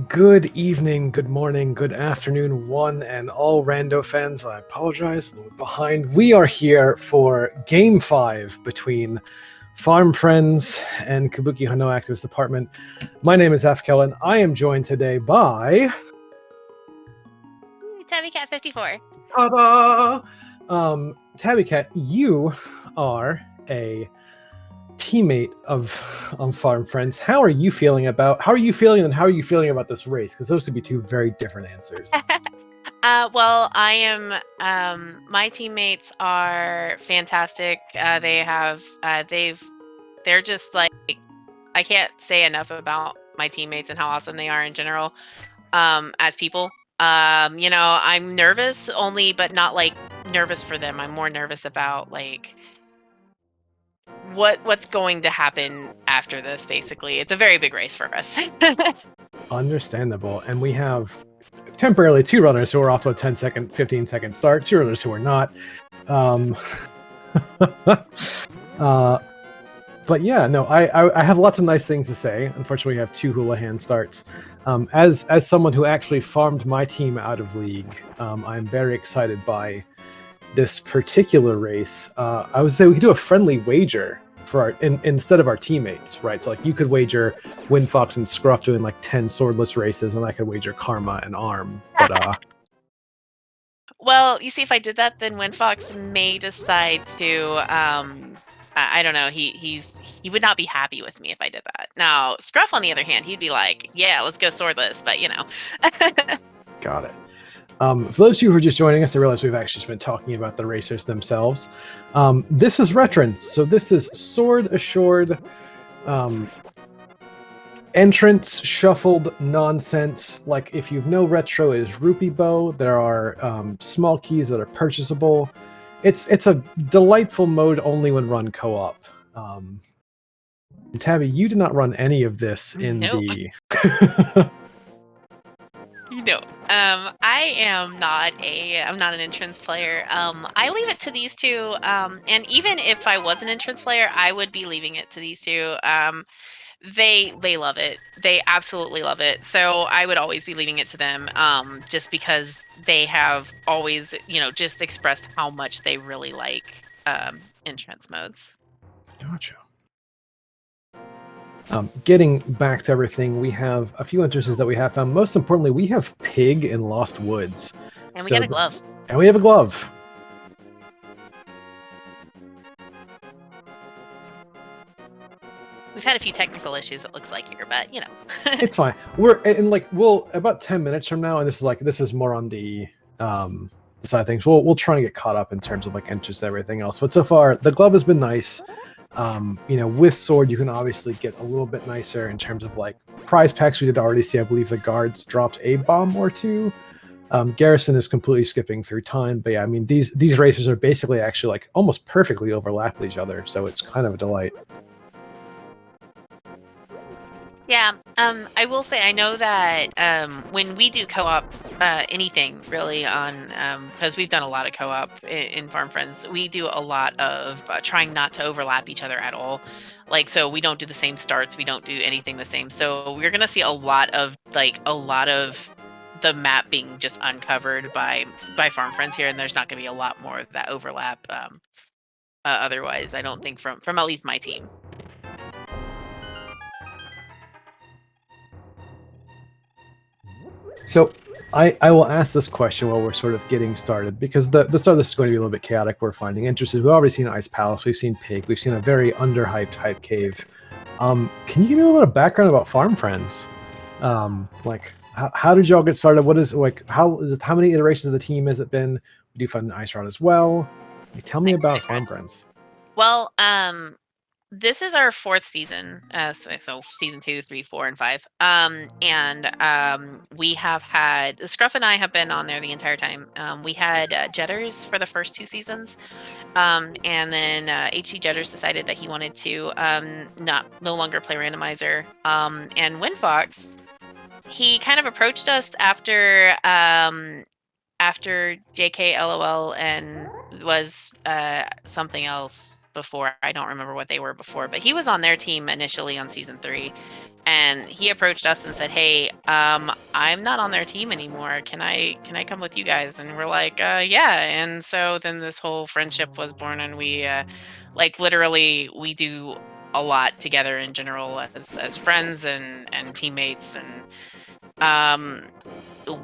Good evening, good morning, good afternoon, one and all Rando fans. I apologize, a little behind. We are here for Game 5 between Farm Friends and Cabookey Hundo Activist Department. My name is Afkel, and I am joined today by... TabbyCat54. Ta-da! Tabbycat, you are a teammate of Farm Friends. How are you feeling and how are you feeling about this race? Because those would be two very different answers. Well, I am. My teammates are fantastic. They're just like, I can't say enough about my teammates and how awesome they are in general. As people, I'm nervous but not like nervous for them. I'm more nervous about like what's going to happen after this. Basically, it's a very big race for us. Understandable. And we have temporarily two runners who are off to a 10-second, 15-second start, two runners who are not. But yeah, no, I have lots of nice things to say. Unfortunately, we have two Houlihan starts. As someone who actually farmed my team out of League, I'm very excited by this particular race. I would say we could do a friendly wager for instead of our teammates, right? So like you could wager Windfox and Scruff doing like 10 swordless races, and I could wager Karma and Arm. But well, you see, if I did that, then Windfox may decide to I don't know. He would not be happy with me if I did that. Now, Scruff, on the other hand, he'd be like, "Yeah, let's go swordless," but Got it. For those of you who are just joining us, I realize we've actually been talking about the racers themselves. This is Retrance, so this is sword assured entrance shuffled nonsense. Like if you know retro is Rupee Bow, there are small keys that are purchasable. It's a delightful mode only when run co-op. Tabby, you did not run any of this in the No, I'm not an entrance player. I leave it to these two. And even if I was an entrance player, I would be leaving it to these two. They love it. They absolutely love it. So I would always be leaving it to them. Just because they have always, just expressed how much they really like entrance modes. Gotcha. Getting back to everything, we have a few entrances that we have found. Most importantly, we have Pig in Lost Woods. And we got a glove. And we have a glove. We've had a few technical issues, it looks like here, but It's fine. We'll about 10 minutes from now, and this is more on the side of things. We'll try and get caught up in terms of like entrances and everything else. But so far, the glove has been nice. With sword, you can obviously get a little bit nicer in terms of like prize packs. We did already see, I believe, the guards dropped a bomb or two. Garrison is completely skipping through time, but yeah, I mean these races are basically actually like almost perfectly overlap with each other, so it's kind of a delight. Yeah, I will say I know that when we do co-op anything really on because we've done a lot of co-op in Farm Friends, we do a lot of trying not to overlap each other at all. Like, so we don't do the same starts, we don't do anything the same. So we're gonna see a lot of the map being just uncovered by Farm Friends here, and there's not gonna be a lot more of that overlap. Otherwise, I don't think from at least my team. So I will ask this question while we're sort of getting started, because the start of this is going to be a little bit chaotic. We're finding entrances. We've already seen Ice Palace, we've seen Pig, we've seen a very underhyped Hype Cave. Can you give me a little bit of background about Farm Friends? Like how did y'all get started? What is like how many iterations of the team has it been? Do you find an Ice Rod as well? Like, tell me about Farm Friends. Well, this is our 4th season, so season 2, 3, 4, and 5. We have had Scruff and I have been on there the entire time. We had Jetters for the first 2 seasons, and then HC Jetters decided that he wanted to no longer play Randomizer. And Windfox, he kind of approached us after JK LOL and was something else before. I don't remember what they were before, but he was on their team initially on season 3, and he approached us and said, "Hey, I'm not on their team anymore. Can I come with you guys?" And we're like, "Yeah." And so then this whole friendship was born, and we like literally we do a lot together in general as friends and teammates, and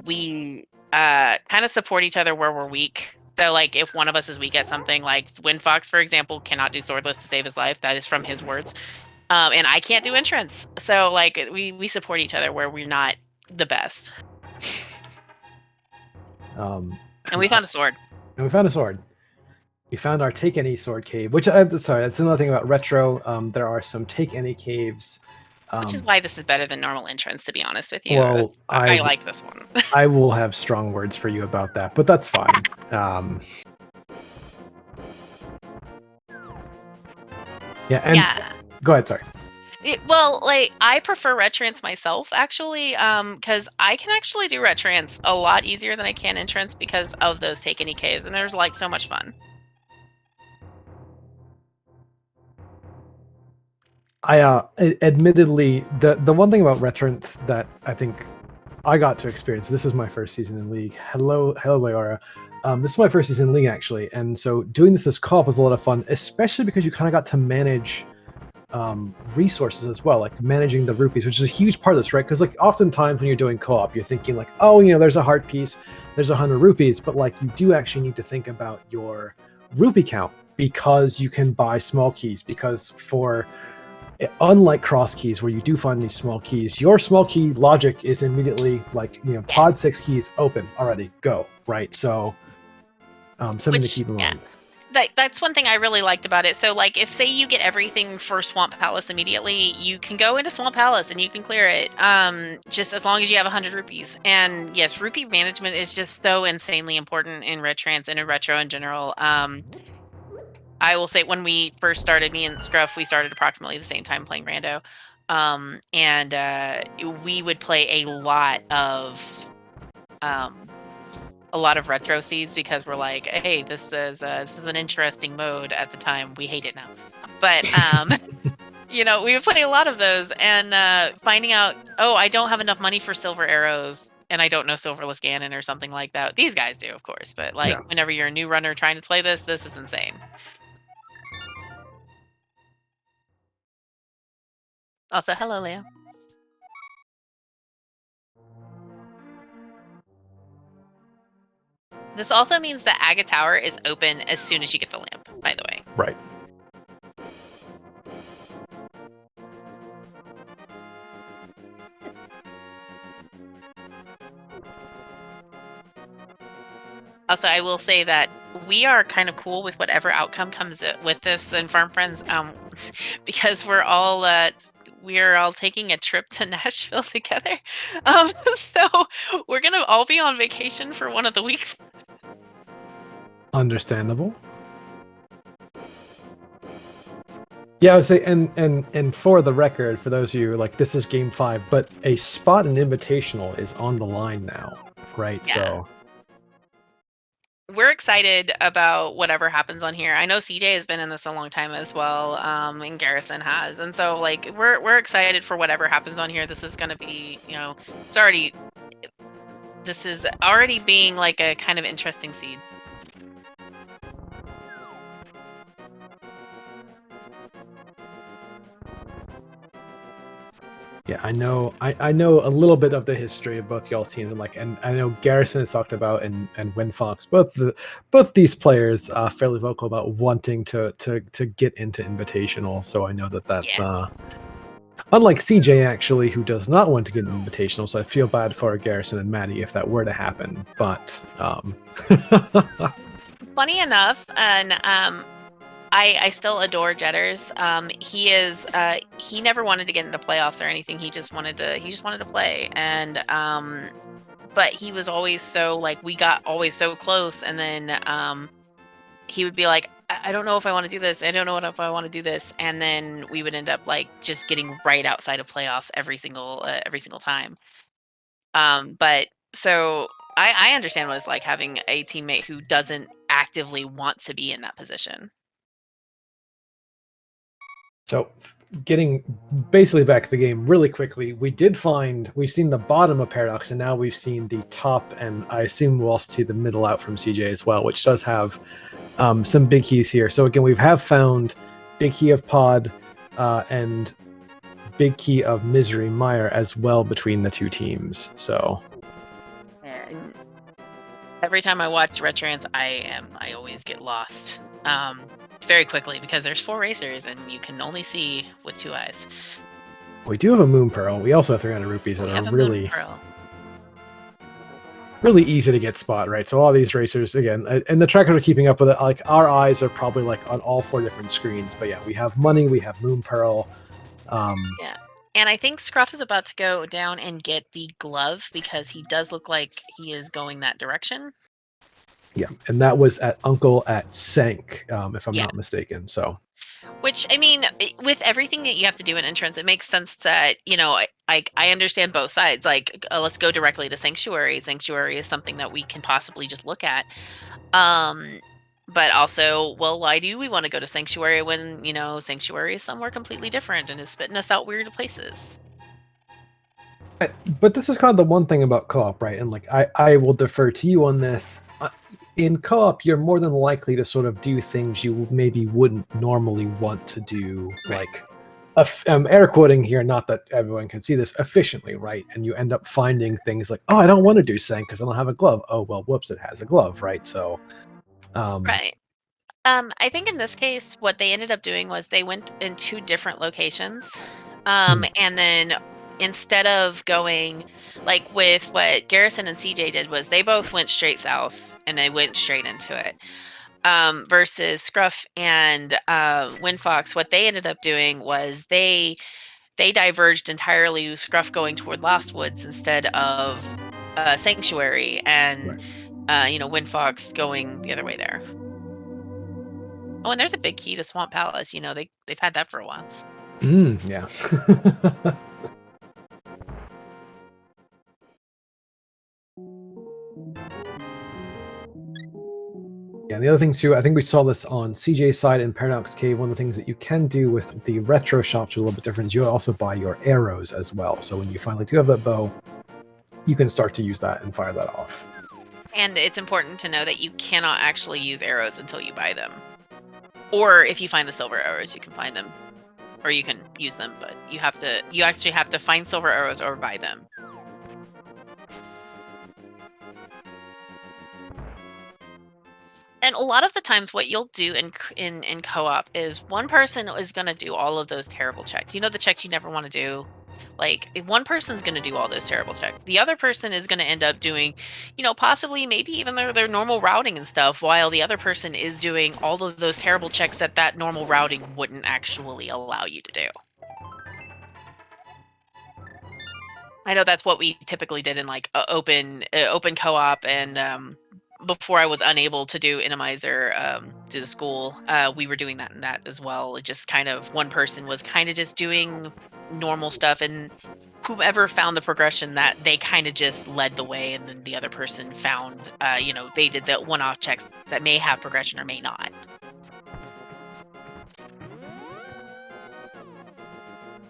we kind of support each other where we're weak. So like if one of us is weak at something, like Windfox, for example, cannot do swordless to save his life. That is from his words. And I can't do entrance. So like we support each other where we're not the best. And we found a sword. And we found a sword. We found our Take Any sword cave, which sorry, that's another thing about retro. There are some Take Any caves. Which is why this is better than normal entrance, to be honest with you. Well, I like this one. I will have strong words for you about that, but that's fine. Yeah, and yeah. Go ahead, sorry. Well, like I prefer retrance myself, actually, because I can actually do retrance a lot easier than I can entrance because of those Take Any caves, and there's like so much fun. Admittedly, the one thing about retrance that I think I got to experience. This is my first season in League. Hello, Leora. This is my first season in League actually, and so doing this as co-op was a lot of fun, especially because you kind of got to manage resources as well, like managing the rupees, which is a huge part of this, right? Because like oftentimes when you're doing co-op, you're thinking like, oh, there's a heart piece, there's 100 rupees, but like you do actually need to think about your rupee count because you can buy small keys. Because for unlike cross keys where you do find these small keys, your small key logic is immediately like pod 6 keys open already, go, right? So something to keep in mind. That's one thing I really liked about it. So like if say you get everything for Swamp Palace immediately, you can go into Swamp Palace and you can clear it just as long as you have 100 rupees. And yes, rupee management is just so insanely important in retrance and in retro in general. I will say when we first started, me and Scruff, we started approximately the same time playing Rando. And we would play a lot of retro seeds because we're like, hey, this is an interesting mode at the time. We hate it now. But we would play a lot of those, and finding out, oh, I don't have enough money for silver arrows and I don't know Silverless Ganon or something like that. These guys do, of course, but like whenever you're a new runner trying to play this is insane. Also, hello, Leo. This also means that Aga Tower is open as soon as you get the lamp, by the way. Right. Also, I will say that we are kind of cool with whatever outcome comes with this in Farm Friends, because we're all taking a trip to Nashville together. So we're gonna all be on vacation for one of the weeks. Understandable. Yeah, I would say, and for the record, for those of you like, this is game 5, but a spot in Invitational is on the line now, right? Yeah. So we're excited about whatever happens on here. I know CJ has been in this a long time as well, and Garrison has, and so like we're excited for whatever happens on here. This is going to be, this is already being like a kind of interesting seed. Yeah, I know a little bit of the history of both y'all's teams, and I know Garrison has talked about and Windfox, both these players are fairly vocal about wanting to get into Invitational. So I know that's unlike CJ actually, who does not want to get into Invitational. So I feel bad for Garrison and Maddie if that were to happen. But funny enough, and I still adore Jetters. He never wanted to get into playoffs or anything. He just wanted to play. And but he was always so like, we got always so close, and then he would be like, I don't know if I want to do this. I don't know if I want to do this. And then we would end up like just getting right outside of playoffs every single time. But so I understand what it's like having a teammate who doesn't actively want to be in that position. So getting basically back to the game really quickly, we've seen the bottom of Paradox, and now we've seen the top, and I assume we'll also see the middle out from CJ as well, which does have some big keys here. So again, we have found big key of Pod and big key of Misery Mire as well between the two teams. So And every time I watch Retrans, I always get lost very quickly because there's 4 racers and you can only see with 2 eyes. we do have a Moon Pearl. We also have 300 rupees that are really easy to get spot, right? So all these racers, again, and the trackers are keeping up with it. Like our eyes are probably like on all 4 different screens. But yeah, we have money, we have Moon Pearl. Yeah. And I think Scruff is about to go down and get the glove because he does look like he is going that direction. Yeah, and that was at Uncle at Sank, if I'm not mistaken. So, which I mean, with everything that you have to do in entrance, it makes sense that I understand both sides. Like, let's go directly to Sanctuary. Sanctuary is something that we can possibly just look at. But also, well, why do we want to go to Sanctuary when Sanctuary is somewhere completely different and is spitting us out weird places? But this is kind of the one thing about co-op, right? And like I will defer to you on this. In co-op, you're more than likely to sort of do things you maybe wouldn't normally want to do, like I'm air quoting here, not that everyone can see this, efficiently, right? And you end up finding things like, oh, I don't want to do Sank because I don't have a glove. Oh, well, whoops, it has a glove, right? So, right. I think in this case, what they ended up doing was they went in 2 different locations, and then instead of going like with what Garrison and CJ did was they both went straight south and they went straight into it. Versus Scruff and Windfox, what they ended up doing was they diverged entirely, Scruff going toward Lost Woods instead of Sanctuary, and Windfox going the other way there. Oh, and there's a big key to Swamp Palace. They've had that for a while. Yeah. Yeah, and the other thing too, I think we saw this on CJ's side in Paradox Cave. One of the things that you can do with the retro shops are a little bit different. You also buy your arrows as well. So when you finally do have that bow, you can start to use that and fire that off. And it's important to know that you cannot actually use arrows until you buy them. Or if you find the silver arrows, you can find them. Or you can use them, but you actually have to find silver arrows or buy them. And a lot of the times what you'll do in co-op is one person is going to do all of those terrible checks. The checks you never want to do. Like, if one person's going to do all those terrible checks, the other person is going to end up doing, possibly maybe even their normal routing and stuff, while the other person is doing all of those terrible checks that normal routing wouldn't actually allow you to do. I know that's what we typically did in like open co-op, and before I was unable to do Randomizer to the school, we were doing that as well. It just kind of one person was kind of just doing normal stuff, and whoever found the progression that they kind of just led the way, and then the other person found they did the one-off checks that may have progression or may not.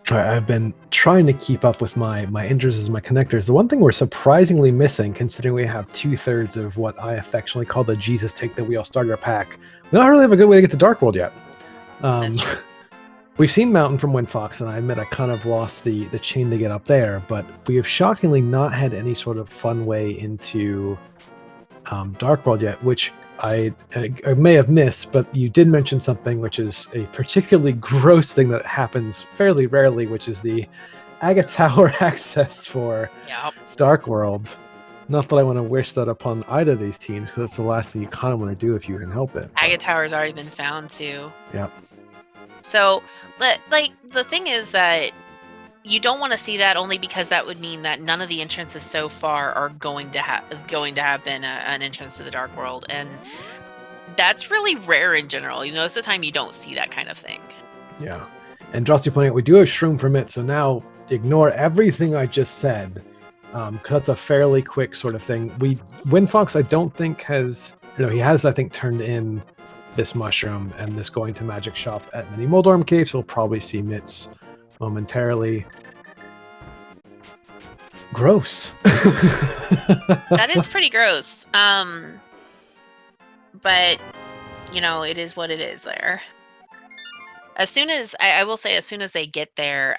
Sorry, I've been trying to keep up with my entrances and my connectors. The one thing we're surprisingly missing, considering we have 2/3 of what I affectionately call the Jesus take that we all starter pack, we don't really have a good way to get to Dark World yet. We've seen Mountain from Windfox, and I admit I kind of lost the chain to get up there, but we have shockingly not had any sort of fun way into Dark World yet, which I may have missed, but you did mention something which is a particularly gross thing that happens fairly rarely, which is the Aga Tower access for Dark World. Not that I want to wish that upon either of these teams, because it's the last thing you kind of want to do if you can help it. Aga Tower's already been found too. Yeah. So, like, the thing is that you don't want to see that, only because that would mean that none of the entrances so far are going to have been an entrance to the Dark World, and that's really rare in general. Most of the time you don't see that kind of thing. Yeah, and Drosty pointing out we do have Shroom Permit, so now ignore everything I just said, because that's a fairly quick sort of thing. Windfox I don't think has, he has I think turned in this mushroom and this going to magic shop at many Moldorm Caves. We'll probably see Mitts momentarily. Gross. That is pretty gross. But you know, it is what it is there. As soon as I will say, as soon as they get there,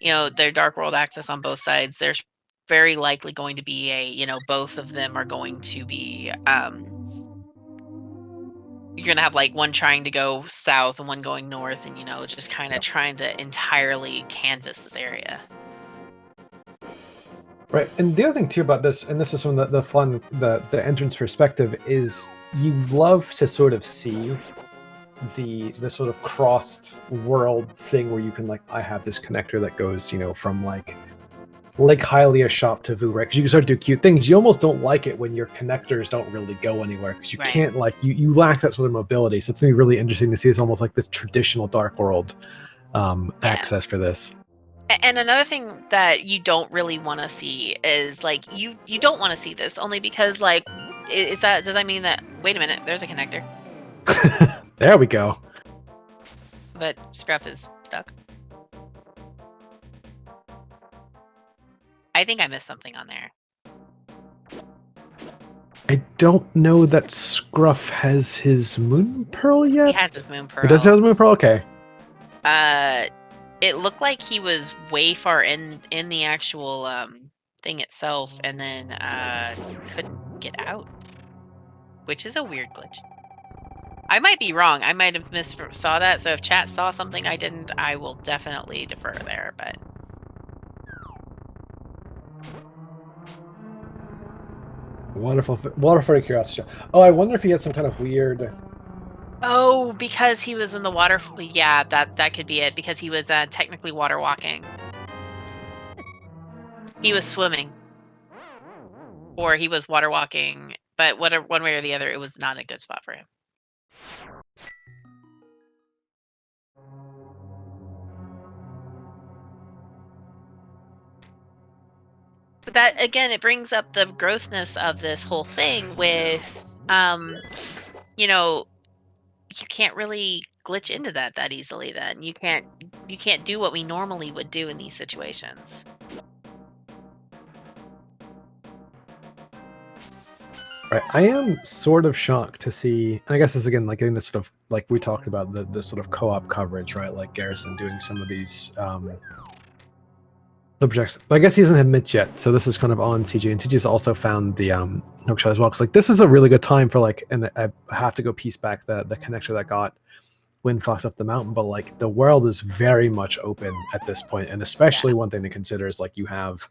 you know, their Dark World access on both sides, there's very likely going to be a, you know, both of them are going to be you're gonna have like one trying to go south and one going north, and you know, just kind of trying to entirely canvas this area. Right, and the other thing too about this, and this is from the fun, the entrance perspective, is you love to sort of see the sort of crossed world thing where you can like, I have this connector that goes, you know, from like Lake Hylia shop to Vu, right? Because you can start to do cute things. You almost don't like it when your connectors don't really go anywhere because you can't like you lack that sort of mobility. So it's gonna be really interesting to see. It's almost like this traditional Dark World access for this. And another thing that you don't really want to see is like you don't want to see this only because like does that mean that wait a minute, there's a connector. There we go. But Scruff is stuck. I think I missed something on there. I don't know that Scruff has his Moon Pearl yet. He has his Moon Pearl. It does have his Moon Pearl? Okay. It looked like he was way far in the actual thing itself, and then couldn't get out, which is a weird glitch. I might be wrong. I might have saw that. So if chat saw something I didn't, I will definitely defer there. But Water for curiosity. Oh, I wonder if he had some kind of weird. Oh, because he was in the water. Yeah, that could be it. Because he was technically water walking. He was swimming, or he was water walking. But one way or the other, it was not a good spot for him. But that again, it brings up the grossness of this whole thing with, you know, you can't really glitch into that easily. Then you can't do what we normally would do in these situations. Right, I am sort of shocked to see. And I guess this again, like getting this sort of like we talked about the sort of co-op coverage, right? Like Garrison doing some of these subjects. But I guess he doesn't have Mitch yet, so this is kind of on CG, and CG's also found the hookshot as well. Because like this is a really good time for like, and I have to go piece back the connector that got Windfox up the mountain, but like the world is very much open at this point, and especially one thing to consider is like you have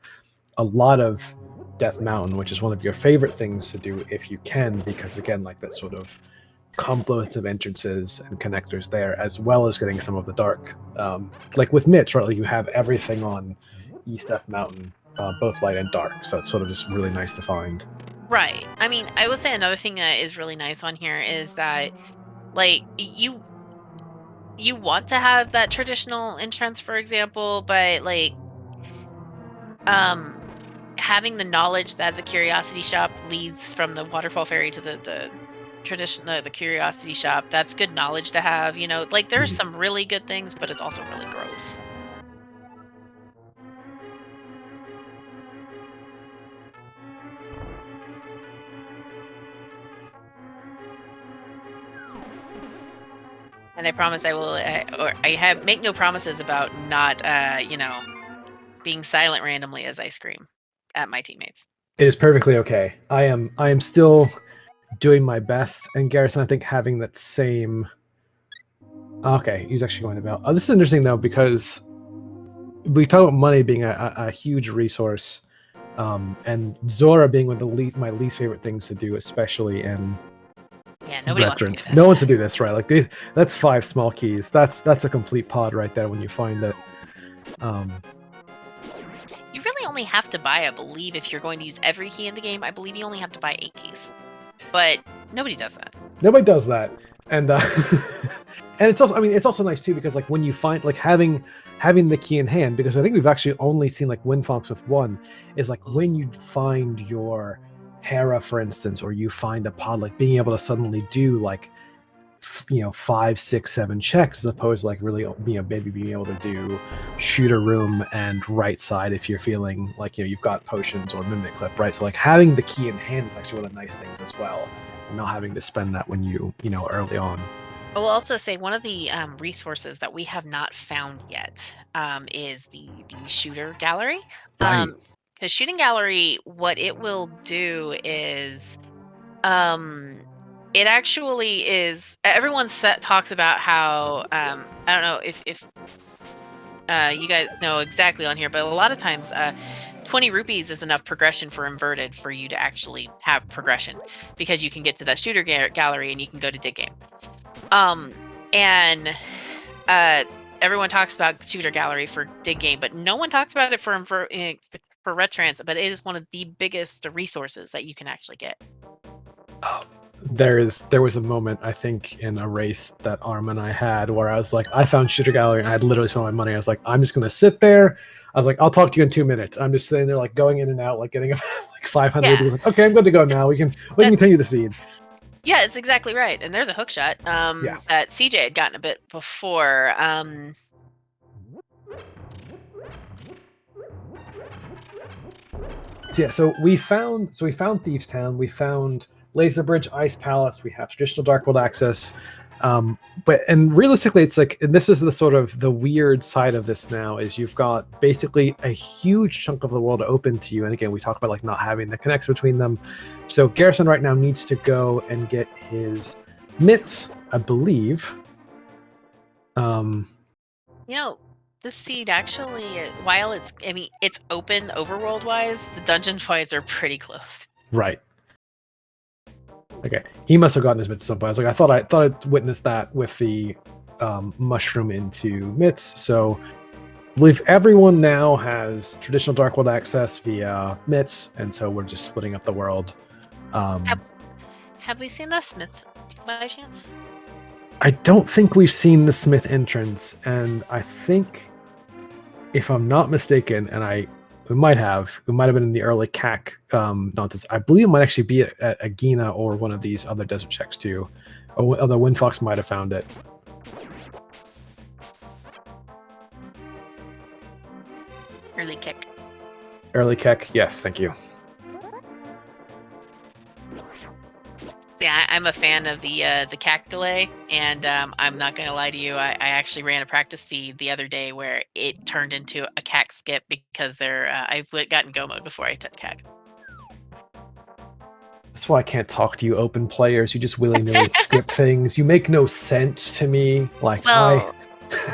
a lot of Death Mountain, which is one of your favorite things to do if you can, because again, like that sort of confluence of entrances and connectors there, as well as getting some of the dark, like with Mitch, right? Like you have everything on East Death Mountain, both light and dark, so it's sort of just really nice to find. Right. I mean, I would say another thing that is really nice on here is that, like, you want to have that traditional entrance, for example, but like, having the knowledge that the Curiosity Shop leads from the Waterfall Ferry to the traditional the Curiosity Shop, that's good knowledge to have. You know, like there's some really good things, but it's also really gross. And I promise I will, or I make no promises about not, you know, being silent randomly as I scream at my teammates. It is perfectly okay. I am still doing my best, and Garrison, I think, having that same. Okay, he's actually going about. This is interesting though, because we talk about money being a huge resource, and Zora being one of my least favorite things to do, especially in. Yeah, nobody veterans. wants to do this. No one to do this, right? Like that's 5 small keys. That's a complete pod right there when you find it. You really only have to buy, I believe, if you're going to use every key in the game, I believe you only have to buy 8 keys. But nobody does that. Nobody does that, and and it's also, I mean, it's also nice too because like when you find like having the key in hand, because I think we've actually only seen like Windfox with one, is like when you find your Hera, for instance, or you find a pod, like being able to suddenly do like 5, 6, 7 checks, as opposed to like really maybe being able to do shooter room and right side if you're feeling like you've got potions or mimic clip, right? So like having the key in hand is actually one of the nice things as well, and not having to spend that when you early on. I will also say one of the resources that we have not found yet is the shooter gallery. Right. Because shooting gallery, what it will do is it actually is. Everyone talks about how I don't know if you guys know exactly on here, but a lot of times 20 rupees is enough progression for inverted for you to actually have progression, because you can get to that shooter gallery and you can go to dig game. And everyone talks about shooter gallery for dig game, but no one talks about it for retrans. But it is one of the biggest resources that you can actually get. There was a moment, I think, in a race that Arm and I had where I was like, I found shooter gallery and I had literally spent my money. I was like, I'm just gonna sit there. I was like, I'll talk to you in 2 minutes. I'm just sitting there like going in and out, like getting like 500 rupees. Like, okay, I'm good to go now. We can continue the seed. Yeah, it's exactly right. And there's a hook shot that CJ had gotten a bit before. So we found Thieves Town, we found Laser Bridge, Ice Palace, we have traditional Dark World access. And realistically, it's like, and this is the sort of the weird side of this now, is you've got basically a huge chunk of the world open to you. And again, we talk about like not having the connection between them. So Garrison right now needs to go and get his mitts, I believe. This seed actually, while it's open overworld wise, the dungeons wise are pretty close. Right. Okay, he must have gotten his mitts at some point. I was like, I thought I'd witnessed that with the mushroom into mitts. So I believe everyone now has traditional Dark World access via mitts, and so we're just splitting up the world. Have we seen the Smith by chance? I don't think we've seen the Smith entrance, and I think, if I'm not mistaken, and we might have been in the early CAC nonsense. I believe it might actually be at Agina or one of these other desert checks too. Or other Windfox might have found it. Early kick. Early kick, yes, thank you. Yeah, I'm a fan of the CAC delay, and I'm not gonna lie to you. I actually ran a practice seed the other day where it turned into a CAC skip because I've gotten go mode before I took CAC. That's why I can't talk to you open players. You just willy-nilly skip things. You make no sense to me. Like,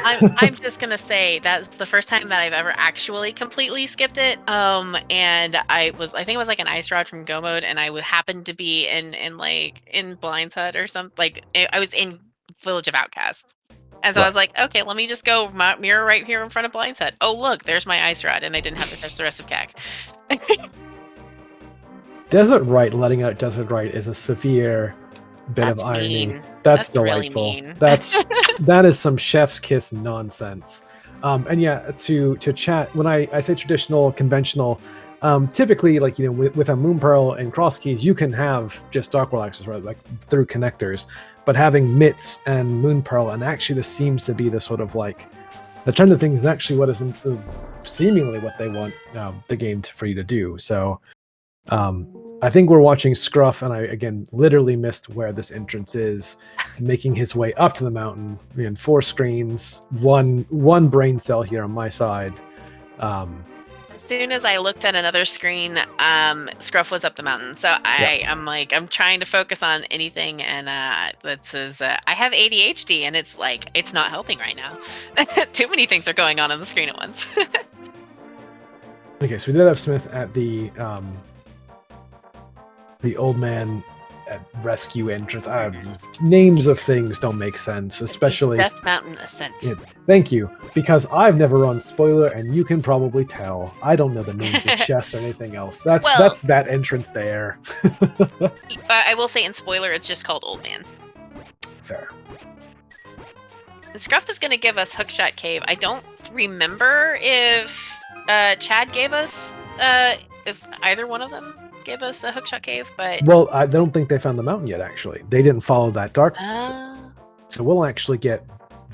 I'm just gonna say that's the first time that I've ever actually completely skipped it. And I think it was like an ice rod from go mode, and I happened to be in Blind's Hut or something. Like I was in Village of Outcasts, and so I was like, okay, let me just go mirror right here in front of Blind's Hut. Oh look, there's my ice rod, and I didn't have to touch the rest of CAC. Desert Rite letting out Desert Rite is a severe bit of irony. Mean. That's Really delightful. mean. That is some chef's kiss nonsense. And yeah, to chat, when I say traditional, conventional, typically like with a Moon Pearl and Cross Keys, you can have just Dark World access, right, like through connectors. But having mitts and Moon Pearl, and actually this seems to be the sort of like the trend of things is actually what is seemingly what they want the game for you to do. So I think we're watching Scruff, and I again literally missed where this entrance is, making his way up to the mountain. 4 screens, one brain cell here on my side. As soon as I looked at another screen, Scruff was up the mountain. So I'm trying to focus on anything, and I have ADHD, and it's not helping right now. Too many things are going on the screen at once. Okay, so we did have Smith at the old man at rescue entrance. Names of things don't make sense, especially Death Mountain Ascent. Yeah, thank you, because I've never run spoiler, and you can probably tell I don't know the names of chests or anything else. That's that entrance there. I will say in spoiler, it's just called Old Man. Fair. And Scruff is going to give us Hookshot Cave. I don't remember if Chad gave us if either one of them gave us a Hookshot Cave, but I don't think they found the mountain yet. Actually, they didn't follow that dark. So we'll actually get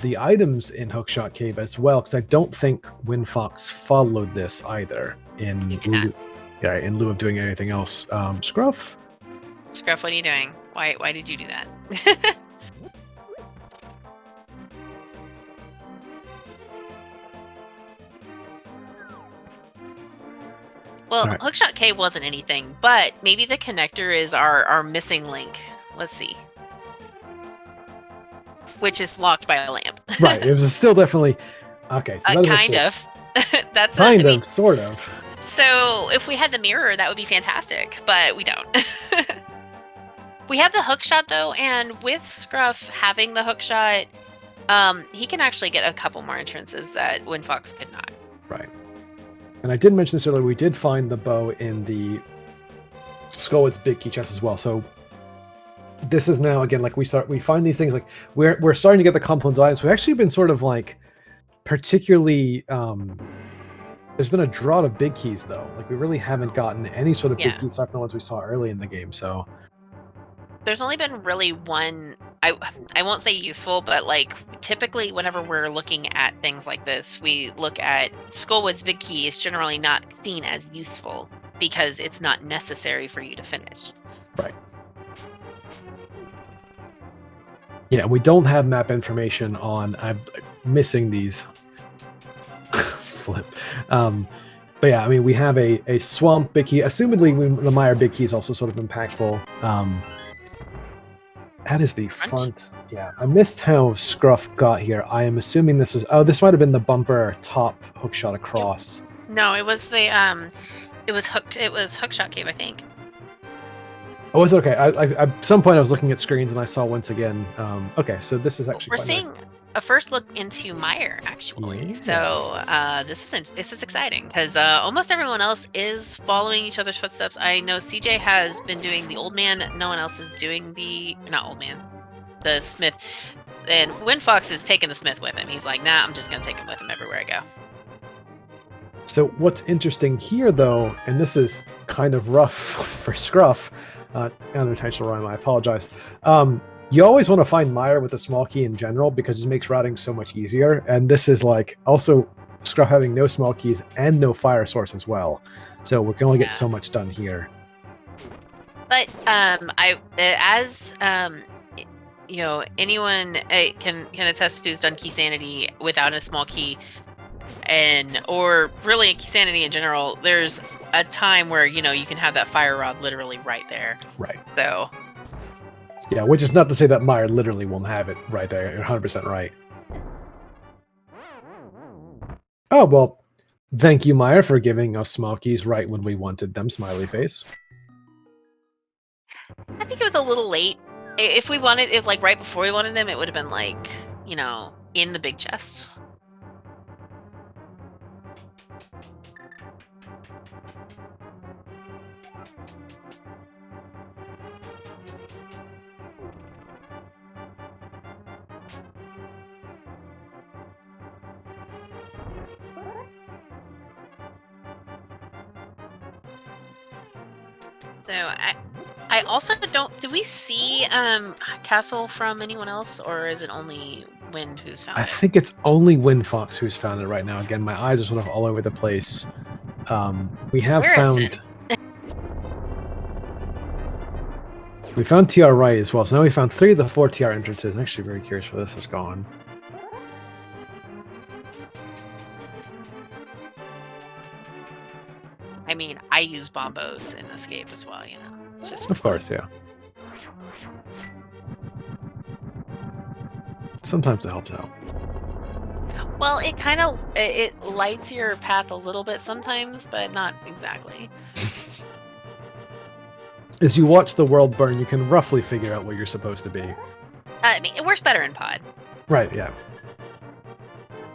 the items in Hookshot Cave as well, because I don't think WinFox followed this either in lieu of doing anything else. Scruff? Scruff, what are you doing? Why did you do that? Well, All right. Hookshot Cave wasn't anything, but maybe the connector is our missing link. Let's see. Which is locked by a lamp. Right. It was still definitely okay. So kind of. That's kind of, sort of. So if we had the mirror, that would be fantastic, but we don't. We have the hookshot though, and with Scruff having the hookshot, he can actually get a couple more entrances that WinFox could not. Right. And I did mention this earlier. We did find the bow in the Skullwood's big key chest as well. So this is now again like we find these things like we're starting to get the confluence items. We've actually been sort of like particularly there's been a drought of big keys though. Like we really haven't gotten any sort of big keys aside from the ones we saw early in the game. So there's only been really one. I won't say useful, but like typically whenever we're looking at things like this, we look at Skullwood's big key is generally not seen as useful because it's not necessary for you to finish. Right. Yeah, we don't have map information on. I'm missing these. Flip. But yeah, I mean, we have a swamp big key. Assumedly, the Mire big key is also sort of impactful. That is the front. Yeah, I missed how Scruff got here. I am assuming this is. Oh, this might have been the bumper top hookshot across. No, it was the it was Hookshot Cave, I think. Oh, is it okay? At some point I was looking at screens and I saw once again. Okay, so this is actually. We're seeing a first look into Mire actually. Yeah. So this is exciting because almost everyone else is following each other's footsteps. I know CJ has been doing the old man. No one else is doing the smith. And WinFox is taking the smith with him. He's like, nah, I'm just gonna take him with him everywhere I go. So what's interesting here, though, and this is kind of rough for Scruff, unintentional rhyme, I apologize. You always want to find Mire with a small key in general because it makes routing so much easier. And this is like also Scruff having no small keys and no fire source as well. So we can only get so much done here. But anyone can attest to who's done key sanity without a small key, or really key sanity in general. There's a time where you can have that fire rod literally right there. Right. So. Yeah, which is not to say that Mire literally won't have it right there. You're 100% right. Oh, well, thank you, Mire, for giving us small keys right when we wanted them, smiley face. I think it was a little late. If right before we wanted them, it would have been like, in the big chest. So I also don't. Did we see Castle from anyone else, or is it only Wind who's found it? I think it's only WinFox who's found it right now. Again, my eyes are sort of all over the place. We have found. We found TR right as well. So now we found 3 of the 4 TR entrances. I'm actually very curious where this has gone. I mean, I use bombos in this game as well, It's just of course, yeah. Sometimes it helps out. Well, it lights your path a little bit sometimes, but not exactly. As you watch the world burn, you can roughly figure out where you're supposed to be. I mean, it works better in pod. Right, yeah.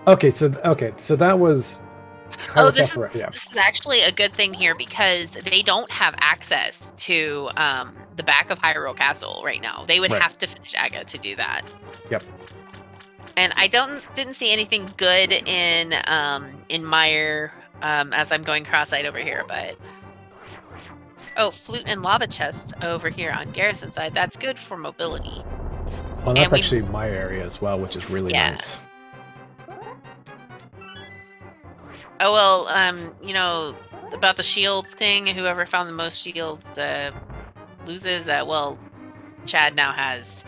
Okay, so that was... This is actually a good thing here because they don't have access to the back of Hyrule Castle right now. They would have to finish Aga to do that. Yep. And I didn't see anything good in Mire as I'm going cross-eyed over here, but flute and lava chest over here on Garrison side. That's good for mobility. Well, that's actually my area as well, which is really nice. Oh well, you know about the shields thing. Whoever found the most shields loses. Well, Chad now has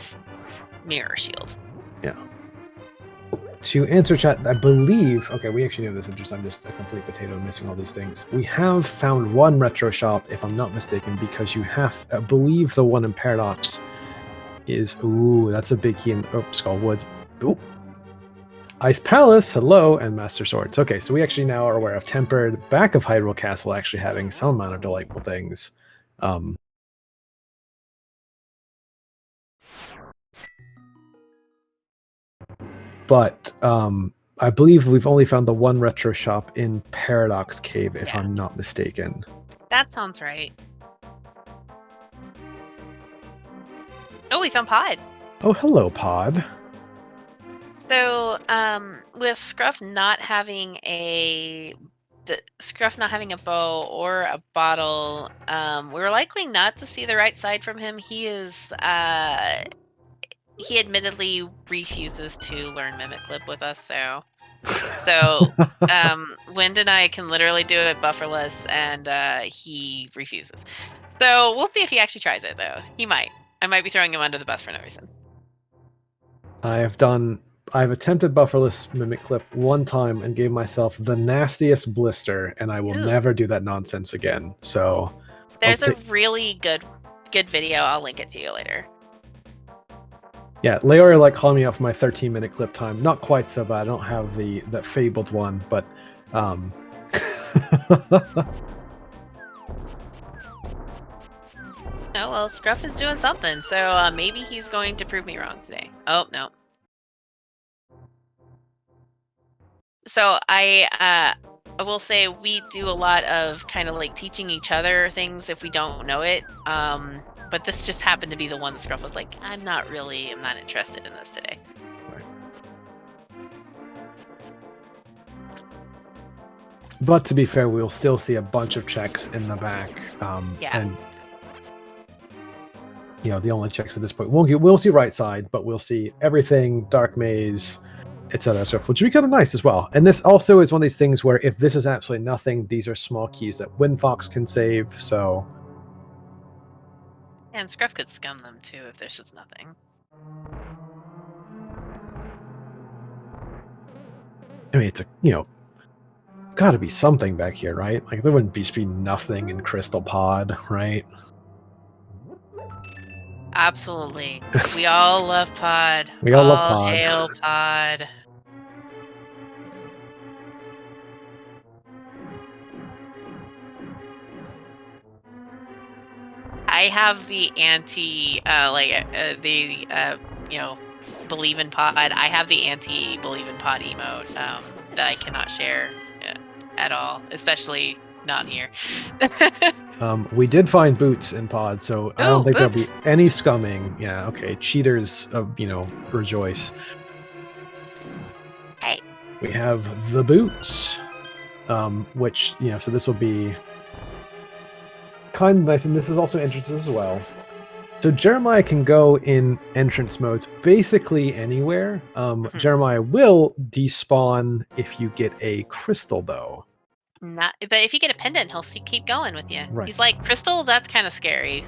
mirror shield. Yeah. To answer chat, I believe. Okay, we actually know this. I'm just a complete potato missing all these things. We have found one retro shop, if I'm not mistaken, because you have. I believe the one in Paradox is. Ooh, that's a big key in Skull Woods. Ooh. Ice Palace, hello, and Master Swords. Okay, so we actually now are aware of Tempered, back of Hyrule Castle actually having some amount of delightful things. But I believe we've only found the one retro shop in Paradox Cave, if I'm not mistaken. That sounds right. Oh, we found Pod. Oh, hello, Pod. So, with Scruff not having a bow or a bottle, we're likely not to see the right side from him. He admittedly refuses to learn Mimic Clip with us, so Wind and I can literally do it bufferless, and he refuses. So we'll see if he actually tries it, though. He might. I might be throwing him under the bus for no reason. I've attempted bufferless Mimic Clip one time and gave myself the nastiest blister, and I will never do that nonsense again. So there's a really good video. I'll link it to you later. Yeah, Leora like calling me out for my 13-minute clip time. Not quite so bad. I don't have the fabled one, but Oh well, Scruff is doing something, so maybe he's going to prove me wrong today. Oh no. So I will say we do a lot of kind of like teaching each other things if we don't know it. But this just happened to be the one Scruff was like, I'm not interested in this today. Right. But to be fair, we'll still see a bunch of checks in the back. And you know, the only checks at this point, we'll see right side, but we'll see everything, Dark Maze, etc. stuff, which would be kind of nice as well. And this also is one of these things where if this is absolutely nothing, these are small keys that Windfox can save, so... And Scruff could scum them too if there's just nothing. I mean, it's a, you know, gotta be something back here, right? Like, there wouldn't be nothing in Crystal Pod, right? Absolutely. We all love Pod. We all love Pod. Hail Pod. I have the believe in Pod. I have the anti-believe in Pod emote that I cannot share at all, especially not here. We did find boots in Pod, so I don't think there'll be any scumming. Yeah, okay. Cheaters, rejoice. Hey. We have the boots, which, so this will be kind of nice, and this is also entrances as well. So Jeremiah can go in entrance modes basically anywhere. Jeremiah will despawn if you get a crystal, though. But if you get a pendant, he'll keep going with you. Right. He's like, Crystal, that's kind of scary.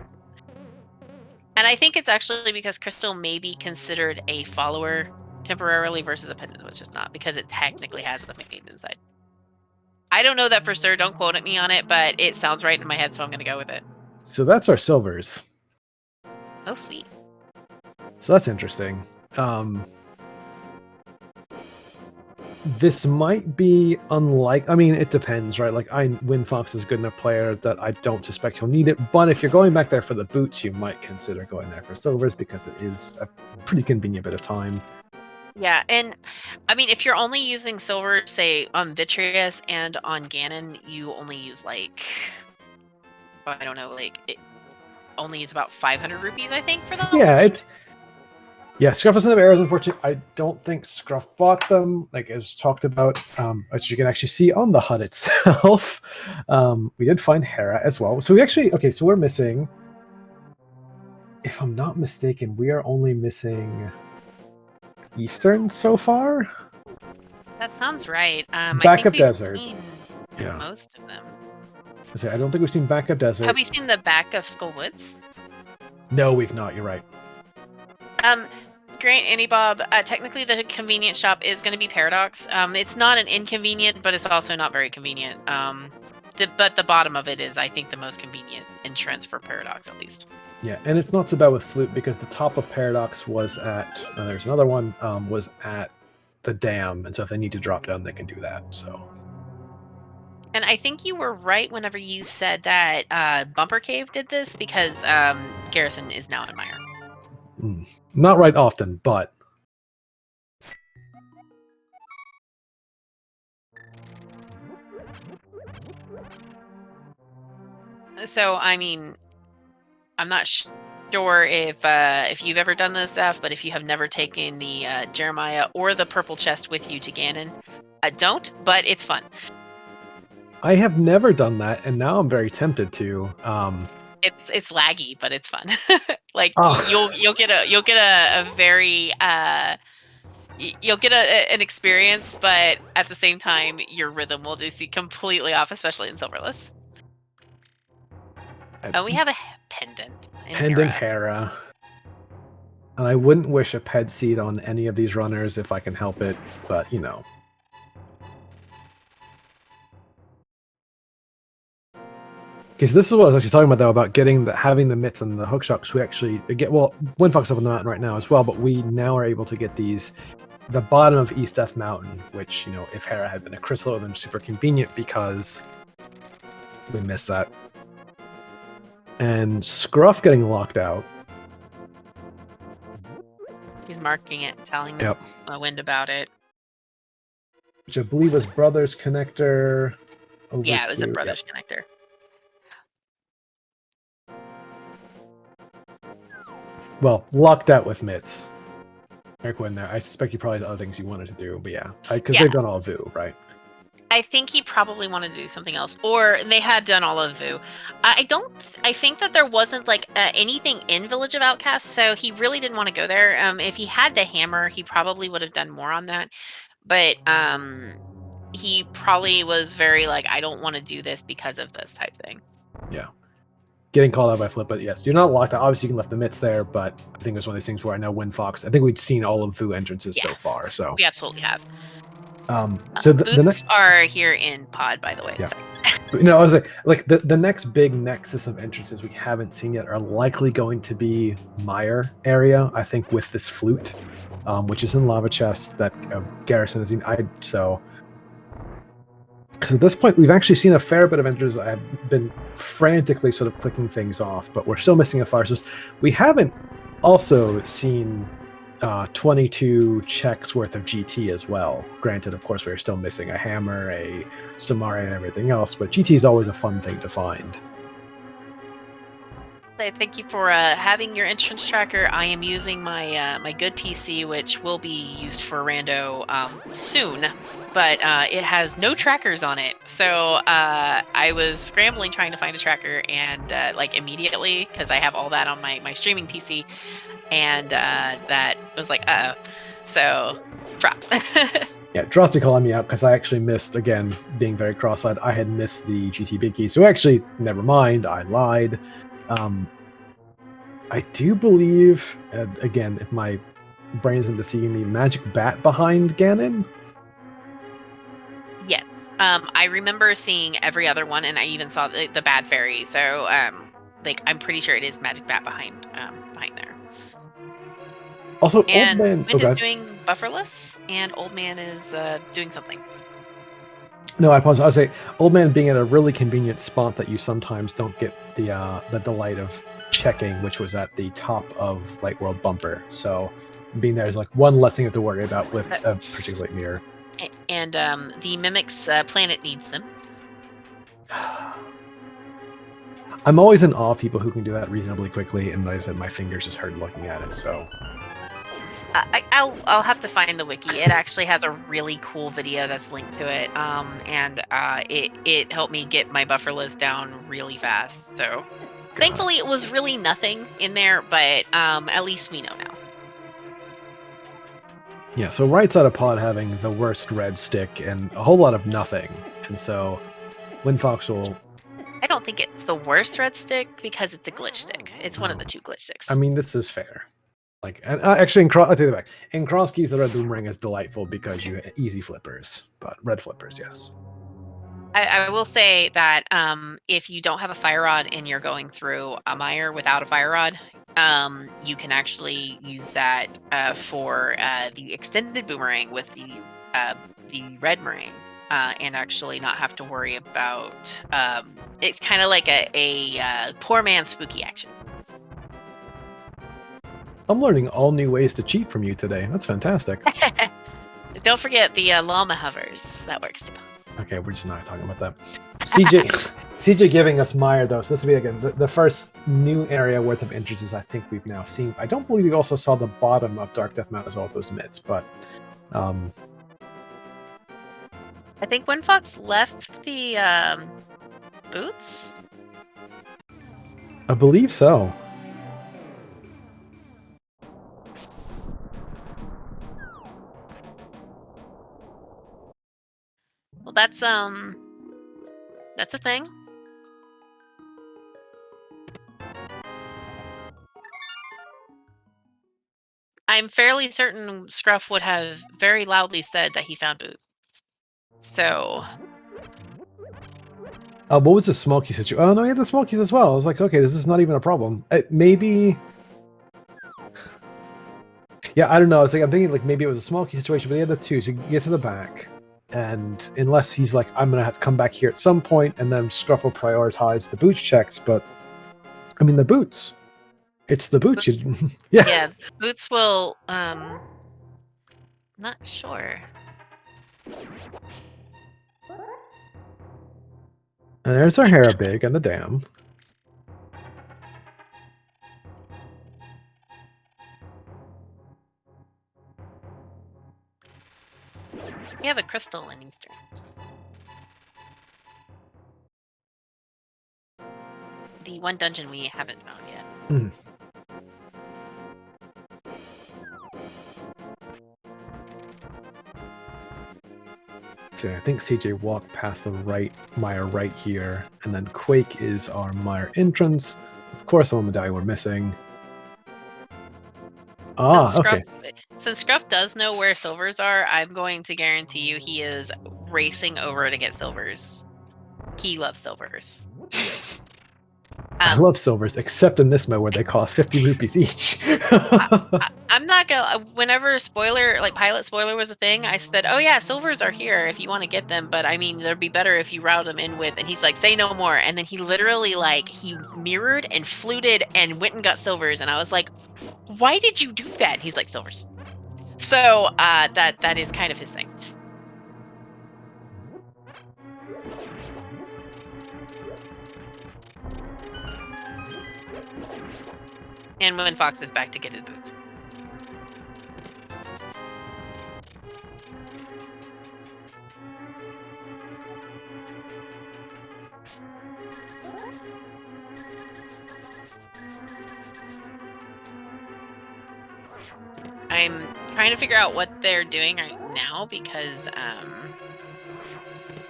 And I think it's actually because Crystal may be considered a follower temporarily versus a pendant, which is not, because it technically has the main inside. I don't know that for sure. Don't quote at me on it, but it sounds right in my head, so I'm going to go with it. So that's our silvers. Oh, sweet. So that's interesting. This might be unlike... I mean, it depends, right? Like, Windfox is a good enough player that I don't suspect he'll need it, but if you're going back there for the boots, you might consider going there for silvers, because it is a pretty convenient bit of time. Yeah, and I mean, if you're only using silver, say, on Vitreous and on Ganon, you only use, like, I don't know, like, it only use about 500 rupees, I think, for them. Yeah, Scruff doesn't have arrows, unfortunately. I don't think Scruff bought them, like as talked about, as you can actually see on the HUD itself. We did find Hera as well. So we actually, okay, so we're missing... if I'm not mistaken, we are only missing Eastern so far. That sounds right. I Backup think we've Desert. seen Yeah. most of them. I don't think we've seen Backup Desert. Have we seen the back of Skull Woods? No, we've not. You're right. Grant, Annie Bob, technically the convenience shop is going to be Paradox. It's not an inconvenient, but it's also not very convenient. But the bottom of it is, I think, the most convenient entrance for Paradox, at least. Yeah, and it's not so bad with Flute because the top of Paradox was at. There's another one. Was at the dam, and so if they need to drop down, they can do that. So. And I think you were right whenever you said that Bumper Cave did this because Garrison is now in Mire. Not right often, but. So, I mean, I'm not sure if you've ever done this, Zeph, but if you have never taken the Jeremiah or the purple chest with you to Ganon, don't, but it's fun. I have never done that, and now I'm very tempted to. It's laggy, but it's fun. Like Oh. you'll get a very you'll get an experience, but at the same time your rhythm will just be completely off, especially in Silverless. Oh, we have a pendant. Pendant Hera. And I wouldn't wish a ped seed on any of these runners if I can help it, but you know. Because this is what I was actually talking about, though, about having the mitts and the hook shocks. We actually get, well, Windfox up on the mountain right now as well, but we now are able to get these, the bottom of East Death Mountain, which, you know, if Hera had been a crystal, it would have been super convenient because we missed that. And Scruff getting locked out. He's marking it, telling Wind about it. Which I believe was Brothers Connector. Yeah, it was a Brothers Connector. Well, locked out with mitts. Eric went there. I suspect you probably had other things you wanted to do, but yeah. Because they've done all Vu, right? I think he probably wanted to do something else, or they had done all of Vu. I think that there wasn't like anything in Village of Outcasts, so he really didn't want to go there. If he had the hammer, he probably would have done more on that. But he probably was very like, I don't want to do this because of this type thing. Yeah. Getting called out by Flip, but yes, you're not locked out. Obviously, you can left the mitts there, but I think it was one of these things where I know Windfox. I think we'd seen all of Vu entrances so far, so we absolutely have. So the next are here in Pod, by the way. Yeah. You know, I was like the next big nexus of entrances we haven't seen yet are likely going to be Mire area. I think with this flute, which is in Lava Chest that Garrison has seen. Because at this point, we've actually seen a fair bit of entrances. I've been frantically sort of clicking things off, but we're still missing a fire source. We haven't also seen 22 checks worth of GT as well. Granted, of course, we're still missing a hammer, a Samari, and everything else, but GT is always a fun thing to find. Thank you for having your entrance tracker. I am using my my good PC, which will be used for Rando soon, but it has no trackers on it. So I was scrambling trying to find a tracker, and like immediately, because I have all that on my streaming PC, and that was like, uh-oh. So props. Yeah, Drosty calling me out because I actually missed, again, being very cross-eyed, I had missed the GT Big Key. So actually, never mind, I lied. I do believe, again, if my brain isn't deceiving me, Magic Bat behind Ganon? Yes. I remember seeing every other one, and I even saw the Bad Fairy. So, like, I'm pretty sure it is Magic Bat behind there. Also, and Old Man... Wind is doing Bufferless, and Old Man is doing something. No, I apologize. I would say Old Man being at a really convenient spot that you sometimes don't get the delight of checking, which was at the top of Light World Bumper. So being there is like one less thing you have to worry about with a particular mirror. And the Mimic's planet needs them. I'm always in awe of people who can do that reasonably quickly, and like I said, my fingers just hurt looking at it, so... I'll have to find the wiki. It actually has a really cool video that's linked to it. And it helped me get my buffer list down really fast. So thankfully it was really nothing in there, but at least we know now. Yeah, so right side of pod having the worst red stick and a whole lot of nothing. And so WinFox will... I don't think it's the worst red stick because it's a glitch stick. It's one of the 2 glitch sticks. I mean, this is fair. Like, and actually, I take it back. In cross keys, the red boomerang is delightful because you easy flippers, but red flippers, yes. I will say that if you don't have a fire rod and you're going through a mire without a fire rod, you can actually use that for the extended boomerang with the red meringue, and actually not have to worry about. It's kind of like a poor man's spooky action. I'm learning all new ways to cheat from you today. That's fantastic. Don't forget the llama hovers. That works too. Okay, we're just not talking about that. CJ giving us mire though, so this will be again the first new area worth of entrances I think we've now seen. I don't believe we also saw the bottom of Dark Death Mount as well with those mids, but I think WinFox left the boots. I believe so. Well, that's a thing. I'm fairly certain Scruff would have very loudly said that he found boots. So. What was the smoky situation? Oh no, he had the smokies as well. I was like, okay, this is not even a problem. Maybe. Yeah, I don't know. I'm thinking like maybe it was a smoky situation, but he had the 2, so you can get to the back. And unless he's like, I'm going to have to come back here at some point, and then Scruff will prioritize the boots checks. But, I mean, the boots. It's the boots. Yeah. Yeah, boots will, not sure. And there's our Harabig and the dam. We have a crystal in Eastern. The one dungeon we haven't found yet. Mm. So I think CJ walked past the mire right here, and then Quake is our mire entrance. Of course, the medallion we're missing. Okay. Since Scruff does know where silvers are, I'm going to guarantee you he is racing over to get silvers. He loves silvers. I love silvers, except in this mode where they cost 50 rupees each. I'm not gonna. Whenever pilot spoiler was a thing, I said, "Oh yeah, silvers are here if you want to get them." But I mean, it'd be better if you route them in with. And he's like, "Say no more." And then he literally he mirrored and fluted and went and got silvers. And I was like, "Why did you do that?" And he's like, "Silvers." So that is kind of his thing. And when Fox is back to get his boots. I'm trying to figure out what they're doing right now because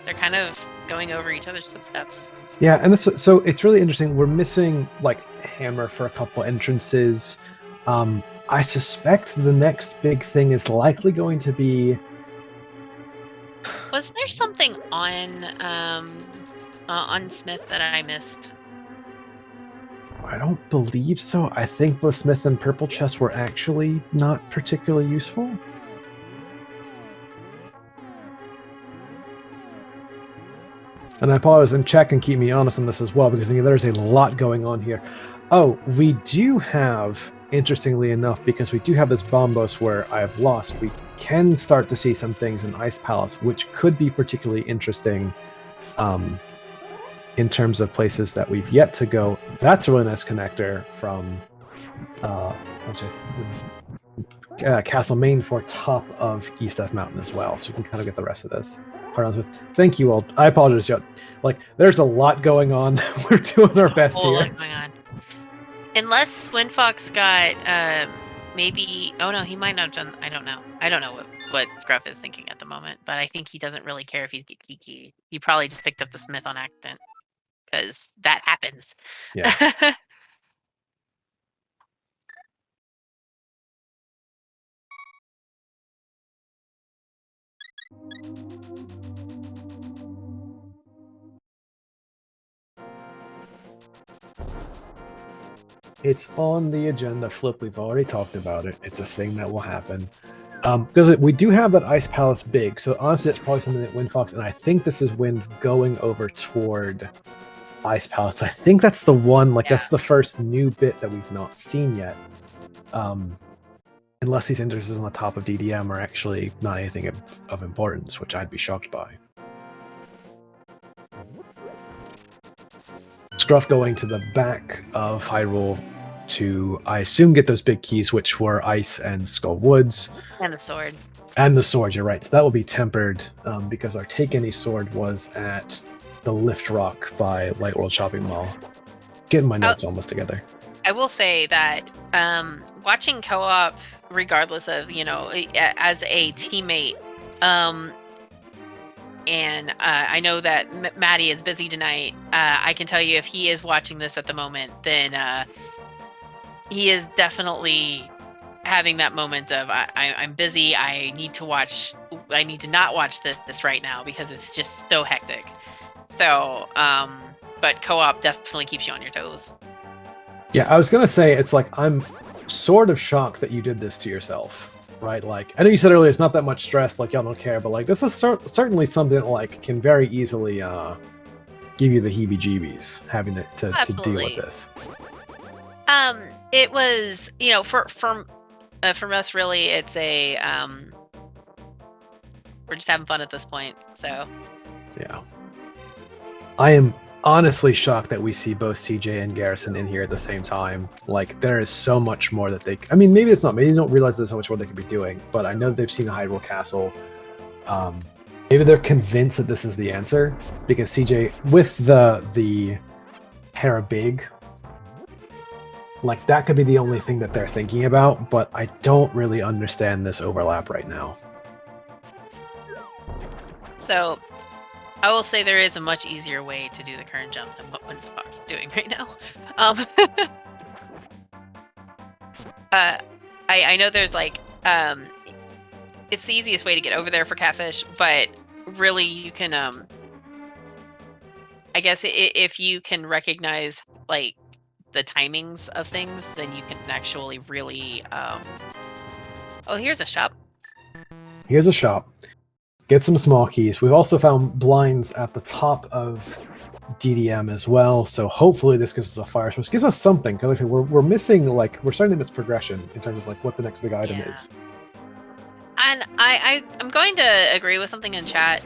they're kind of going over each other's footsteps. Yeah, and so it's really interesting. We're missing hammer for a couple entrances. I suspect the next big thing is likely going to be. Was there something on Smith that I missed? I don't believe so. I think both Smith and Purple Chest were actually not particularly useful. And I apologize, and chat can keep me honest on this as well, because there's a lot going on here. Oh, we do have, interestingly enough, because we do have this Bombos where I have lost, we can start to see some things in Ice Palace, which could be particularly interesting in terms of places that we've yet to go. That's a really nice connector from Castle Main for top of East F Mountain as well, so we can kind of get the rest of this. Thank you all. I apologize, y'all. Like, there's a lot going on. We're doing our best whole here. lot going on. Unless Windfox got maybe. Oh no, he might not have done. I don't know. I don't know what Scruff is thinking at the moment, but I think he doesn't really care if he's geeky. He probably just picked up the Smith on accident because that happens. Yeah. It's on the agenda, Flip. We've already talked about it. It's a thing that will happen. Because we do have that Ice Palace big, so honestly, it's probably something that Windfox, and I think this is Wind going over toward Ice Palace. I think that's the one, like, that's the first new bit that we've not seen yet. Unless these entrances on the top of DDM are actually not anything of importance, which I'd be shocked by. Scruff going to the back of Hyrule to, I assume, get those big keys, which were Ice and Skull Woods. And the sword. And the sword, you're right. So that will be tempered because our Take Any sword was at the Lift Rock by Light World Shopping Mall. Getting my notes almost together. I will say that watching co-op, regardless of, as a teammate, and I know that Maddie is busy tonight. I can tell you if he is watching this at the moment, then he is definitely having that moment of I'm busy. I need to not watch this right now because it's just so hectic. So, but co-op definitely keeps you on your toes. Yeah, I was gonna say it's like I'm sort of shocked that you did this to yourself. Right, like I know you said earlier, it's not that much stress, like y'all don't care, but like this is certainly something that like can very easily give you the heebie-jeebies having to deal with this. It was, from us, really, it's a we're just having fun at this point. So yeah, I am honestly shocked that we see both CJ and Garrison in here at the same time. Like, there is so much more that they... I mean, maybe it's not. Maybe they don't realize there's so much more they could be doing, but I know they've seen the Hyrule Castle. Maybe they're convinced that this is the answer, because CJ, with the Hera Big, like, that could be the only thing that they're thinking about, but I don't really understand this overlap right now. So... I will say there is a much easier way to do the current jump than what Windfox is doing right now. I know there's like, it's the easiest way to get over there for Catfish, but really you can, I guess if you can recognize like the timings of things, then you can actually really, oh, here's a shop. Here's a shop. Get some small keys. We've also found blinds at the top of DDM as well, so hopefully this gives us a fire source. Gives us something, because like I said, we're missing, like, we're starting to miss progression in terms of like what the next big item is. And I'm going to agree with something in chat.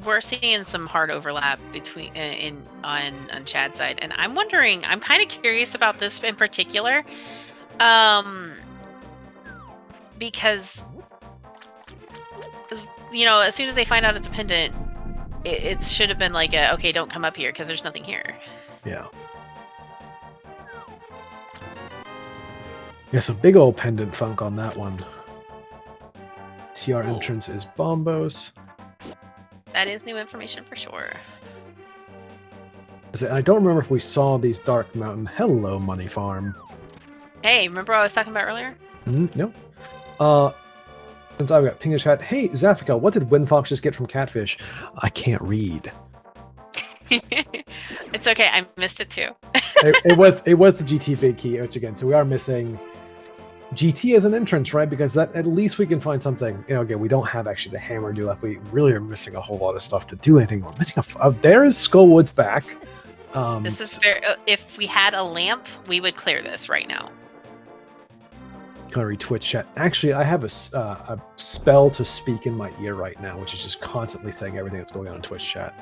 We're seeing some hard overlap between on Chad's side, and I'm wondering. I'm kind of curious about this in particular, because. As soon as they find out it's a pendant, it should have been like okay, don't come up here because there's nothing here. Yeah. Yeah, so big old pendant funk on that one. TR entrance is Bombos. That is new information for sure. I don't remember if we saw these Dark Mountain. Hello, Money Farm. Hey, remember what I was talking about earlier? No. Since I've got ping in chat, hey Zafika, what did Windfox just get from Catfish? I can't read. It's okay, I missed it too. it was the GT big key, which again, so we are missing GT as an entrance, right? Because that at least we can find something. Again, we don't have actually the hammer do left. We really are missing a whole lot of stuff to do anything. We're missing there is Skullwood's back. This is very. If we had a lamp, we would clear this right now. Twitch chat. Actually, I have a spell to speak in my ear right now, which is just constantly saying everything that's going on in Twitch chat.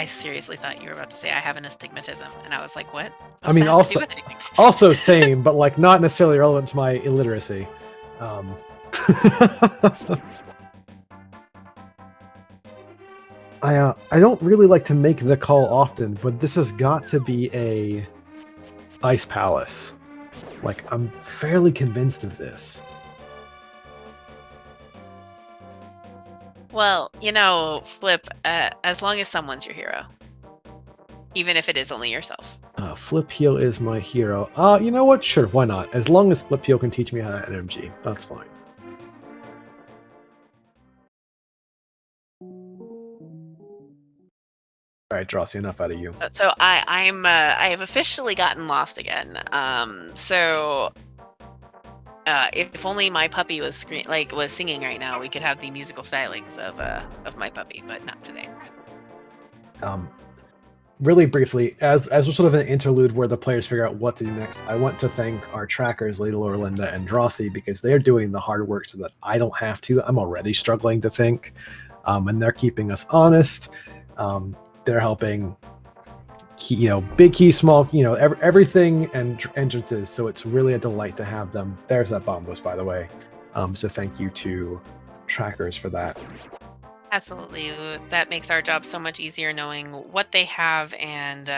I seriously thought you were about to say I have an astigmatism, and I was like, what? I mean, also same, but like not necessarily relevant to my illiteracy. I don't really like to make the call often, but this has got to be a Ice Palace. Like, I'm fairly convinced of this. Well, Flip, as long as someone's your hero. Even if it is only yourself. Flip Heel is my hero. You know what? Sure, why not? As long as Flip Heel can teach me how to NMG, that's fine. All right, Drosy, enough out of you. So I have officially gotten lost again. If only my puppy was singing right now, we could have the musical stylings of my puppy, but not today. Really briefly, as sort of an interlude where the players figure out what to do next, I want to thank our trackers, Lady Linda and Drosy, because they're doing the hard work so that I don't have to. I'm already struggling to think, and they're keeping us honest. They're helping, big key, small, everything and entrances. So it's really a delight to have them. There's that bomb boost, by the way. So thank you to trackers for that. Absolutely. That makes our job so much easier, knowing what they have and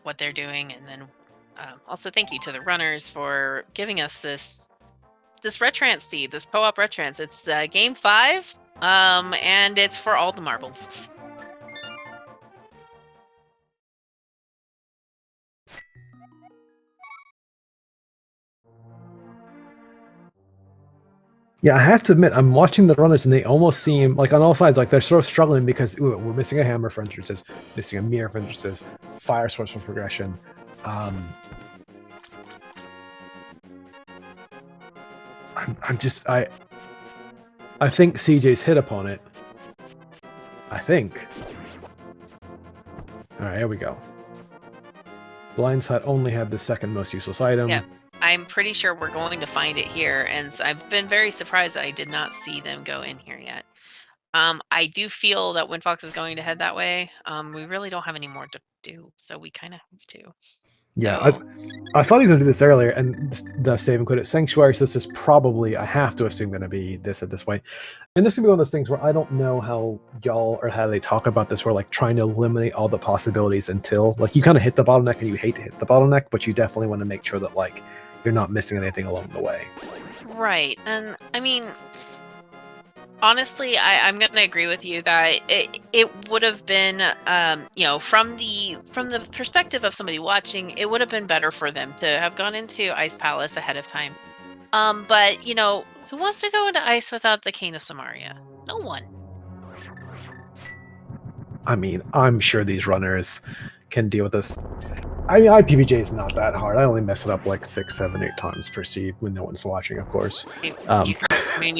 what they're doing. And then also thank you to the runners for giving us this retrance seed, this co-op retrance. It's game 5, and it's for all the marbles. Yeah, I have to admit, I'm watching the runners and they almost seem like on all sides, like they're sort of struggling because we're missing a hammer for entrances, missing a mirror for entrances, fire source for progression. I think CJ's hit upon it. I think. All right, here we go. Blind's Hut only had the second most useless item. Yeah. I'm pretty sure we're going to find it here, and I've been very surprised that I did not see them go in here yet. I do feel that when Fox is going to head that way, we really don't have any more to do, so we kind of have to. Yeah, so, I thought he was going to do this earlier, and the save and quit at Sanctuary, so this is probably, I have to assume, going to be this at this point. And this is going to be one of those things where I don't know how y'all or how they talk about this, where like trying to eliminate all the possibilities until like you kind of hit the bottleneck and you hate to hit the bottleneck, but you definitely want to make sure that like you're not missing anything along the way. Right, and I mean, honestly, I'm going to agree with you that it would have been, from the perspective of somebody watching, it would have been better for them to have gone into Ice Palace ahead of time. But, who wants to go into Ice without the Cane of Samaria? No one. I mean, I'm sure these runners can deal with this. I mean, IPBJ is not that hard. I only mess it up like 6, 7, 8 times per seed when no one's watching, of course. You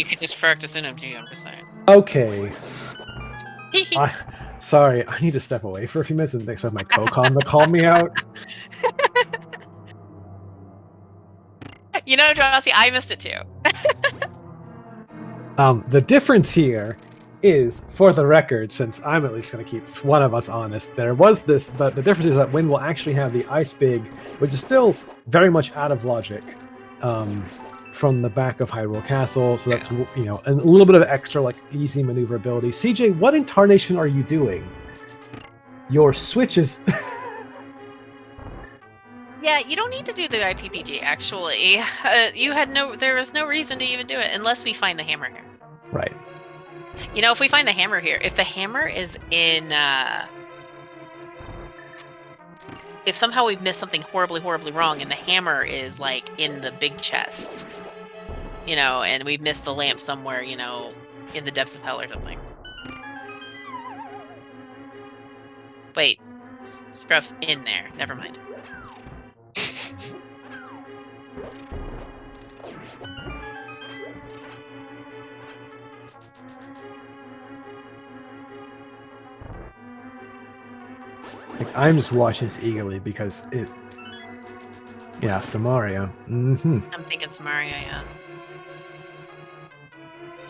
could just practice NMG, I'm just saying. Okay. Sorry, I need to step away for a few minutes and expect my co-com to call me out. Drosy, I missed it too. The difference here is, for the record, since I'm at least going to keep one of us honest, there was this, the difference is that Wynn will actually have the Ice Big, which is still very much out of logic, from the back of Hyrule Castle, so that's, a little bit of extra, like, easy maneuverability. CJ, what in tarnation are you doing? Your switch is... Yeah, you don't need to do the IPPG, actually. There was no reason to even do it, unless we find the hammer here. Right. If we find the hammer here, if the hammer is in, if somehow we've missed something horribly, horribly wrong, and the hammer is, like, in the big chest, and we've missed the lamp somewhere, in the depths of hell or something. Wait, Scruff's in there. Never mind. Like, I'm just watching this eagerly because it... Yeah, Samaria. Mm-hmm. I'm thinking Samaria, yeah.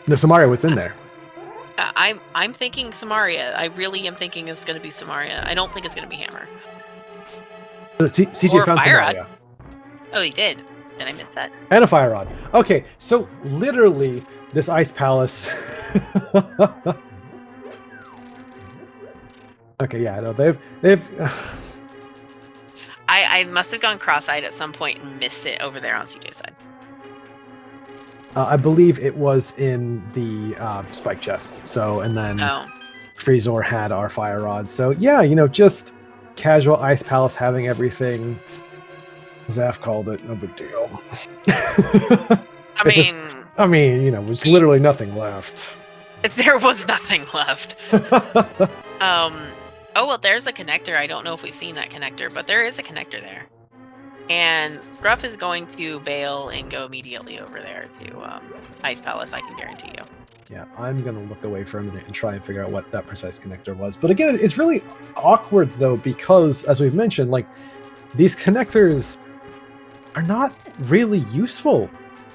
No, Samaria, what's in there? I'm thinking Samaria. I really am thinking it's going to be Samaria. I don't think it's going to be Hammer. CJ Or found Fire Samaria. Rod. Oh, he did. Did I miss that? And a fire rod. Okay, so literally this ice palace. Okay, yeah, no, they've. I must have gone cross-eyed at some point and missed it over there on CJ's side. I believe it was in the spike chest. So, and then Freezor had our fire rod. So yeah, just casual ice palace having everything. Zaf called it, no big deal. I mean, there's literally nothing left. There was nothing left. Oh, well, there's a connector. I don't know if we've seen that connector, but there is a connector there. And Scruff is going to bail and go immediately over there to Ice Palace, I can guarantee you. Yeah, I'm going to look away for a minute and try and figure out what that precise connector was. But again, it's really awkward, though, because, as we've mentioned, like, these connectors are not really useful,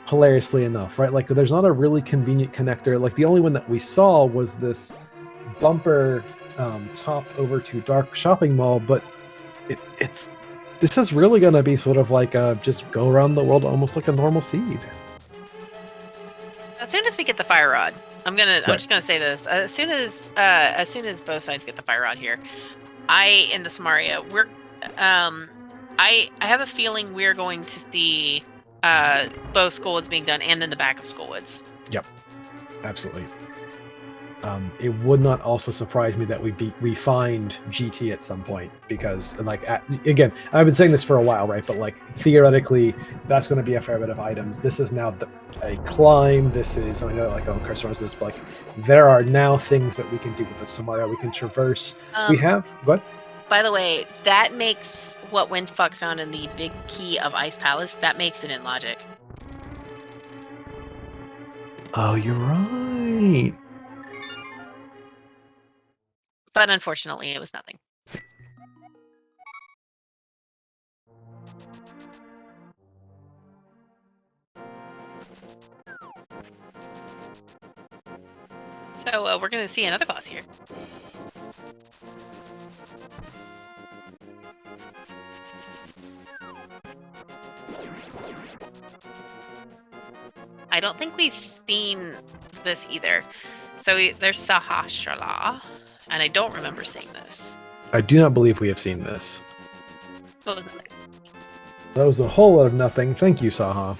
hilariously enough, right? Like, there's not a really convenient connector. Like, the only one that we saw was this bumper top over to Dark Shopping Mall, but this is really going to be sort of like just go around the world almost like a normal seed. As soon as we get the fire rod, I'm just gonna say this. As soon as both sides get the fire rod here, in the Samaria, I have a feeling we're going to see both Skullwoods being done and then the back of Skullwoods. Yep, absolutely. It would not also surprise me that we find GT at some point, because, like, again, I've been saying this for a while, right? But, like, theoretically, that's going to be a fair bit of items. This is now a climb. This is, I know, like, cursor on this, but, like, there are now things that we can do with the Samaria. We can traverse. We have what? By the way, that makes what Windfox found in the big key of Ice Palace. That makes it in logic. Oh, you're right. But unfortunately, it was nothing. So we're going to see another boss here. I don't think we've seen this either. So there's Sahasrara. And I don't remember seeing this. I do not believe we have seen this. What was nothing? That was a whole lot of nothing. Thank you, Saha.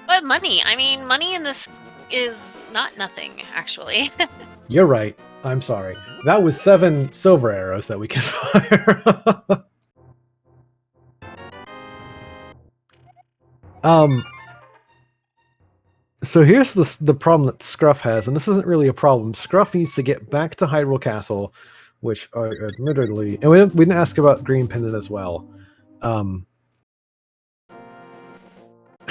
But money. I mean, money in this is not nothing, actually. You're right. I'm sorry. That was 7 silver arrows that we can fire. So here's the problem that Scruff has, and this isn't really a problem. Scruff needs to get back to Hyrule Castle, which admittedly, and we didn't ask about Green Pendant as well. I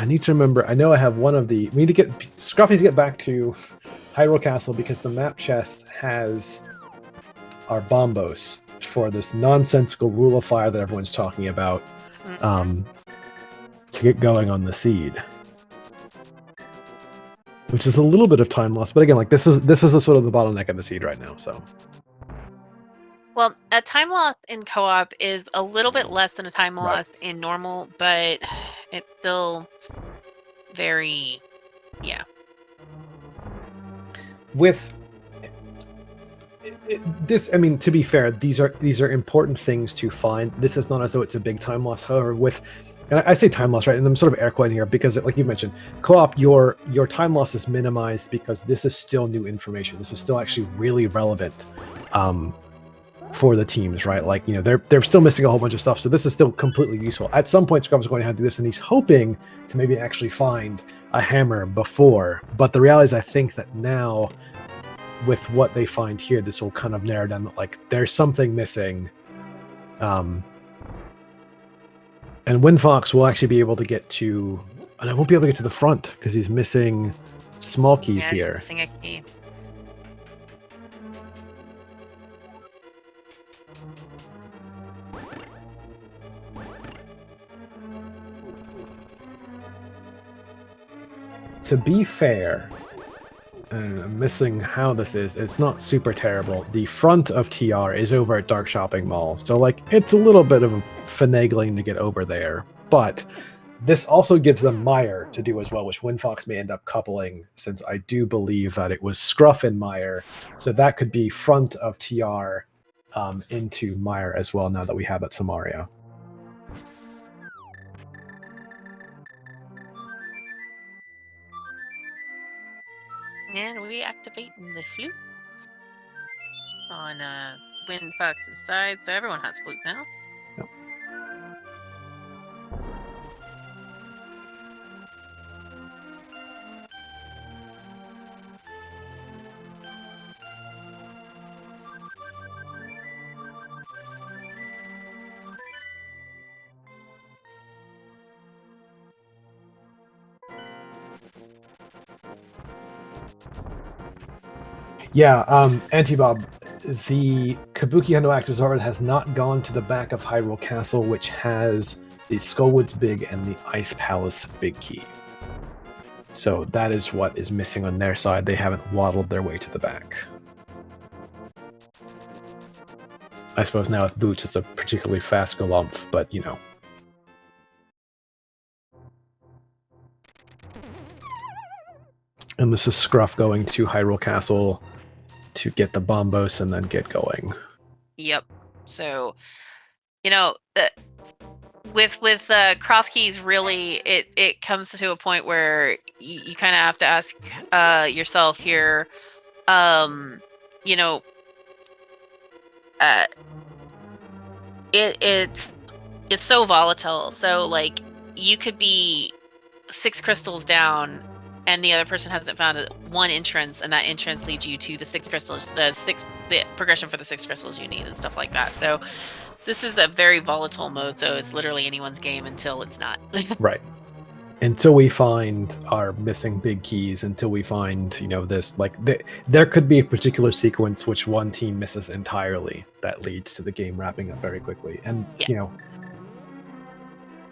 need to remember. I know I have one of the. We need to get Scruff needs to get back to Hyrule Castle because the map chest has our bombos for this nonsensical rule of fire that everyone's talking about. To get going on the seed. Which is a little bit of time loss, but again, like this is the sort of the bottleneck of the seed right now. So, well, a time loss in co-op is a little bit less than a time loss in normal, but it's still very, yeah. With this, I mean, to be fair, these are important things to find. This is not as though it's a big time loss. However, and I say time loss, right? And I'm sort of air quoting here because, like you mentioned, co-op, your time loss is minimized because this is still new information. This is still actually really relevant for the teams, right? Like, they're still missing a whole bunch of stuff, so this is still completely useful. At some point, Scruff is going to have to do this, and he's hoping to maybe actually find a hammer before. But the reality is, I think that now, with what they find here, this will kind of narrow down that, like, there's something missing. And Windfox will actually be able to get to... And I won't be able to get to the front, because he's missing small keys here. He's missing a key. To be fair, and I'm missing how this is. It's not super terrible. The front of TR is over at Dark Shopping Mall, so like it's a little bit of finagling to get over there. But this also gives them Mire to do as well, which Windfox may end up coupling, since I do believe that it was Scruff and Mire, so that could be front of TR into Mire as well. Now that we have that Samaria. And we activating the flute on Windfox's side, so everyone has flute now. Yep. Yeah, Antibob, the Cabookey Hundo Active Zard has not gone to the back of Hyrule Castle, which has the Skullwoods Big and the Ice Palace Big Key. So that is what is missing on their side. They haven't waddled their way to the back. I suppose now with Boots, it's a particularly fast Galumph, but you know. And this is Scruff going to Hyrule Castle to get the Bombos and then get going. Yep. So, you know, with cross keys, really, it comes to a point where you kind of have to ask yourself here, you know, it's so volatile. So like you could be 6 crystals down and the other person hasn't found one entrance, and that entrance leads you to the 6 crystals, the progression for the 6 crystals you need and stuff like that. So this is a very volatile mode, so it's literally anyone's game until it's not. Right. Until we find our missing big keys, until we find, you know, this, like, there could be a particular sequence which one team misses entirely that leads to the game wrapping up very quickly. And, Yeah. You know,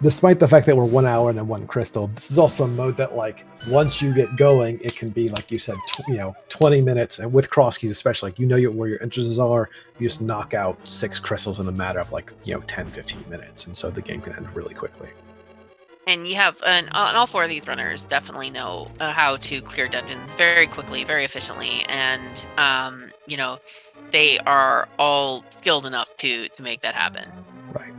despite the fact that we're 1 hour and then 1 crystal, this is also a mode that, like, once you get going, it can be, like you said, 20 minutes, and with cross keys especially, like, you know where your entrances are, you just knock out 6 crystals in a matter of, like, 10-15 minutes, and so the game can end really quickly. And you have, and all 4 of these runners definitely know how to clear dungeons very quickly, very efficiently, and you know, they are all skilled enough to make that happen. Right.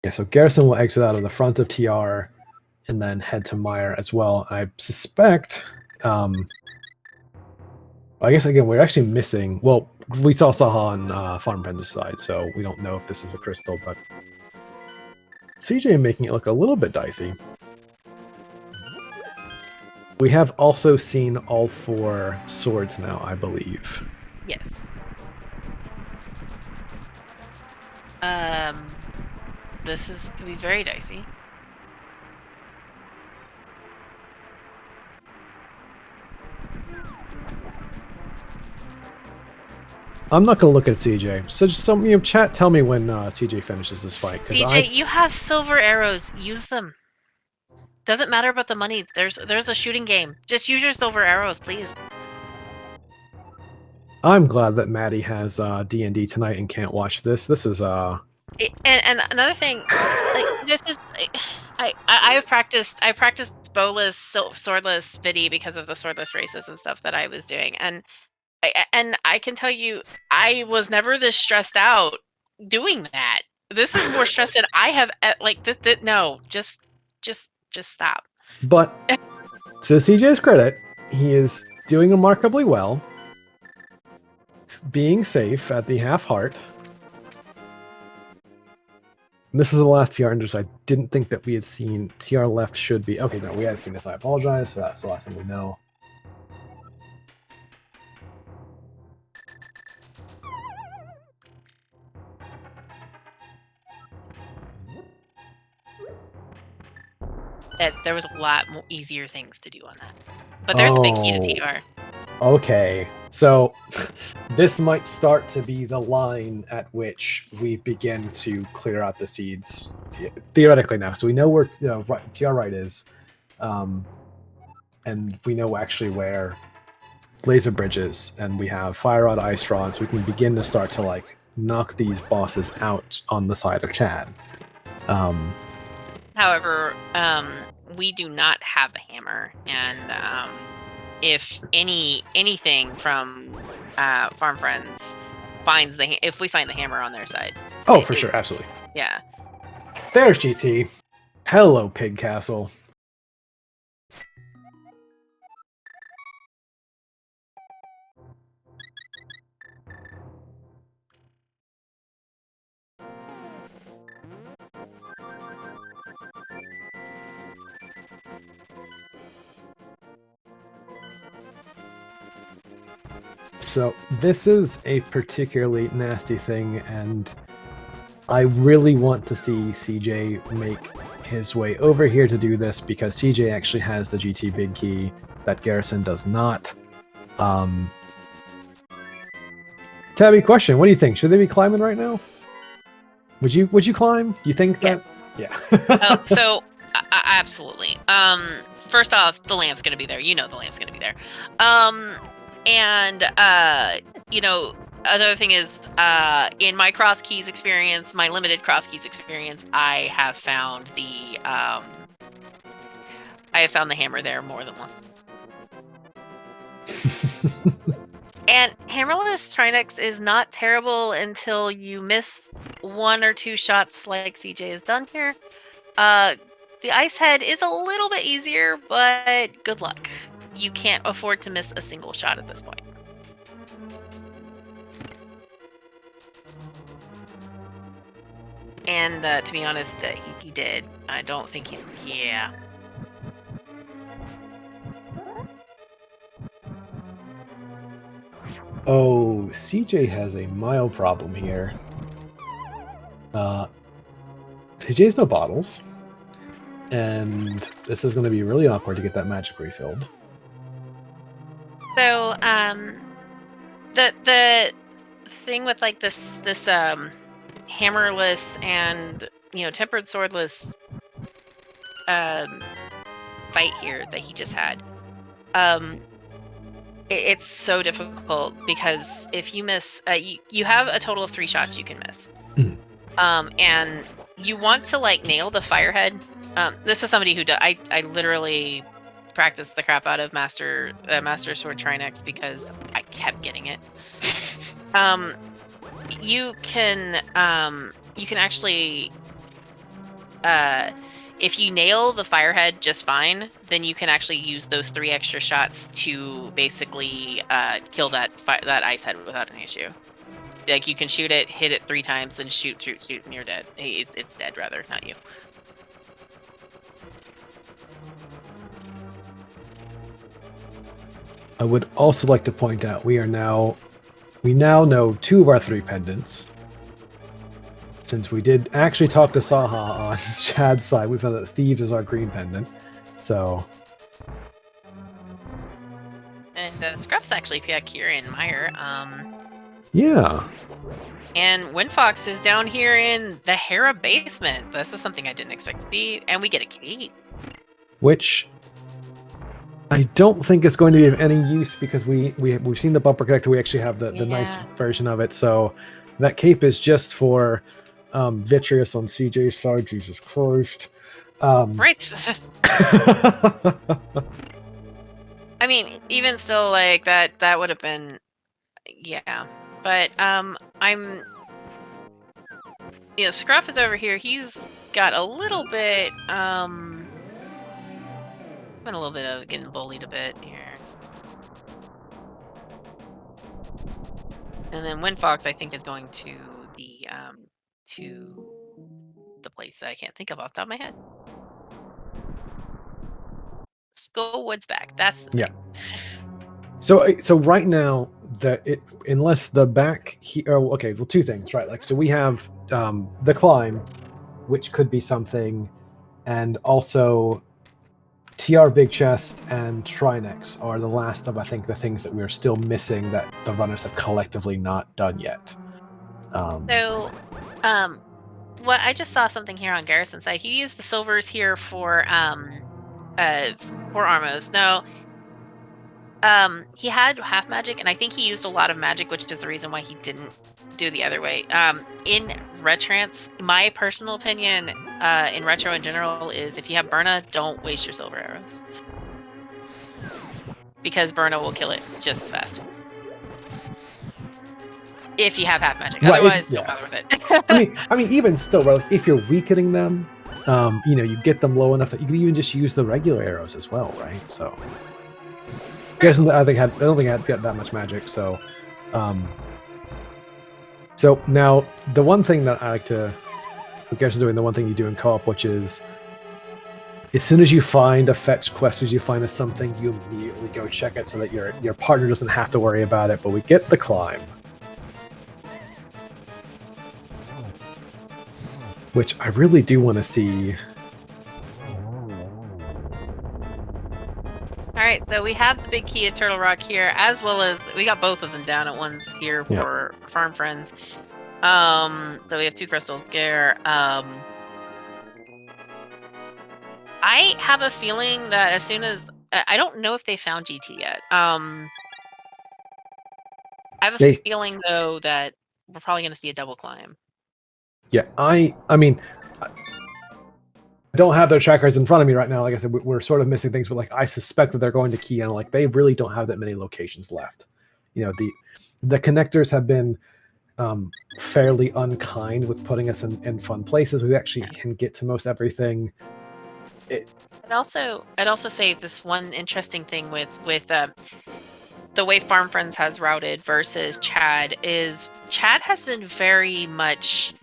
Yeah, so Garrison will exit out of the front of TR and then head to Mire as well. I suspect, I guess again, we're actually missing, well, we saw Saha on Farm Friends' side, so we don't know if this is a crystal, but CJ making it look a little bit dicey. We have also seen all 4 swords now, I believe. Yes. This could be very dicey. I'm not gonna look at CJ. So just chat. Tell me when CJ finishes this fight. CJ, you have silver arrows. Use them. Doesn't matter about the money. There's a shooting game. Just use your silver arrows, please. I'm glad that Maddie has D&D tonight and can't watch this. This is And another thing, like this is, I've practiced bowless, swordless Vidi because of the swordless races and stuff that I was doing, and I can tell you, I was never this stressed out doing that. This is more stress than I have. Like this, no, just stop. But to CJ's credit, he is doing remarkably well, being safe at the half heart. This is the last TR interest. I didn't think that we had seen. TR left should be... Okay, no, we had seen this. I apologize. So that's the last thing we know. There was a lot more easier things to do on that. But there's a big key to TR. Okay, so this might start to be the line at which we begin to clear out the seeds, theoretically now. So we know where TR right is. and we know actually where laser bridges, and we have fire rod ice rods, we can begin to start to like knock these bosses out on the side of Chad. However, we do not have a hammer, and if anything from Farm Friends finds if we find the hammer on their side. Oh, for sure, absolutely. Yeah. There's GT. Hello, Pig Castle. So this is a particularly nasty thing, and I really want to see CJ make his way over here to do this, because CJ actually has the GT big key that Garrison does not. Tabby, question: what do you think? Should they be climbing right now? Would you climb? You think that? Yeah. So absolutely. First off, the lamp's gonna be there. You know the lamp's gonna be there. And you know, another thing is, in my cross keys experience, my limited cross keys experience, I have found the hammer there more than once. And hammerless Trinex is not terrible until you miss 1 or 2 shots like CJ has done here. The ice head is a little bit easier, but good luck. You can't afford to miss a single shot at this point. And to be honest, he did. I don't think he's... Yeah. Oh, CJ has a mild problem here. CJ has no bottles, and this is going to be really awkward to get that magic refilled. So, the thing with like this hammerless and tempered swordless fight here that he just had, it's so difficult because if you miss, you have a total of 3 shots you can miss. And you want to like nail the firehead. This is somebody who I literally practiced the crap out of Master Sword Trinex because I kept getting it. You can actually, if you nail the firehead just fine, then you can actually use those 3 extra shots to basically kill that ice head without an issue. Like, you can shoot it, hit it 3 times, then shoot, and you're dead. It's dead, rather, not you. I would also like to point out we now know 2 of our 3 pendants. Since we did actually talk to Saha on Chad's side, we found that Thieves is our green pendant. So. And Scruff's actually back here in Mire. Yeah. And Windfox is down here in the Hera basement. This is something I didn't expect to see. And we get a cape. Which I don't think is going to be of any use because we've seen the bumper connector. We actually have the nice version of it. So that cape is just for Vitreous on CJ's side. Jesus Christ. Right. I mean, even still, like, that would have been... Yeah. But, Scruff is over here. He's got a little bit, been a little bit of getting bullied a bit here. And then Windfox, I think, is going to the place that I can't think of off the top of my head. Skullwood's back. That's the thing. So right now, unless the back here... Oh, okay, well, 2 things, right? Like, so we have the climb, which could be something, and also TR Big Chest and Trinex are the last of, I think, the things that we're still missing that the runners have collectively not done yet. Well, I just saw something here on Garrison's side. He used the silvers here for Armos. No, He had half magic, and I think he used a lot of magic, which is the reason why he didn't do the other way. In Retrance, my personal opinion, in Retro in general, is if you have Burna, don't waste your silver arrows. Because Burna will kill it just as fast. If you have half magic. Right, Otherwise, yeah. don't bother with it. I mean, even still, right, like, if you're weakening them, you know, you get them low enough that you can even just use the regular arrows as well, right? So, I don't think I had got that much magic. So, so now the one thing that I like to, Garrison's doing the one thing you do in co-op, which is, as soon as you find a fetch quest, as you find something, you immediately go check it so that your partner doesn't have to worry about it. But we get the climb, which I really do want to see. All right, so we have the big key at Turtle Rock here, as well as we got both of them down at once here for Farm Friends. So we have 2 crystals there. I have a feeling that as soon as I don't know if they found GT yet. I have a feeling though that we're probably going to see a double climb. Yeah, I mean, I don't have their trackers in front of me right now. Like I said, we're sort of missing things, but like I suspect that they're going to key in. Like they really don't have that many locations left. You know, the connectors have been fairly unkind with putting us in fun places. We actually can get to most everything. I'd also say this one interesting thing with the way Farm Friends has routed versus Chad is Chad has been very much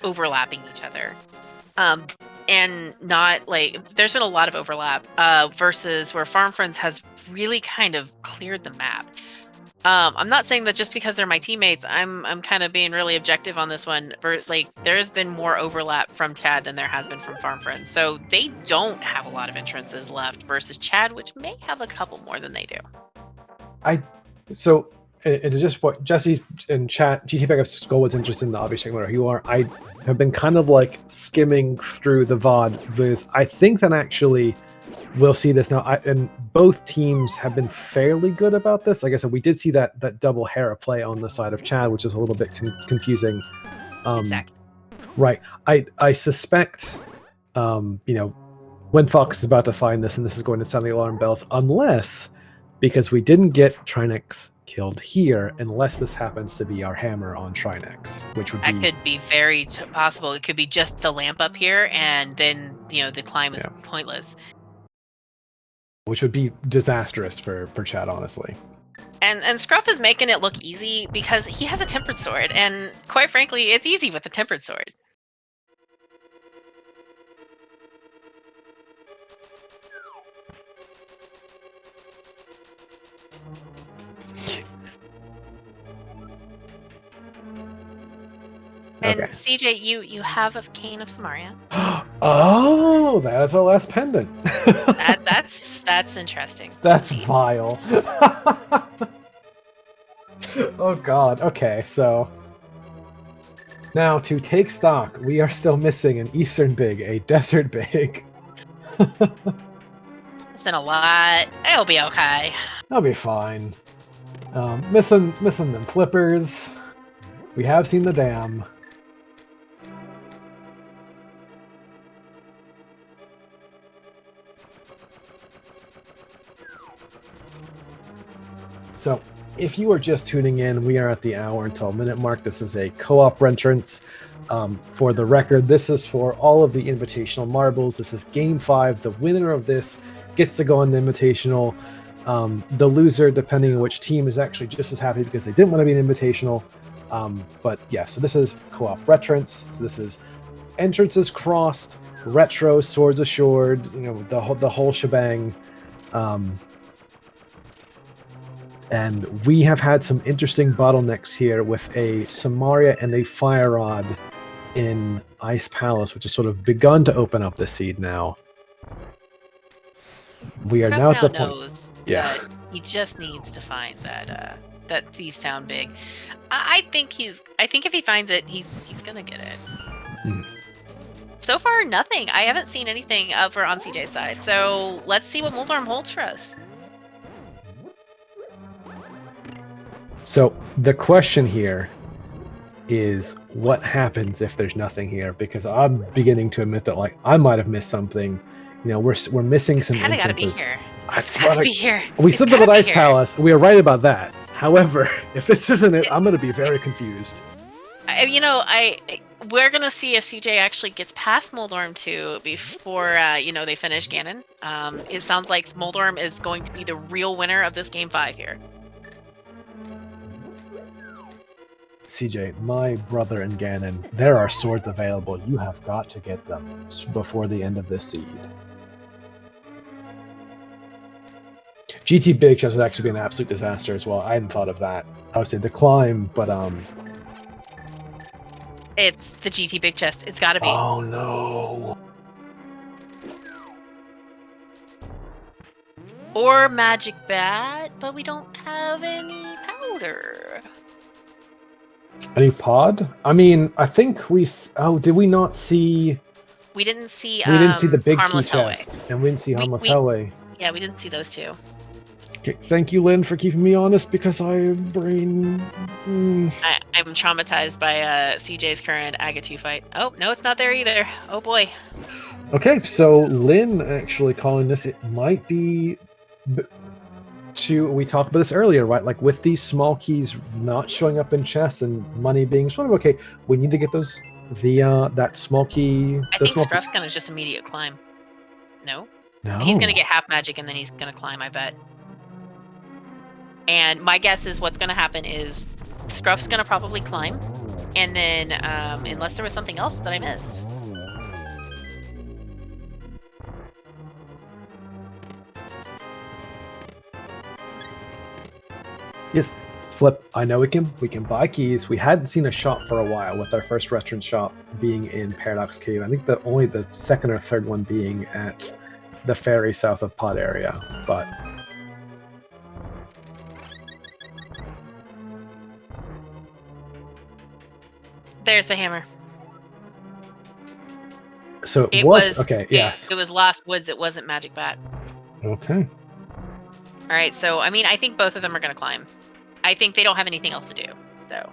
overlapping each other. And not like there's been a lot of overlap versus where Farm Friends has really kind of cleared the map. I'm not saying that just because they're my teammates, I'm kind of being really objective on this one. Like there's been more overlap from Chad than there has been from Farm Friends, so they don't have a lot of entrances left versus Chad, which may have a couple more than they do. So to just what Jesse in chat, GT Backup Skull was interested in the obvious where you are. I have been kind of like skimming through the VOD because I think that actually we'll see this now. And both teams have been fairly good about this. Like I said, we did see that double Hera play on the side of Chad, which is a little bit confusing. Exactly. Right. I suspect, you know, when Fox is about to find this, and this is going to sound the alarm bells, unless, because we didn't get Trinex killed here, unless this happens to be our hammer on Trinex, which would that could be very possible. It could be just a lamp up here, and then the climb is pointless. Which would be disastrous for Chad, honestly. And Scruff is making it look easy because he has a tempered sword, and quite frankly, it's easy with a tempered sword. And CJ, you have a cane of Samaria. Oh, that is our last pendant. That's interesting. That's vile. Oh God. Okay, so now to take stock, we are still missing an Eastern Big, a Desert Big. Missing a lot. It'll be okay. That'll be fine. Missing them flippers. We have seen the dam. So, if you are just tuning in, we are at the hour and 12 minute mark. This is a co-op entrance. For the record, this is for all of the invitational marbles. This is game 5. The winner of this gets to go on the invitational. The loser, depending on which team, is actually just as happy because they didn't want to be an invitational. But yeah, so this is co-op retrance. So this is entrances crossed, retro, swords assured, you know, the whole shebang. And we have had some interesting bottlenecks here with a Samaria and a Fire Rod in Ice Palace, which has sort of begun to open up the seed now. We are now at the point. Yeah, he just needs to find that Thieves Town Big. I think if he finds it, he's gonna get it. So far, nothing. I haven't seen anything over on CJ's side. So let's see what Moldorm holds for us. So the question here is what happens if there's nothing here? Because I'm beginning to admit that like I might have missed something. You know, we're missing some Kind of got to be entrances. here. That's Gotta be here. We It's said that gotta at be Ice here. Palace. We are right about that. However, if this isn't it, I'm going to be very confused. You know, we're gonna see if CJ actually gets past Moldorm 2 before you know, they finish Ganon. It sounds like Moldorm is going to be the real winner of this game 5 here. CJ, my brother and Ganon, there are swords available. You have got to get them before the end of this seed. GT Big Chest would actually be an absolute disaster as well. I hadn't thought of that. I would say the climb, but It's the GT Big Chest. It's gotta be. oh no. Or Magic Bat, but we don't have any powder. Any pod? I mean, I think we. Oh, did we not see? We didn't see. We didn't see the big key Harmless chest, and we didn't see Harmless we- Hellway. Yeah, we didn't see those two. Okay, thank you, Lynn, for keeping me honest because I'm brain. I'm traumatized by CJ's current Agatu fight. Oh, no, it's not there either. Oh boy. Okay, so Lynn actually calling this. It might be. We talked about this earlier, right? Like with these small keys not showing up in chests and money being sort of okay, we need to get those that small key. I think Scruff's gonna just immediate climb. No? No. He's gonna get half magic and then he's gonna climb, I bet. And my guess is what's gonna happen is Scruff's gonna probably climb, and then unless there was something else that I missed. Yes, Flip. I know we can buy keys. We hadn't seen a shop for a while, with our first restaurant shop being in Paradox Cave. I think only the second or third one being at the ferry south of Pod area. But There's the hammer. so It was okay. Yes. It was Lost Woods. It wasn't Magic Bat. Okay. All right. So I mean, I think both of them are gonna climb. I think they don't have anything else to do. So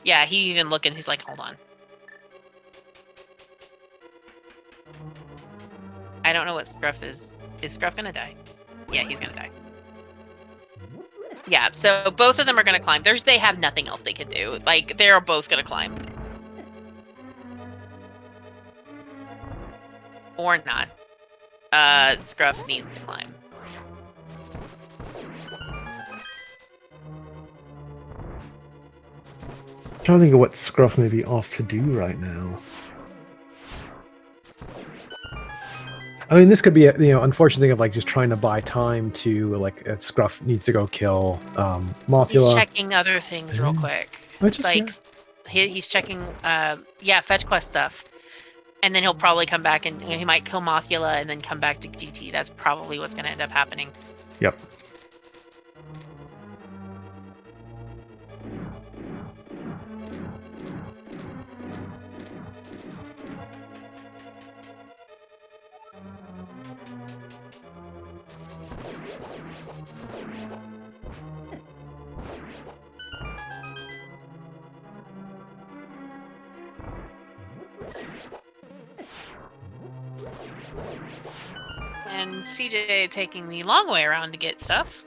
yeah, he's even looking. He's like, hold on. I don't know what Scruff is. Is Scruff gonna die? Yeah, he's gonna die. Yeah, so both of them are gonna climb. They have nothing else they can do. Like, they're both gonna climb. Or not. Scruff needs to climb. I'm trying to think of what Scruff may be off to do right now. I mean, this could be a unfortunate thing of like just trying to buy time to like Scruff needs to go kill Mothula. He's checking other things real quick. He's checking fetch quest stuff, and then he'll probably come back and he might kill Mothula and then come back to GT. That's probably what's going to end up happening. Yep. And CJ taking the long way around to get stuff.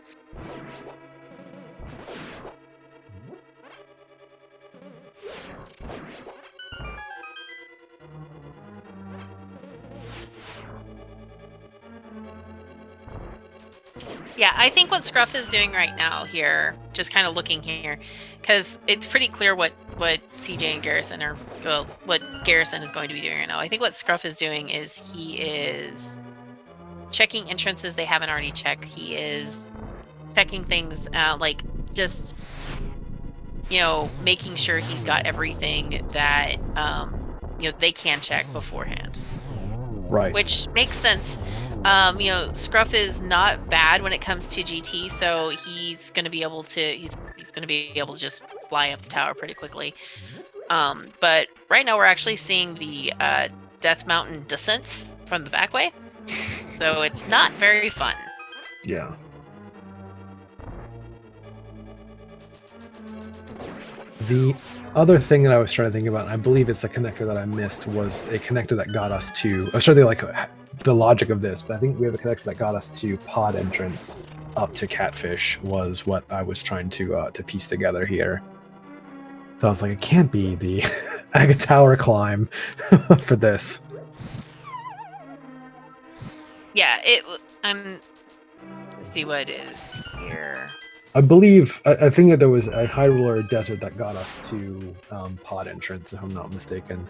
Yeah, I think what Scruff is doing right now here, just kind of looking here, because it's pretty clear what CJ and Garrison are, well, what Garrison is going to be doing right now. I think what Scruff is doing is he is checking entrances they haven't already checked. He is checking things like just, making sure he's got everything that, they can check beforehand. Right. Which makes sense. Scruff is not bad when it comes to GT, so he's going to be able to he's going to be able to just fly up the tower pretty quickly. But right now we're actually seeing the Death Mountain descent from the back way, so it's not very fun. Yeah. The other thing that I was trying to think about, and I believe it's a connector that I missed, was a connector that got us to. I was trying to think, like the logic of this, but I think we have a connector that got us to pod entrance up to Catfish was what I was trying to piece together here. So I was like, it can't be the Aga Tower climb for this. Yeah, let's see what is here. I believe, I think that there was a Hyrule desert that got us to pod entrance, if I'm not mistaken.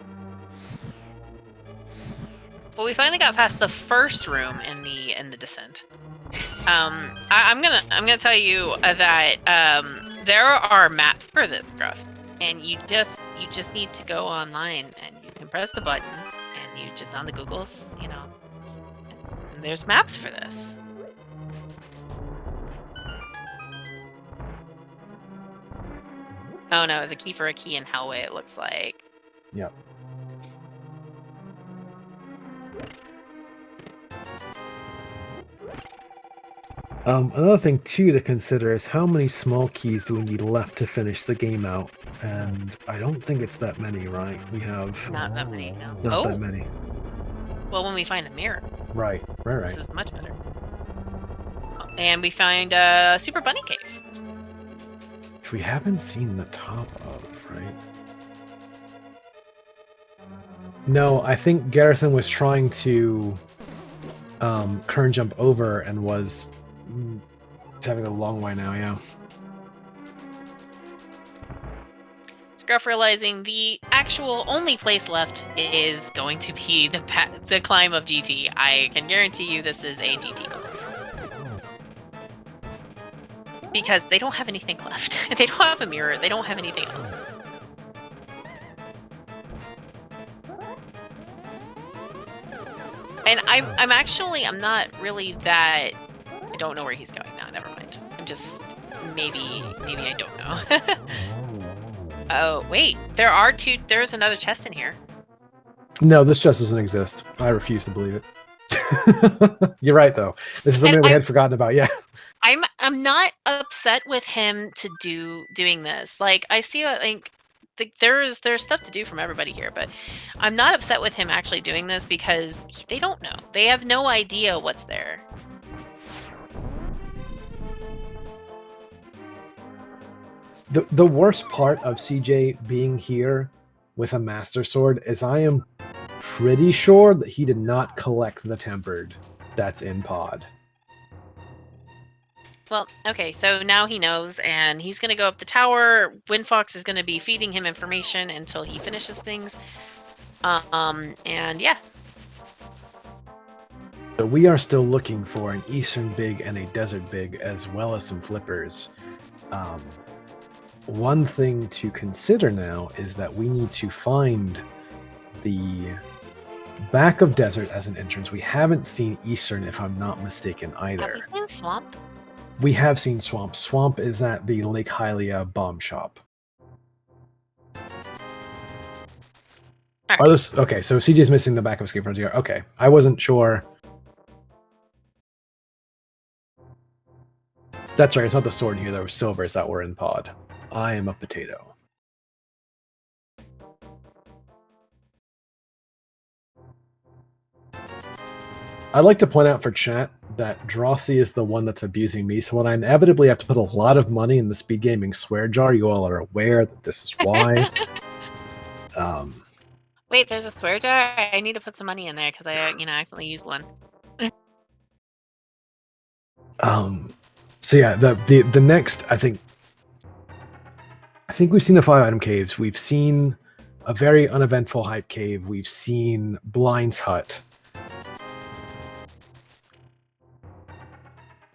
Well, we finally got past the first room in the descent. I'm gonna tell you that there are maps for this stuff, and you just need to go online and you can press the button and you just on the Googles, you know, and there's maps for this. Oh no, it's a key for a key in Hellway, it looks like. Yep. Another thing too to consider is how many small keys do we need left to finish the game out, and I don't think it's that many, right? We have not that many, no. Not that many. Well, when we find a mirror. Right. This is much better. And we find a Super Bunny Cave. Which we haven't seen the top of, right? No, I think Garrison was trying to current jump over and was having a long way now, yeah. Scruff realizing the actual only place left is going to be the climb of GT. I can guarantee you this is a GT climb. Because they don't have anything left. They don't have a mirror. They don't have anything else. And I'm not really that... I don't know where he's going now. Never mind. I'm just... Maybe I don't know. Oh, wait. There's another chest in here. No, this chest doesn't exist. I refuse to believe it. You're right, though. This is something we had forgotten about, yeah. I'm not upset with him doing this. Like, I see there's stuff to do from everybody here, but I'm not upset with him actually doing this because they don't know. They have no idea what's there. The worst part of CJ being here with a Master Sword is I am pretty sure that he did not collect the Tempered that's in Pod. Well, okay, so now he knows, and he's going to go up the tower. Windfox is going to be feeding him information until he finishes things. And yeah. So we are still looking for an Eastern Big and a Desert Big, as well as some flippers. One thing to consider now is that we need to find the back of Desert as an entrance. We haven't seen Eastern, if I'm not mistaken, either. Have we seen Swamp? We have seen Swamp. Swamp is at the Lake Hylia bomb shop. Right. Okay, so CJ's missing the back of Escape Frontier. Okay, I wasn't sure. That's right, it's not the sword here. There were silvers that were in Pod. I am a potato. I'd like to point out for chat that Drosy is the one that's abusing me, so when I inevitably have to put a lot of money in the SpeedGaming swear jar, you all are aware that this is why. Wait, there's a swear jar? I need to put some money in there because I, accidentally used one. So yeah, the next, I think we've seen the 5-item caves. We've seen a very uneventful hype cave. We've seen Blind's Hut.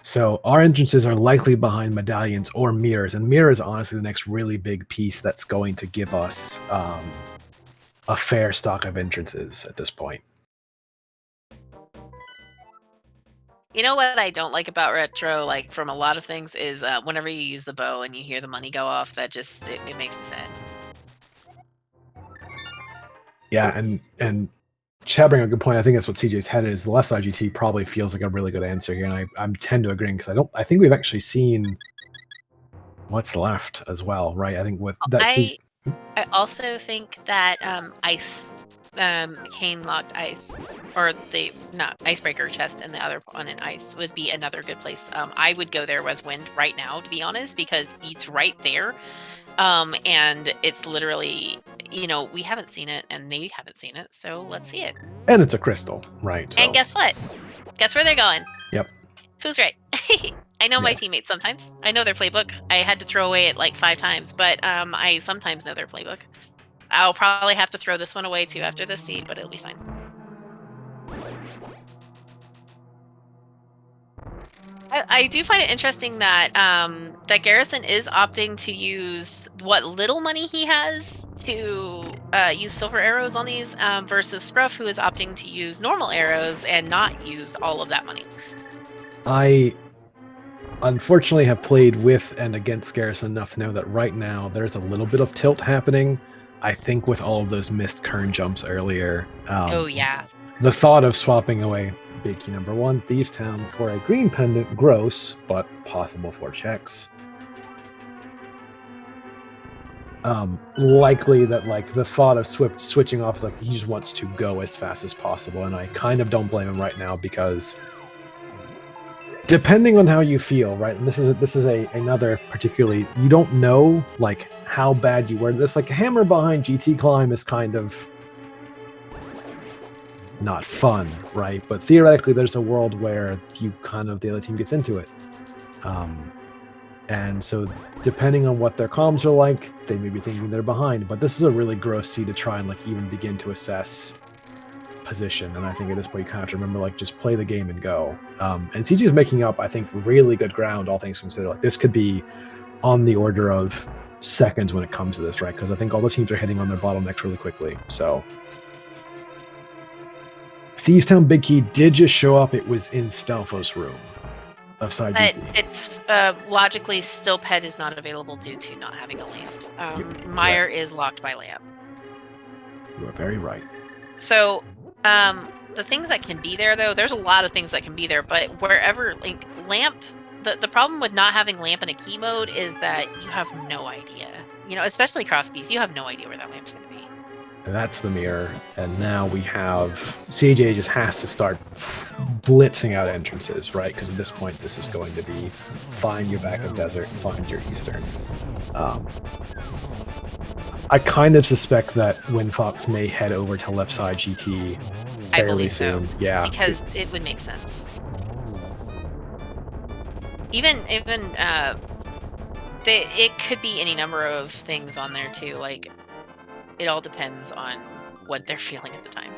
So our entrances are likely behind medallions or mirrors, and mirror is honestly the next really big piece that's going to give us a fair stock of entrances at this point. You know what I don't like about retro, like from a lot of things, is whenever you use the bow and you hear the money go off, that just it makes me sad. Yeah, and Chad bring a good point. I think that's what CJ's head is. The left side GT probably feels like a really good answer here, and I tend to agree because I think we've actually seen what's left as well, right? I think with that. I also think that ice, cane locked ice, or the not icebreaker chest and the other one in ice would be another good place. I would go there as wind right now, to be honest, because it's right there. And it's literally, we haven't seen it and they haven't seen it, so let's see it. And it's a crystal, right? So. And guess what? Guess where they're going? Yep. Who's right? I know my teammates sometimes. I know their playbook. I had to throw away it like 5 times, but I sometimes know their playbook. I'll probably have to throw this one away too after this seed, but it'll be fine. I do find it interesting that that Garrison is opting to use what little money he has to use silver arrows on these versus Scruff, who is opting to use normal arrows and not use all of that money. I unfortunately have played with and against Garrison enough to know that right now there's a little bit of tilt happening. I think with all of those missed kern jumps earlier. Oh yeah. The thought of swapping away big key number 1, Thieves Town, for a green pendant, gross, but possible for checks. Likely that like the thought of switching off is like he just wants to go as fast as possible, and I kind of don't blame him right now because depending on how you feel, right? And this is another particularly, you don't know like how bad you were. This like hammer behind GT climb is kind of not fun, right? But theoretically, there's a world where the other team gets into it, and so depending on what their comms are like, they may be thinking they're behind. But this is a really gross seed to try and like even begin to assess position. And I think at this point you kind of have to remember like just play the game and go. And CG is making up, I think, really good ground, all things considered. Like this could be on the order of seconds when it comes to this, right? Because I think all the teams are hitting on their bottlenecks really quickly. So Thieves Town Big Key did just show up. It was in Stalfo's room of side But GT. it's logically still pet is not available due to not having a lamp. Meyer is locked by lamp. You are very right. So the things that can be there, though, there's a lot of things that can be there, but wherever like lamp, the problem with not having lamp in a key mode is that you have no idea. Especially cross keys, you have no idea where that lamp's going to be. And that's the mirror, and now we have CJ just has to start blitzing out entrances, right? Because at this point, this is going to be find your back of desert, find your eastern. I kind of suspect that Windfox may head over to left side GT fairly soon. So, yeah, because it would make sense. Even it could be any number of things on there too. Like it all depends on what they're feeling at the time.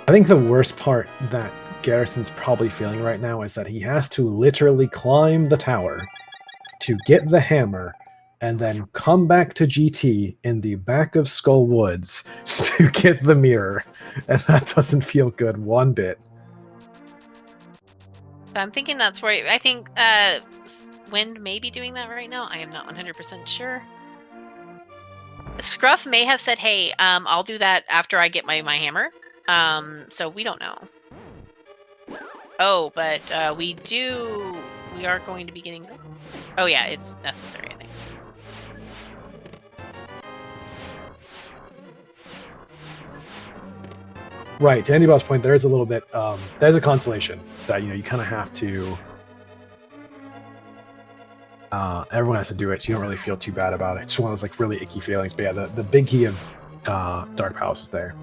I think the worst part that Garrison's probably feeling right now is that he has to literally climb the tower to get the hammer and then come back to GT in the back of Skull Woods to get the mirror. And that doesn't feel good one bit. So I'm thinking that's where I think Wind may be doing that right now. I am not 100% sure. Scruff may have said, hey, I'll do that after I get my hammer. So we don't know. Oh, but we are going to be getting this. Oh yeah, it's necessary, I think. Right, to Andy Bob's point, there is a little bit, there's a consolation that, you kind of have to, everyone has to do it, so you don't really feel too bad about it. It's one of those like really icky feelings, but yeah, the big key of Dark Palace is there.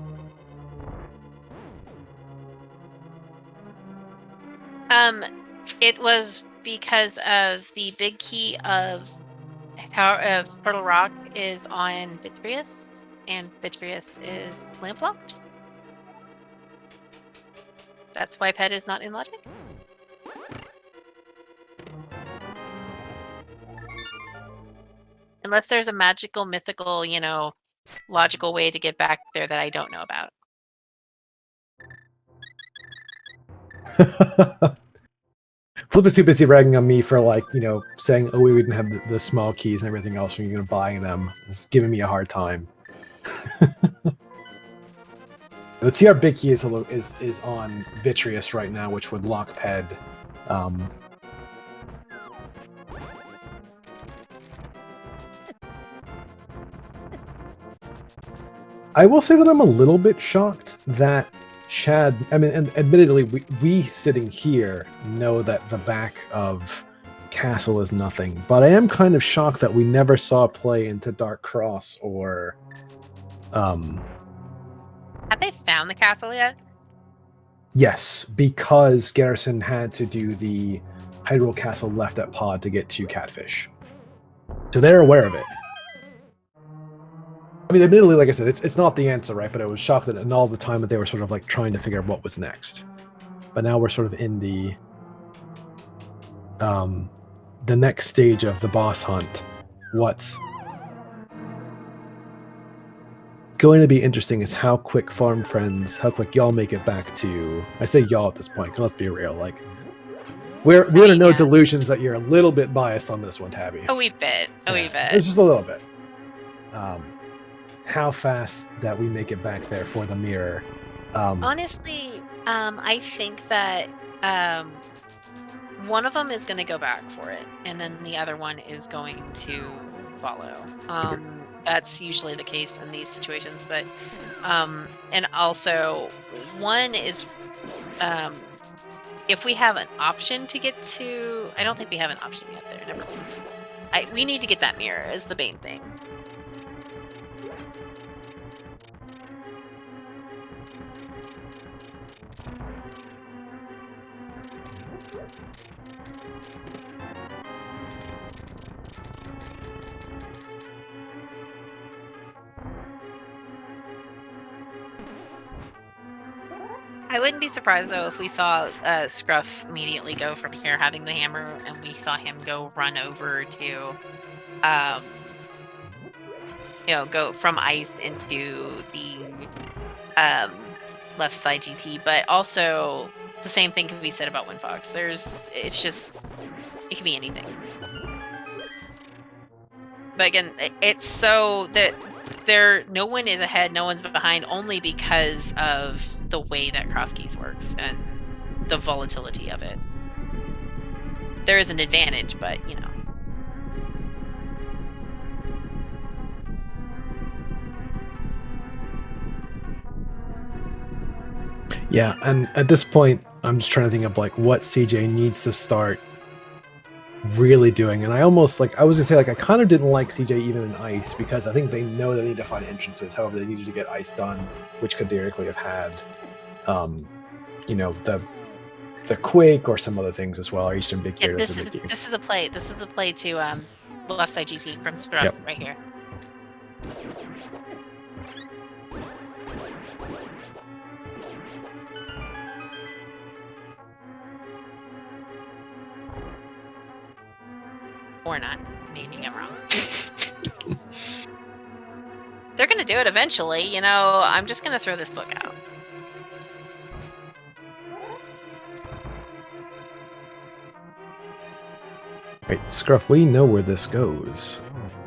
It was because of the big key of Tower of Portal Rock is on Bitfrius, and Bitfrius is lamp locked. That's why Pet is not in Logic. Unless there's a magical, mythical, logical way to get back there that I don't know about. Flip is too busy ragging on me for saying, oh, we didn't have the small keys and everything else when you're going to buy them. It's giving me a hard time. The TR big key is on Vitreous right now, which would lock Ped. I will say that I'm a little bit shocked that Chad. I mean, and admittedly, we sitting here know that the back of Castle is nothing, but I am kind of shocked that we never saw play into Dark Cross or. Have they found the castle yet? Yes, because Garrison had to do the Hyrule Castle left at Pod to get 2 catfish. So they're aware of it. I mean, admittedly, like I said, it's not the answer, right? But I was shocked that in all the time that they were sort of like trying to figure out what was next. But now we're sort of in the next stage of the boss hunt. What's going to be interesting is how quick farm friends, how quick y'all make it back to. I say y'all at this point, 'cause let's be real. Like, we're under no delusions that you're a little bit biased on this one, Tabby. A wee bit. A wee bit. It's just a little bit. How fast that we make it back there for the mirror. Honestly, I think that one of them is going to go back for it, and then the other one is going to follow. That's usually the case in these situations, but and also one is if we have an option to get to, I don't think we have an option yet there. Never mind. We need to get that mirror is the main thing. I wouldn't be surprised though if we saw Scruff immediately go from here having the hammer, and we saw him go run over to, go from ice into the left side GT. But also the same thing can be said about Windfox. It can be anything. But again, it's so that no one is ahead, no one's behind, only because of the way that cross keys works and the volatility of it. There is an advantage, but Yeah, and at this point, I'm just trying to think of like what CJ needs to start really doing. And I was gonna say, like, I kind of didn't like CJ even in ice, because I think they know they need to find entrances. However, they needed to get ice done, which could theoretically have had the quake or some other things as well. Are Eastern Big Heroes? This is the play. This is the play to left side GT from Scruff right here. Or not. Maybe I'm wrong. They're gonna do it eventually, I'm just gonna throw this book out. Right, Scruff, we know where this goes.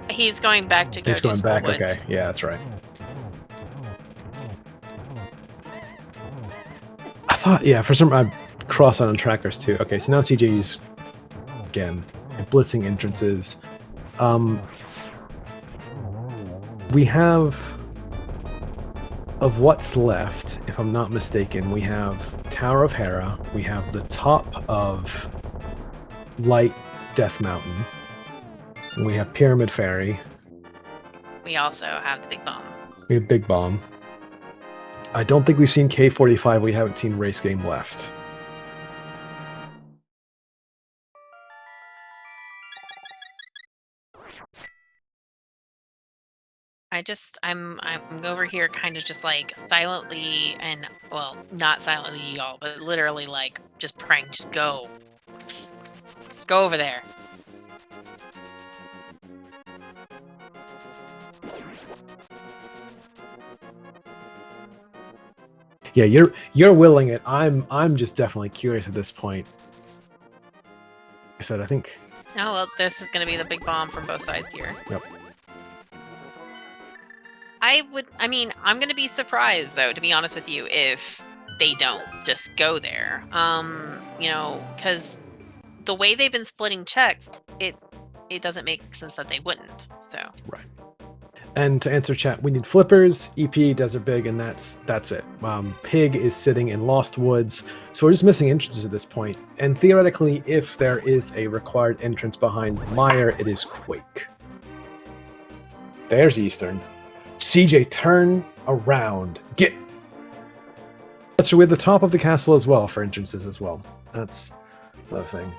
He's going back to go. He's going back, Woods. Okay. Yeah, that's right. I thought, for some I cross on trackers too. Okay, so now CJ's again blitzing entrances. We have, of what's left, if I'm not mistaken, we have Tower of Hera, we have the top of Light Death Mountain, and we have Pyramid Fairy. We also have the Big Bomb. We have Big Bomb. I don't think we've seen K45. We haven't seen Race Game left. I'm over here kind of just like silently, and well, not silently y'all, but literally like just praying, just go over there. Yeah, you're willing it. I'm just definitely curious at this point. I said, I think. Oh well, this is gonna be the Big Bomb from both sides here. Yep. I'm gonna be surprised though, to be honest with you, if they don't just go there. Because the way they've been splitting checks, it doesn't make sense that they wouldn't. So. Right. And to answer chat, we need flippers, EP, Desert Big, and that's it. Pig is sitting in Lost Woods, so we're just missing entrances at this point. And theoretically, if there is a required entrance behind Mire, it is Quake. There's Eastern. CJ, turn around. Get. So we're at the top of the castle as well for entrances as well. That's another thing.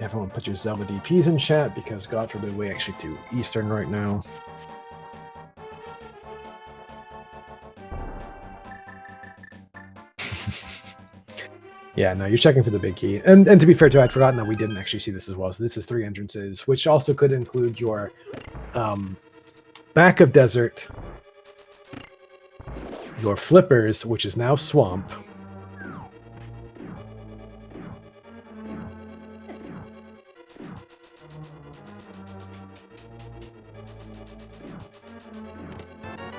Everyone put your Zelda DPs in chat because God forbid we actually do Eastern right now. Yeah, no, you're checking for the big key. And to be fair too, I'd forgotten that we didn't actually see this as well. So this is 3 entrances, which also could include your back of desert, your flippers, which is now swamp.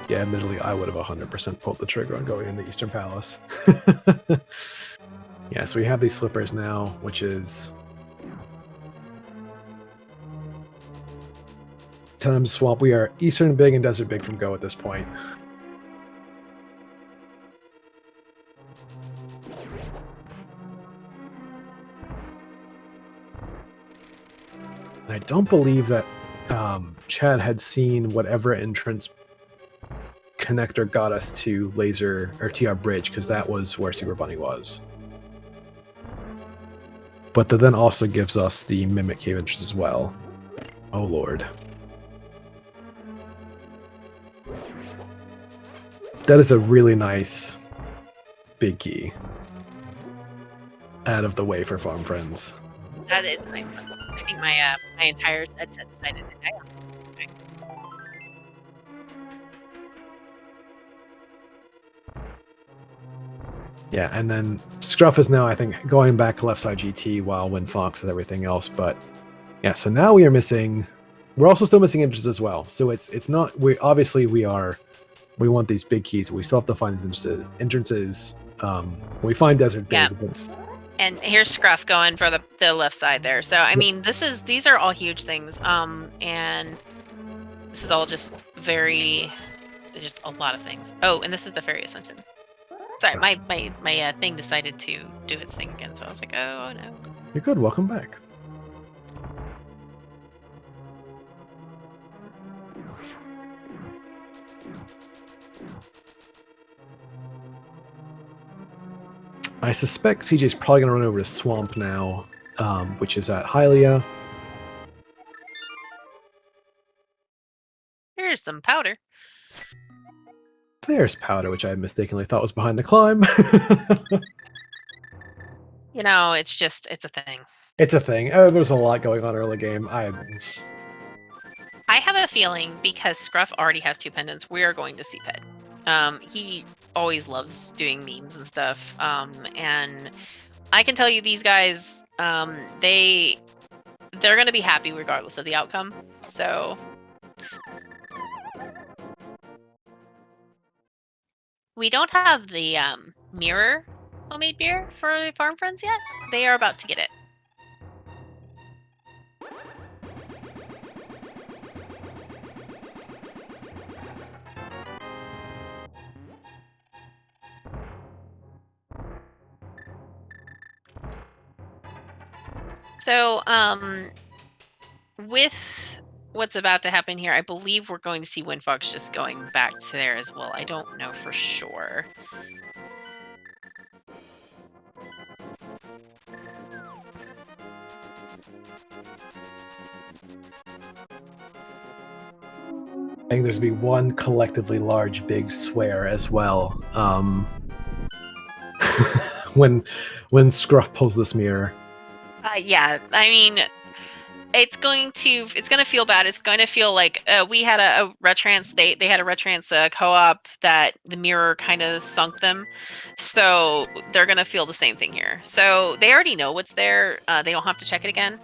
Yeah, admittedly, I would have 100% pulled the trigger on going in the Eastern Palace. Yeah, so we have these flippers now, which is times swamp. We are Eastern Big and Desert Big from go at this point. And I don't believe that Chad had seen whatever entrance connector got us to Laser or TR Bridge, because that was where Super Bunny was. But that then also gives us the Mimic Cave entrance as well. Oh lord. That is a really nice big key. Out of the way for farm friends. That is nice. I think my my entire set decided to die. Yeah, and then Scruff is now, I think, going back to left side GT while Win Fox and everything else. But yeah, so now we are missing. We're also still missing entrances as well. So it's not. We obviously we want these big keys. We still have to find these entrances. We find Desert Big. Yeah. And here's Scruff going for the left side there. So I mean, these are all huge things. And this is all just just a lot of things. Oh, and this is the Fairy Ascension. Sorry, my thing decided to do its thing again, so I was like, oh no. You're good. Welcome back. I suspect CJ's probably going to run over to Swamp now, which is at Hylia. Here's some powder. There's Powder, which I mistakenly thought was behind the climb. You know, it's a thing. It's a thing. Oh, there's a lot going on early game. I have a feeling because Scruff already has 2 pendants, we are going to see Ped. He always loves doing memes and stuff. And I can tell you these guys, they're going to be happy regardless of the outcome. So we don't have the mirror homemade beer for farm friends yet. They are about to get it. So, with what's about to happen here, I believe we're going to see Windfox just going back to there as well. I don't know for sure. think there's going to be one collectively large big swear as well. When Scruff pulls this mirror. Yeah, I mean, it's going to feel bad. It's going to feel like we had a retrans. They had a retrans co-op that the mirror kind of sunk them, so they're going to feel the same thing here. So they already know what's there. They don't have to check it again.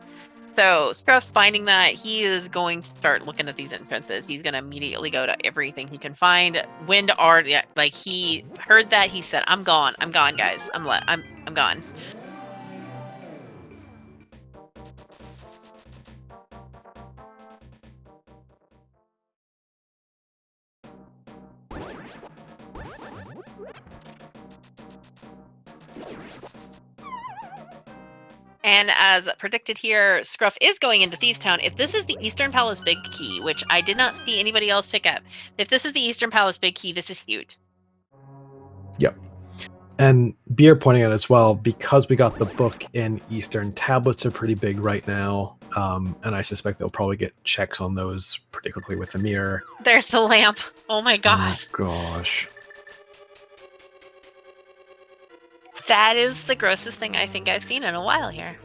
So Scruff finding that, he is going to start looking at these entrances. He's going to immediately go to everything he can find. Wind already, like, he heard that, he said, "I'm gone, guys. I'm gone." And as predicted here, Scruff is going into Thieves Town. If this is the Eastern Palace Big Key, which I did not see anybody else pick up, if this is the Eastern Palace Big Key, this is huge. Yep. And Beer pointing out as well, because we got the book in Eastern, tablets are pretty big right now. And I suspect they'll probably get checks on those pretty quickly with the mirror. There's the lamp. Oh my god. Oh gosh. That is the grossest thing I think I've seen in a while here.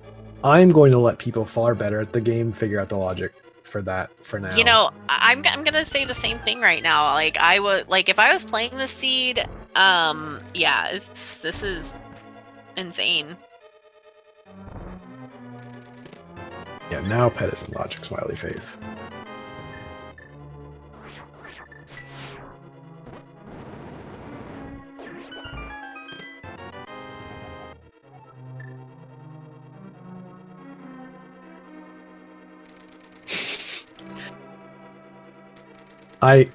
I'm going to let people far better at the game figure out the logic for that for now. You know, I'm gonna say the same thing right now. Like I would, like if I was playing the seed, yeah, this is insane. Yeah, now Pet is in logic, smiley face.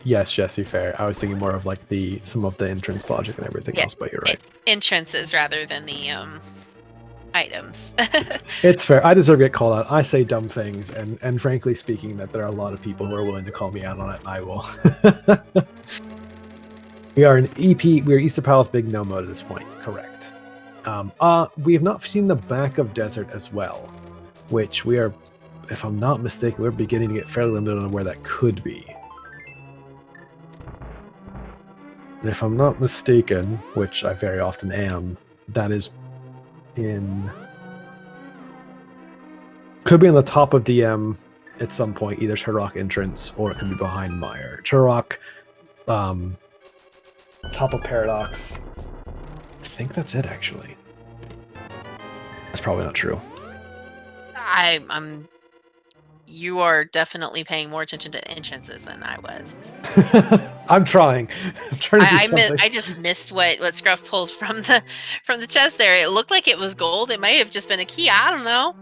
Yes, Jesse, fair. I was thinking more of like some of the entrance logic and everything else, but you're right. Entrances rather than the items. It's fair. I deserve to get called out. I say dumb things, and frankly speaking, that there are a lot of people who are willing to call me out on it. I will. We are an EP. We are Easter Palace Big No mode at this point. Correct. We have not seen the back of Desert as well, which we are, if I'm not mistaken, we're beginning to get fairly limited on where that could be. And if I'm not mistaken, which I very often am, that is in... Could be on the top of DM at some point, either Turok entrance, or it could be behind Mire. Turok, top of Paradox. I think that's it, actually. That's probably not true. You are definitely paying more attention to entrances than I was. I'm trying. I'm trying to do something. I just missed what Scruff pulled from the chest there. It looked like it was gold. It might have just been a key. I don't know.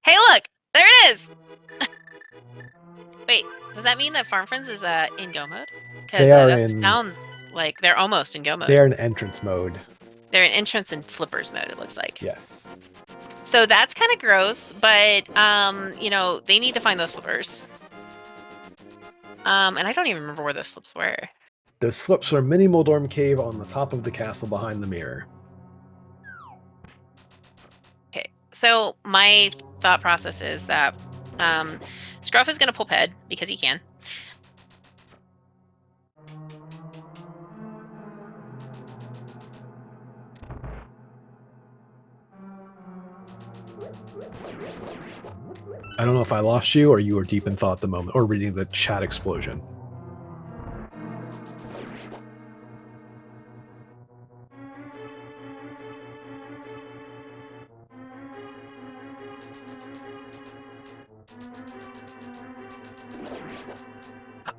Hey, look! There it is! Wait, does that mean that Farm Friends is in go mode? Because that sounds like they're almost in go mode. They're in entrance mode. They're in entrance and flippers mode, it looks like. Yes. So that's kind of gross, but, you know, they need to find those flippers. And I don't even remember where those flips were. Those flips are Mini Moldorm Cave on the top of the castle behind the mirror. Okay, so my thought process is that Scruff is going to pull Ped because he can. I don't know if I lost you or you were deep in thought at the moment, or reading the chat explosion.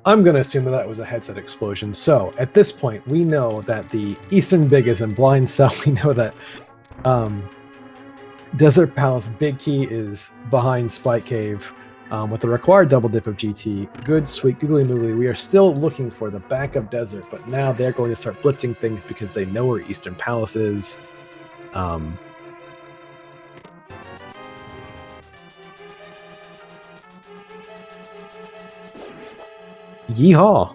I'm going to assume that was a headset explosion. So at this point, we know that the Eastern Big is in blind cell. We know that Desert Palace Big Key is behind Spike Cave with the required double dip of GT. Good, sweet, googly moogly. We are still looking for the back of Desert, but now they're going to start blitzing things because they know where Eastern Palace is. Yeehaw!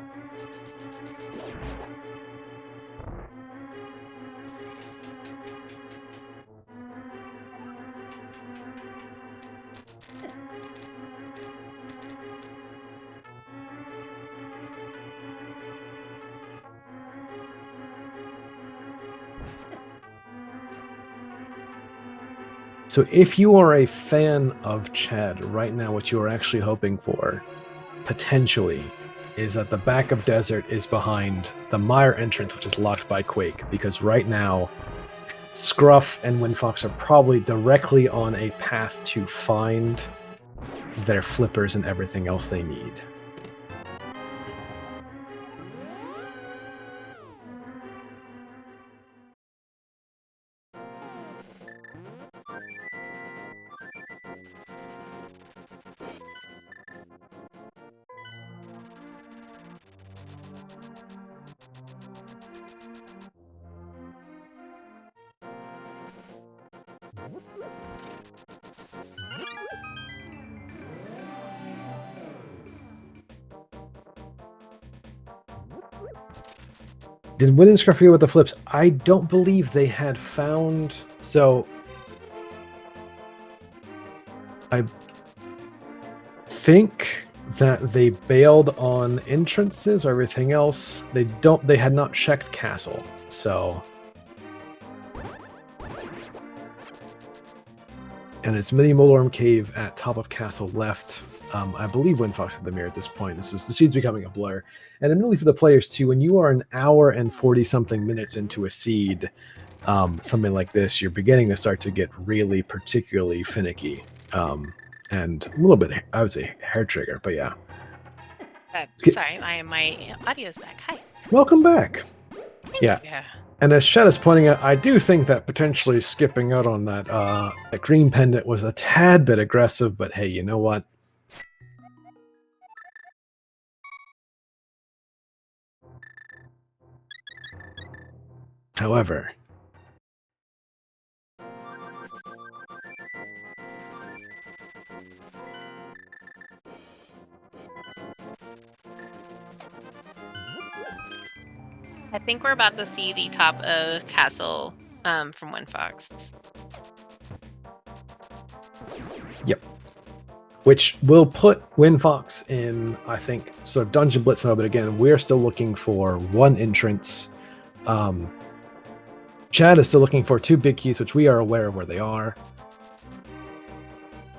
So if you are a fan of Chad, right now what you are actually hoping for, potentially, is that the back of Desert is behind the Mire entrance, which is locked by Quake, because right now, Scruff and Windfox are probably directly on a path to find their flippers and everything else they need. Did Win and Scruff figure with the flips? I don't believe they had found. So I think that they bailed on entrances or everything else. They had not checked castle. So, and it's Mini Molorm Cave at top of castle left. I believe Windfox had the mirror at this point. The seed's becoming a blur. And admittedly for the players too, when you are an hour and 40-something minutes into a seed, something like this, you're beginning to start to get really particularly finicky. And a little bit, I would say, hair trigger, but yeah. Sorry, my audio's back. Hi. Welcome back. Thank Yeah. you. And as Chad is pointing out, I do think that potentially skipping out on that green pendant was a tad bit aggressive, but hey, you know what? However, I think we're about to see the top of castle from Windfox. Yep. Which will put Windfox in, I think, sort of Dungeon Blitz mode, but again, we're still looking for one entrance. Chad is still looking for 2 big keys, which we are aware of where they are.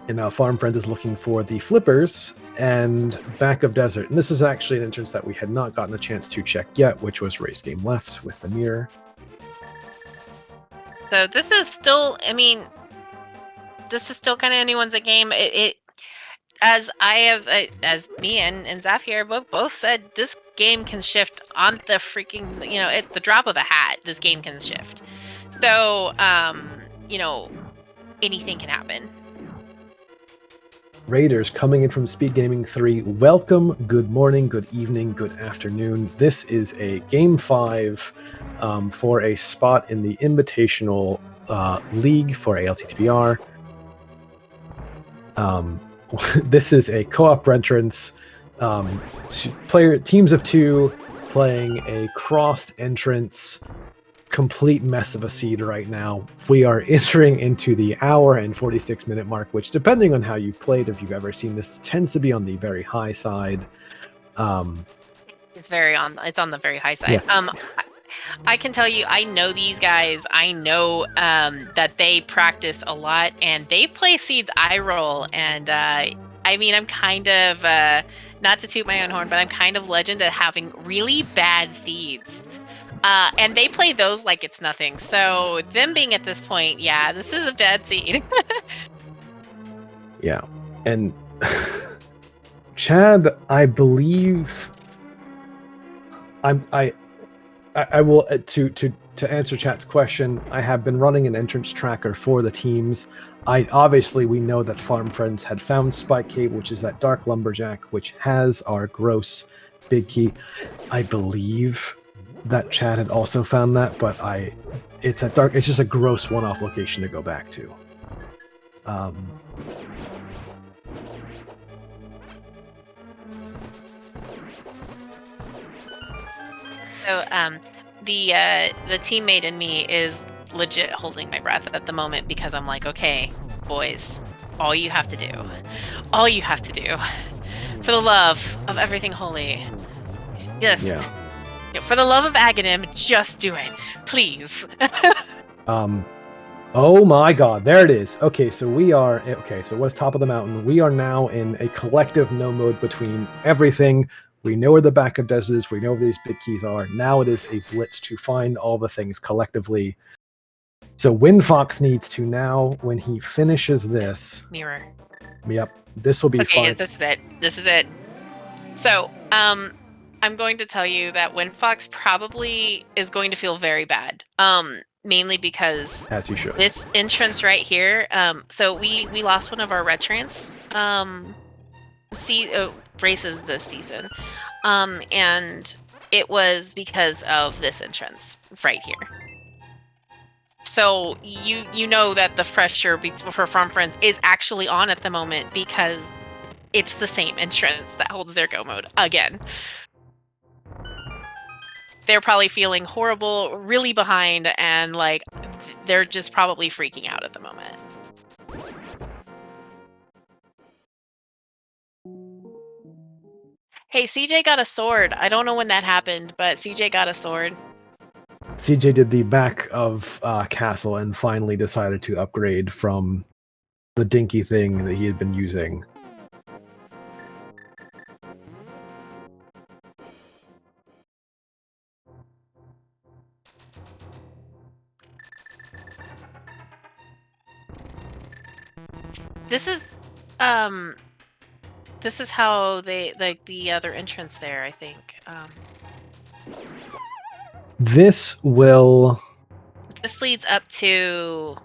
And now Farm Friend is looking for the flippers and back of desert. And this is actually an entrance that we had not gotten a chance to check yet, which was race game left with the mirror. So this is still, I mean, this is still kind of anyone's a game. As I have, as me and Zaf here both said, this game can shift on the freaking, at the drop of a hat. This game can shift. So, anything can happen. Raiders coming in from SpeedGaming 3. Welcome, good morning, good evening, good afternoon. This is a Game 5 for a spot in the Invitational League for ALTTPR. This is a co-op entrance. Teams of 2 playing a crossed entrance. Complete mess of a seed right now. We are entering into the hour and 46-minute mark, which, depending on how you've played, if you've ever seen this, tends to be on the very high side. It's on the very high side. Yeah. I can tell you, I know these guys. I know that they practice a lot, and they play seeds I roll. And I mean, I'm kind of not to toot my own horn, but I'm kind of legend at having really bad seeds. And they play those like it's nothing. So them being at this point, yeah, this is a bad seed. Yeah. And Chad, I believe I will to answer Chat's question. I have been running an entrance tracker for the teams. We know that Farm Friends had found Spike Cave, which is that dark lumberjack, which has our gross big key. I believe that Chad had also found that, but it's just a gross one-off location to go back to. So the teammate in me is legit holding my breath at the moment, because I'm like, okay, boys, all you have to do, for the love of everything holy, for the love of Aghanim, just do it, please. Oh my god, there it is. Okay, so so what's top of the mountain? We are now in a collective no mode between everything. We know where the back of desert is. We know where these big keys are. Now it is a blitz to find all the things collectively. So Windfox needs to now, when he finishes this... Mirror. Yep, this will be fun. Okay, this is it. So, I'm going to tell you that Windfox probably is going to feel very bad. Mainly because... As you should. This entrance right here, so we lost one of our retrants. Races this season, and it was because of this entrance right here. So you know that the pressure for Farm Friends is actually on at the moment because it's the same entrance that holds their go mode again. They're probably feeling horrible, really behind, and like they're just probably freaking out at the moment. Hey, CJ got a sword. I don't know when that happened, but CJ got a sword. CJ did the back of Castle and finally decided to upgrade from the dinky thing that he had been using. This is how they like the other entrance there, I think. This will This leads up to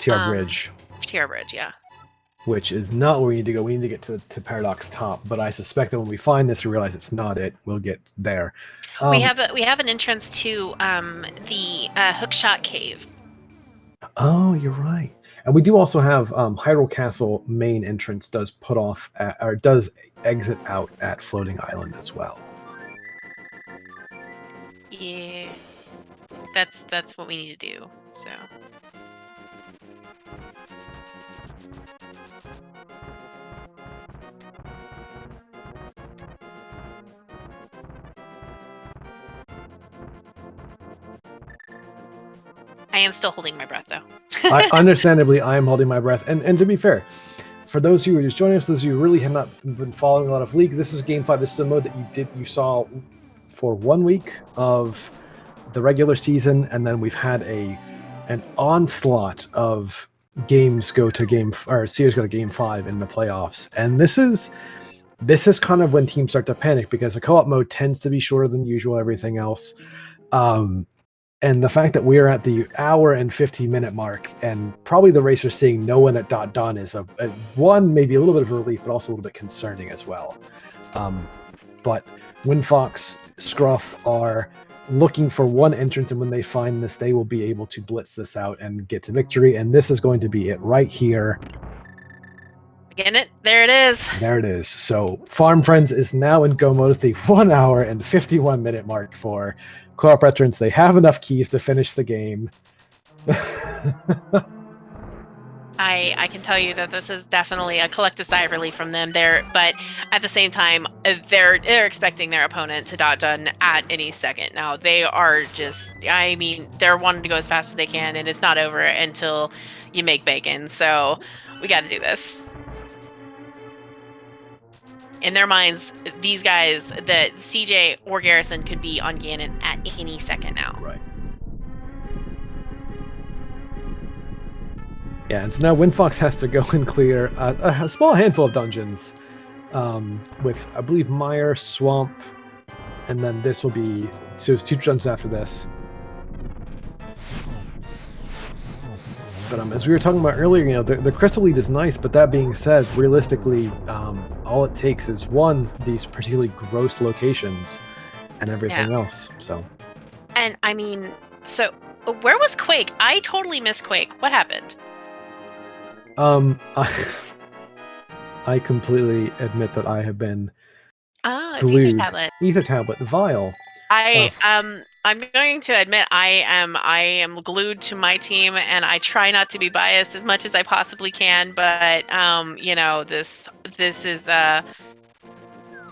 our bridge. To our bridge, yeah. Which is not where we need to go. We need to get to Paradox Top. But I suspect that when we find this and realize it's not it, we'll get there. We have an entrance to the Hookshot Cave. Oh, you're right. And we do also have Hyrule Castle main entrance does put off or does exit out at Floating Island as well. Yeah, that's what we need to do. So. I am still holding my breath, though. Understandably, I am holding my breath. And to be fair, for those who are just joining us, those of you who really have not been following a lot of League, this is Game 5. This is a mode that you saw for 1 week of the regular season, and then we've had an onslaught of games go to series go to Game 5 in the playoffs. And this is kind of when teams start to panic because the co-op mode tends to be shorter than usual, everything else. And the fact that we're at the hour and 50-minute mark and probably the racers seeing no one at done is one, maybe a little bit of a relief, but also a little bit concerning as well. But Windfox, Scruff are looking for one entrance, and when they find this, they will be able to blitz this out and get to victory. And this is going to be it right here. Getting it? There it is. There it is. So Farm Friends is now in go mode at the 1 hour and 51-minute mark for co-op entrance. They have enough keys to finish the game. I can tell you that this is definitely a collective sigh of relief from them there, but at the same time, they're expecting their opponent to dot done at any second. Now they are they're wanting to go as fast as they can, and it's not over until you make bacon. So we got to do this. In their minds, these guys, that CJ or Garrison could be on Ganon at any second now. Right. Yeah, and so now Windfox has to go and clear a small handful of dungeons with, I believe, Mire, Swamp, and then this will be... So it's 2 dungeons after this. But as we were talking about earlier, the Crystal Lead is nice, but that being said, realistically, all it takes is these particularly gross locations and everything else. So. And I mean, so where was Quake? I totally missed Quake. What happened? I completely admit that I have been glued. Ether tablet. Ether tablet, vile. I'm going to admit I am glued to my team, and I try not to be biased as much as I possibly can. But this is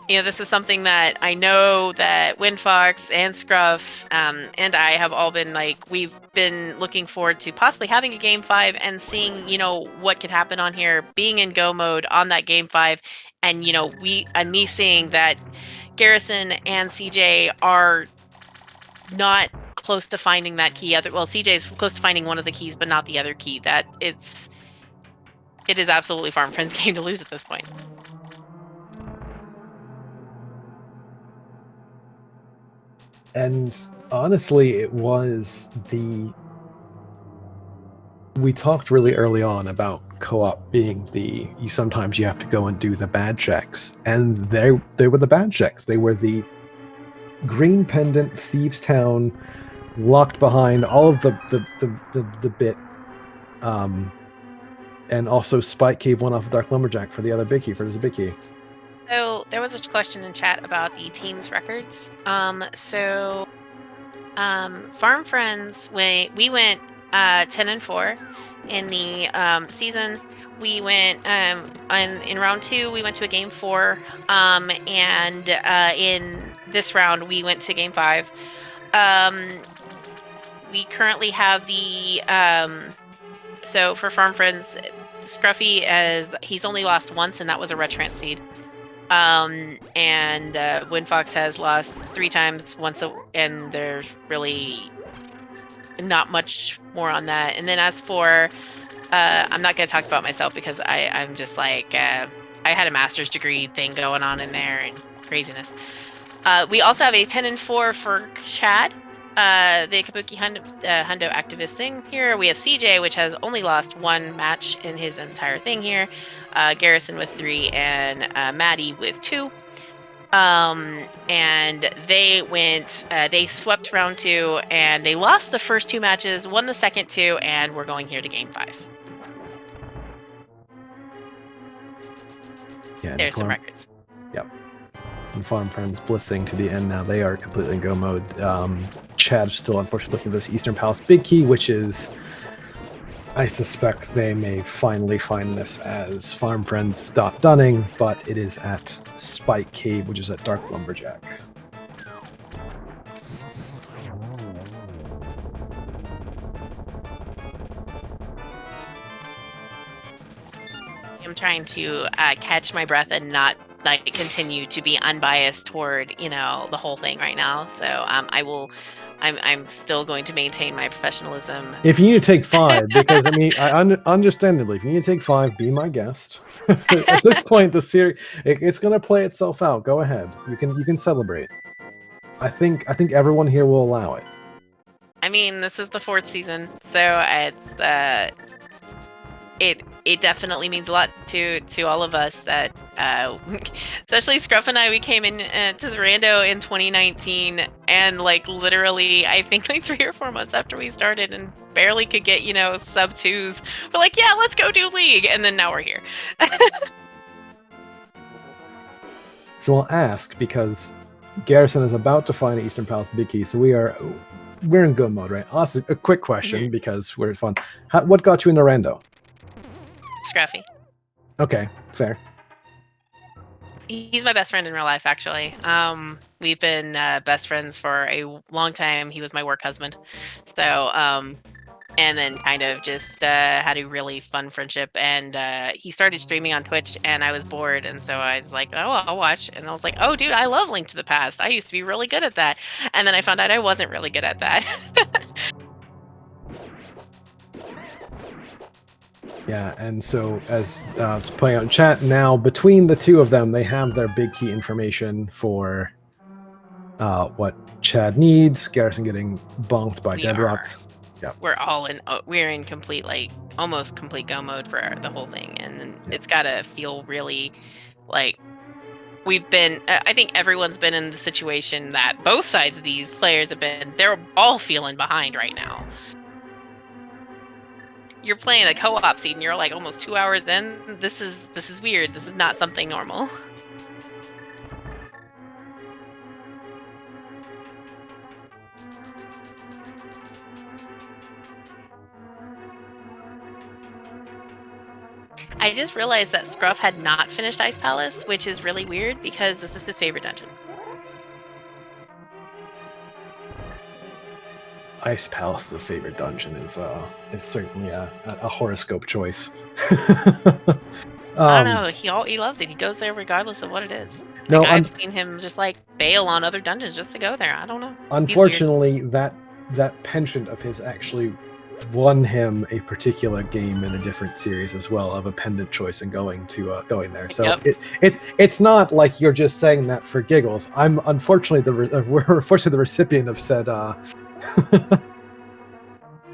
this is something that I know that Windfox and Scruff and I have all been we've been looking forward to possibly having a Game 5 and seeing what could happen on here, being in go mode on that Game 5, and me seeing that Garrison and CJ are not close to finding that key. CJ is close to finding one of the keys, but not the other key. That it is absolutely Farm Friends' game to lose at this point. And honestly, it was we talked really early on about co-op being sometimes you have to go and do the bad checks, and they were the bad checks. They were the Green Pendant, Thieves Town, locked behind all of the bit, and also Spike Cave one off of Dark Lumberjack for the other big key, for the big key. So there was a question in chat about the team's records. Farm Friends, we went 10-4 in the season. We went in round 2. We went to a game 4, and in this round we went to game 5. We currently have the so for Farm Friends, Scruffy, as he's only lost once, and that was a red trans seed. And Windfox has lost 3 times, and there's really not much more on that. And then as for, I'm not going to talk about myself because I'm just like, I had a master's degree thing going on in there and craziness. We also have a 10-4 for Chad, the Cabookey Hundo activist thing here. We have CJ, which has only lost 1 match in his entire thing here. Garrison with 3, and Maddie with 2. And they swept round 2, and they lost the first 2 matches, won the second 2, and we're going here to game 5. Yeah, there's some records. Yep. And Farm Friends blissing to the end now. They are completely in go mode. Chad's still unfortunately looking for this Eastern Palace big key, which is, I suspect they may finally find this as Farm Friends dot Dunning, but it is at Spike Cave, which is at Dark Lumberjack. I'm trying to catch my breath and not like continue to be unbiased toward the whole thing right now. So I'm still going to maintain my professionalism. If you need to take 5, because I mean, understandably, if you need to take 5, be my guest. At this point, the series it's going to play itself out. Go ahead. You can celebrate. I think everyone here will allow it. I mean, this is the 4th season, so it's it definitely means a lot to all of us that especially Scruff and I, we came in to the rando in 2019, and like literally I think like 3 or 4 months after we started and barely could get sub 2s. We're like, yeah, let's go do League, and then now we're here. So I'll ask, because Garrison is about to find an Eastern Palace big key, so we're in go mode, right? I'll ask a quick question because we're fun. What got you into rando? Scruffy. Okay, fair. He's my best friend in real life, actually. We've been best friends for a long time. He was my work husband. So, and then kind of just had a really fun friendship. And he started streaming on Twitch, and I was bored. And so I was like, oh, I'll watch. And I was like, oh, dude, I love Link to the Past. I used to be really good at that. And then I found out I wasn't really good at that. Yeah, and so as I was putting out in chat now, between the 2 of them, they have their big key information for what Chad needs. Garrison getting bonked by Deadrocks. Yeah, We're in complete, like almost complete go mode for the whole thing, and it's gotta feel really like we've been. I think everyone's been in the situation that both sides of these players have been. They're all feeling behind right now. You're playing a co-op seed and you're like almost 2 hours in. This is weird. This is not something normal. I just realized that Scruff had not finished Ice Palace, which is really weird because this is his favorite dungeon. Ice Palace, the favorite dungeon, is certainly a horoscope choice. I don't know. He loves it. He goes there regardless of what it is. No, I've seen him just like bail on other dungeons just to go there. I don't know. Unfortunately, that penchant of his actually won him a particular game in a different series as well, of a pendant choice and going there. So it's not like you're just saying that for giggles. I'm unfortunately we're unfortunately the recipient of said.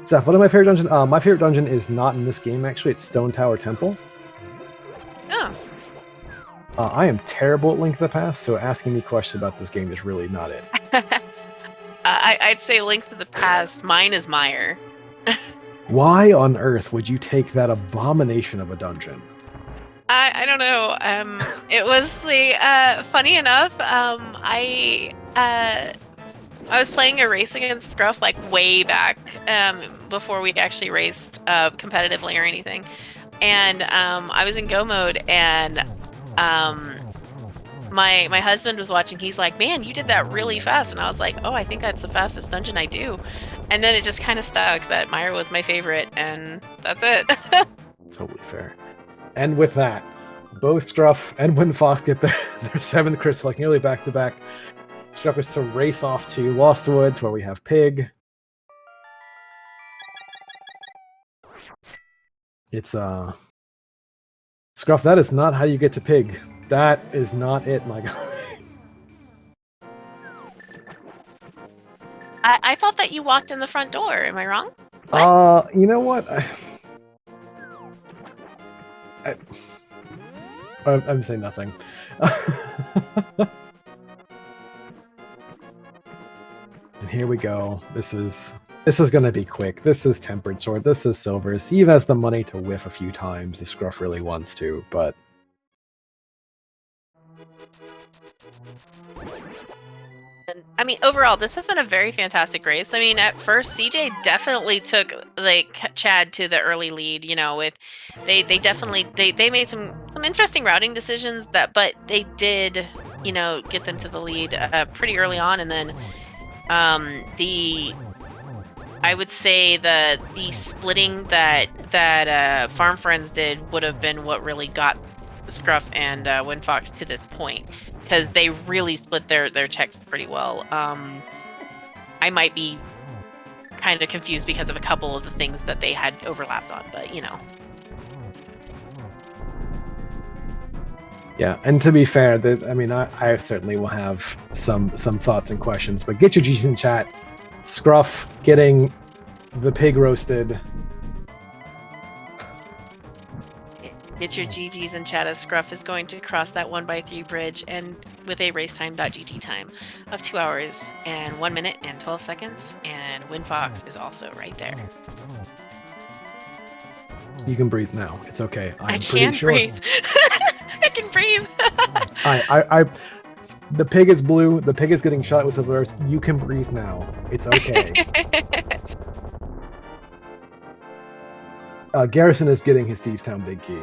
Zeph, what is my favorite dungeon? My favorite dungeon is not in this game, actually. It's Stone Tower Temple. Oh. I am terrible at Link to the Past, so asking me questions about this game is really not it. I I'd say Link to the Past. Mine is Meyer. Why on earth would you take that abomination of a dungeon? I don't know. It was funny enough. I was playing a race against Scruff like way back before we actually raced competitively or anything, and I was in go mode, and my husband was watching. He's like, "Man, you did that really fast," and I was like, "Oh, I think that's the fastest dungeon I do," and then it just kind of stuck that Meyer was my favorite, and that's it. Totally fair. And with that, both Scruff and Windfox get their 7th crystal, like nearly back to back. Scruff is to race off to Lost Woods, where we have Pig. It's Scruff, that is not how you get to Pig. That is not it, my guy. I thought that you walked in the front door. Am I wrong? You know what? I'm saying nothing. And here we go. This is gonna be quick. This is Tempered Sword. This is Silver's. He has the money to whiff a few times if Scruff really wants to, but I mean, overall, this has been a very fantastic race. I mean, at first, CJ definitely took Chad to the early lead. You know, with they definitely they made some interesting routing decisions but they did get them to the lead pretty early on, and then I would say the splitting that Farm Friends did would have been what really got Scruff and Windfox to this point, because they really split their checks pretty well. I might be kind of confused because of a couple of the things that they had overlapped on, but yeah. And to be fair, I mean, I certainly will have some thoughts and questions, but get your G's in chat. Scruff getting the pig roasted. Get your GGs in chat, as Scruff is going to cross that 1x3 bridge, and with a racetime.gg time of 2 hours and 1 minute and 12 seconds, and Windfox is also right there. You can breathe now. It's okay. I can breathe. I can breathe. The pig is blue. The pig is getting shot with silvers. You can breathe now. It's okay. Garrison is getting his Stevestown big key.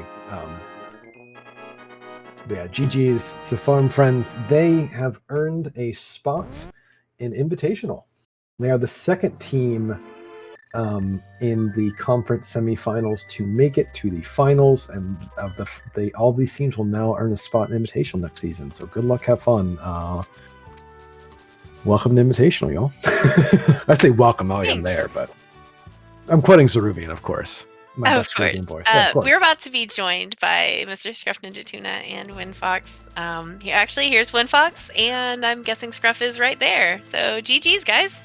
But yeah, GG's to Farm Friends. They have earned a spot in Invitational. They are the second team in the conference semifinals to make it to the finals, and all these teams will now earn a spot in Invitational next season. So good luck, have fun. Welcome to Invitational, y'all. I say welcome, I'm there, but I'm quoting Zeruvian, of course. Of course. We're about to be joined by Mr. Scruff Ninja Tuna and Windfox. Here's Windfox, and I'm guessing Scruff is right there. So GG's, guys.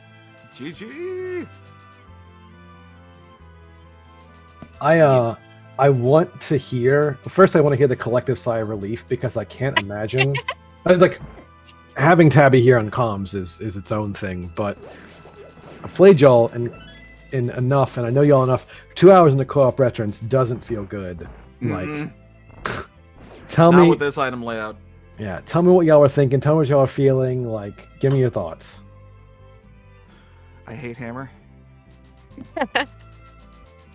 GG. I want to hear the collective sigh of relief, because I can't imagine like having Tabby here on comms is its own thing, but I played y'all in enough, and I know y'all enough. 2 hours in the co-op veterans doesn't feel good. Like, tell me with this item layout. Yeah, tell me what y'all are thinking. Tell me what y'all are feeling. Like, give me your thoughts. I hate Hammer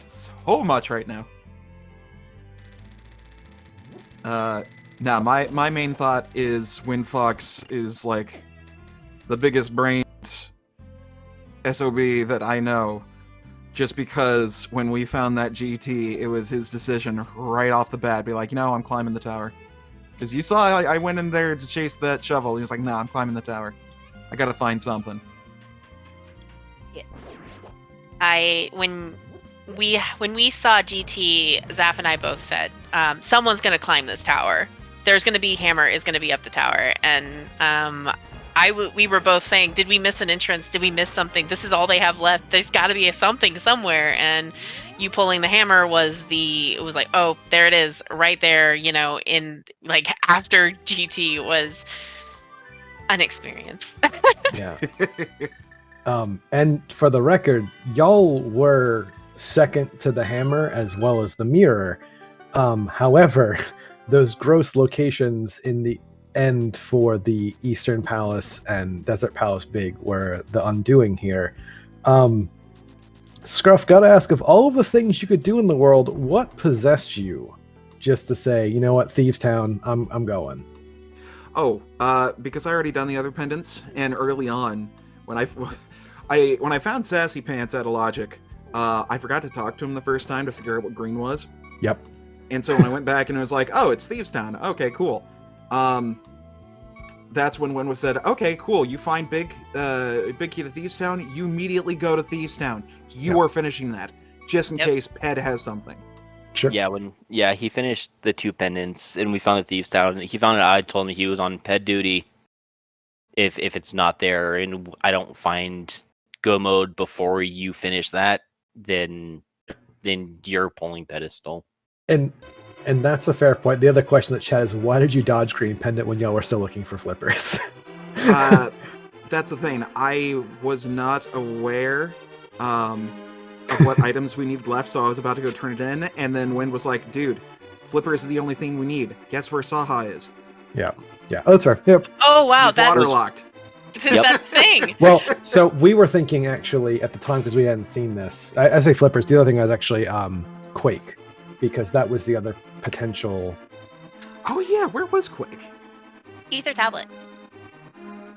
so much right now. Now my main thought is Windfox is like the biggest brained SOB that I know. Just because when we found that GT, it was his decision right off the bat. Be like, I'm climbing the tower. Because you saw I went in there to chase that shovel. He was like, nah, I'm climbing the tower. I gotta find something. Yeah. When we saw GT, Zaf and I both said, someone's gonna climb this tower. There's gonna be Hammer is gonna be up the tower, and we were both saying, did we miss an entrance? Did we miss something? This is all they have left. There's got to be something somewhere. And you pulling the hammer it was like, oh, there it is, right there. In like after GT was an experience. Yeah. And for the record, y'all were second to the hammer as well as the mirror. However, those gross locations in the end for the Eastern Palace and Desert Palace Big were the undoing here. Scruff, gotta ask, of all of the things you could do in the world, what possessed you just to say, you know what, Thieves Town, I'm going? Oh, because I already done the other pendants, and early on, when I found Sassy Pants out of Logic, I forgot to talk to him the first time to figure out what green was. Yep. And so when I went back and it was like, oh, it's Thieves Town. Okay, cool. That's when Win was said, okay, cool. You find big key to Thieves Town. You immediately go to Thieves Town. You are finishing that, just in case Ped has something. Sure. Yeah, he finished the 2 pendants and we found the Thieves Town. He found it. I told him he was on Ped duty. If it's not there and I don't find go mode before you finish that, then you're pulling pedestal. And that's a fair point. The other question that chat is, why did you dodge green pendant when y'all were still looking for flippers? That's the thing. I was not aware of what items we needed left, so I was about to go turn it in, and then Wind was like, dude, flippers is the only thing we need. Guess where Saha is? Yeah. Oh, that's fair. Yep. Oh wow, that's waterlocked. that thing. Well, so we were thinking actually at the time, because we hadn't seen this. I say flippers. The other thing was actually Quake, because that was the other potential. Oh yeah, where was Quake? Ether tablet.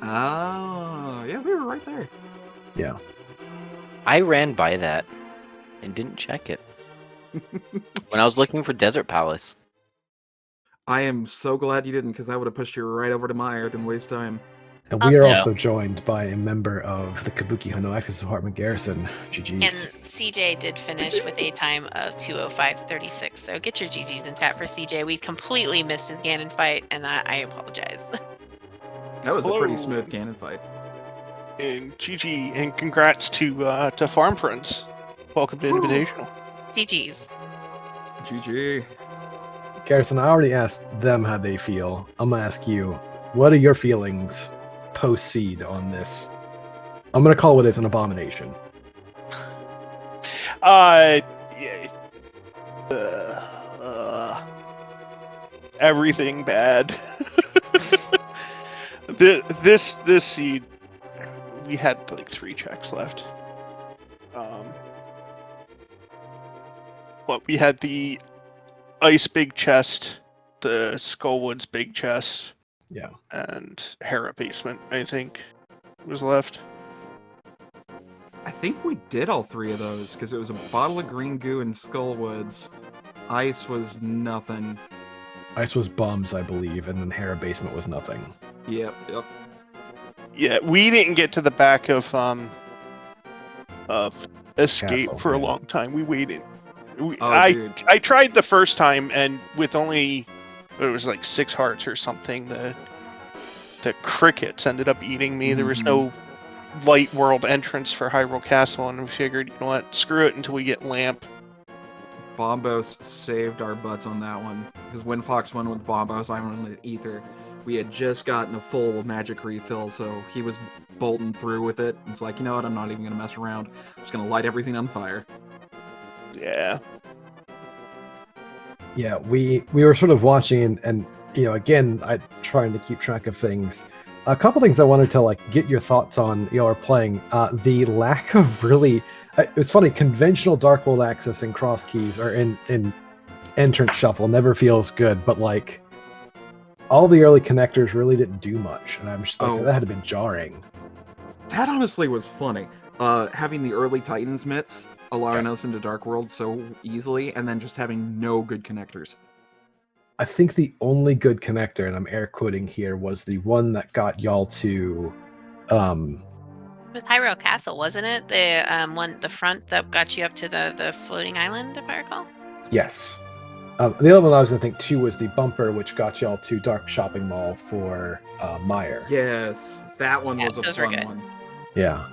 Oh yeah, we were right there. Yeah. I ran by that and didn't check it when I was looking for Desert Palace. I am so glad you didn't, because I would have pushed you right over to Meyer and waste time. And we are Also- also joined by a member of the Cabookey Hundo Access Department Garrison. GG's. And CJ did finish with a time of 2:05:36. So get your GGs in chat for CJ. We completely missed his Ganon fight, and I apologize. That was Hello. a pretty smooth cannon fight. And GG, and congrats to Farm Friends. Welcome to Invitational. GGs. GG. Garrison, I already asked them how they feel. I'm gonna ask you, what are your feelings post-seed on this? I'm gonna call it as an abomination. Everything bad. This seed, we had like 3 checks left. We had the Ice Big Chest, the Skullwoods Big Chest, Yeah. and Hera Basement, I think, was left. I think we did all 3 of those, because it was a bottle of green goo and Skullwoods. Ice was nothing. Ice was bums, I believe, and then Hera Basement was nothing. Yep. Yeah, we didn't get to the back of Escape Castle, for a yeah. long time. We waited. Dude. I tried the first time, and with only it was like 6 hearts or something, the crickets ended up eating me. There was no light world entrance for Hyrule Castle, and we figured, you know what, screw it until we get Lamp. Bombos saved our butts on that one, because when Fox won with Bombos, I went with Ether. We had just gotten a full magic refill, so he was bolting through with it. It's like, you know what, I'm not even going to mess around. I'm just going to light everything on fire. Yeah. Yeah, we were sort of watching, and you know, again, I trying to keep track of things. A couple things I wanted to like get your thoughts on. Y'all are playing the lack of really. It's funny. Conventional Dark World access in cross keys or in entrance shuffle never feels good, but like all the early connectors really didn't do much, and I'm just like that had been jarring. That honestly was funny. Having the early Titans mitts allowing us into Dark World so easily, and then just having no good connectors. I think the only good connector, and I'm air quoting here, was the one that got y'all to With Hyrule Castle, wasn't it? The front that got you up to the floating island, if I recall. Yes. The other one I was going to think too was the bumper, which got y'all to Dark Shopping Mall for Meyer. Yes, that one was a those were fun good. one. Yeah.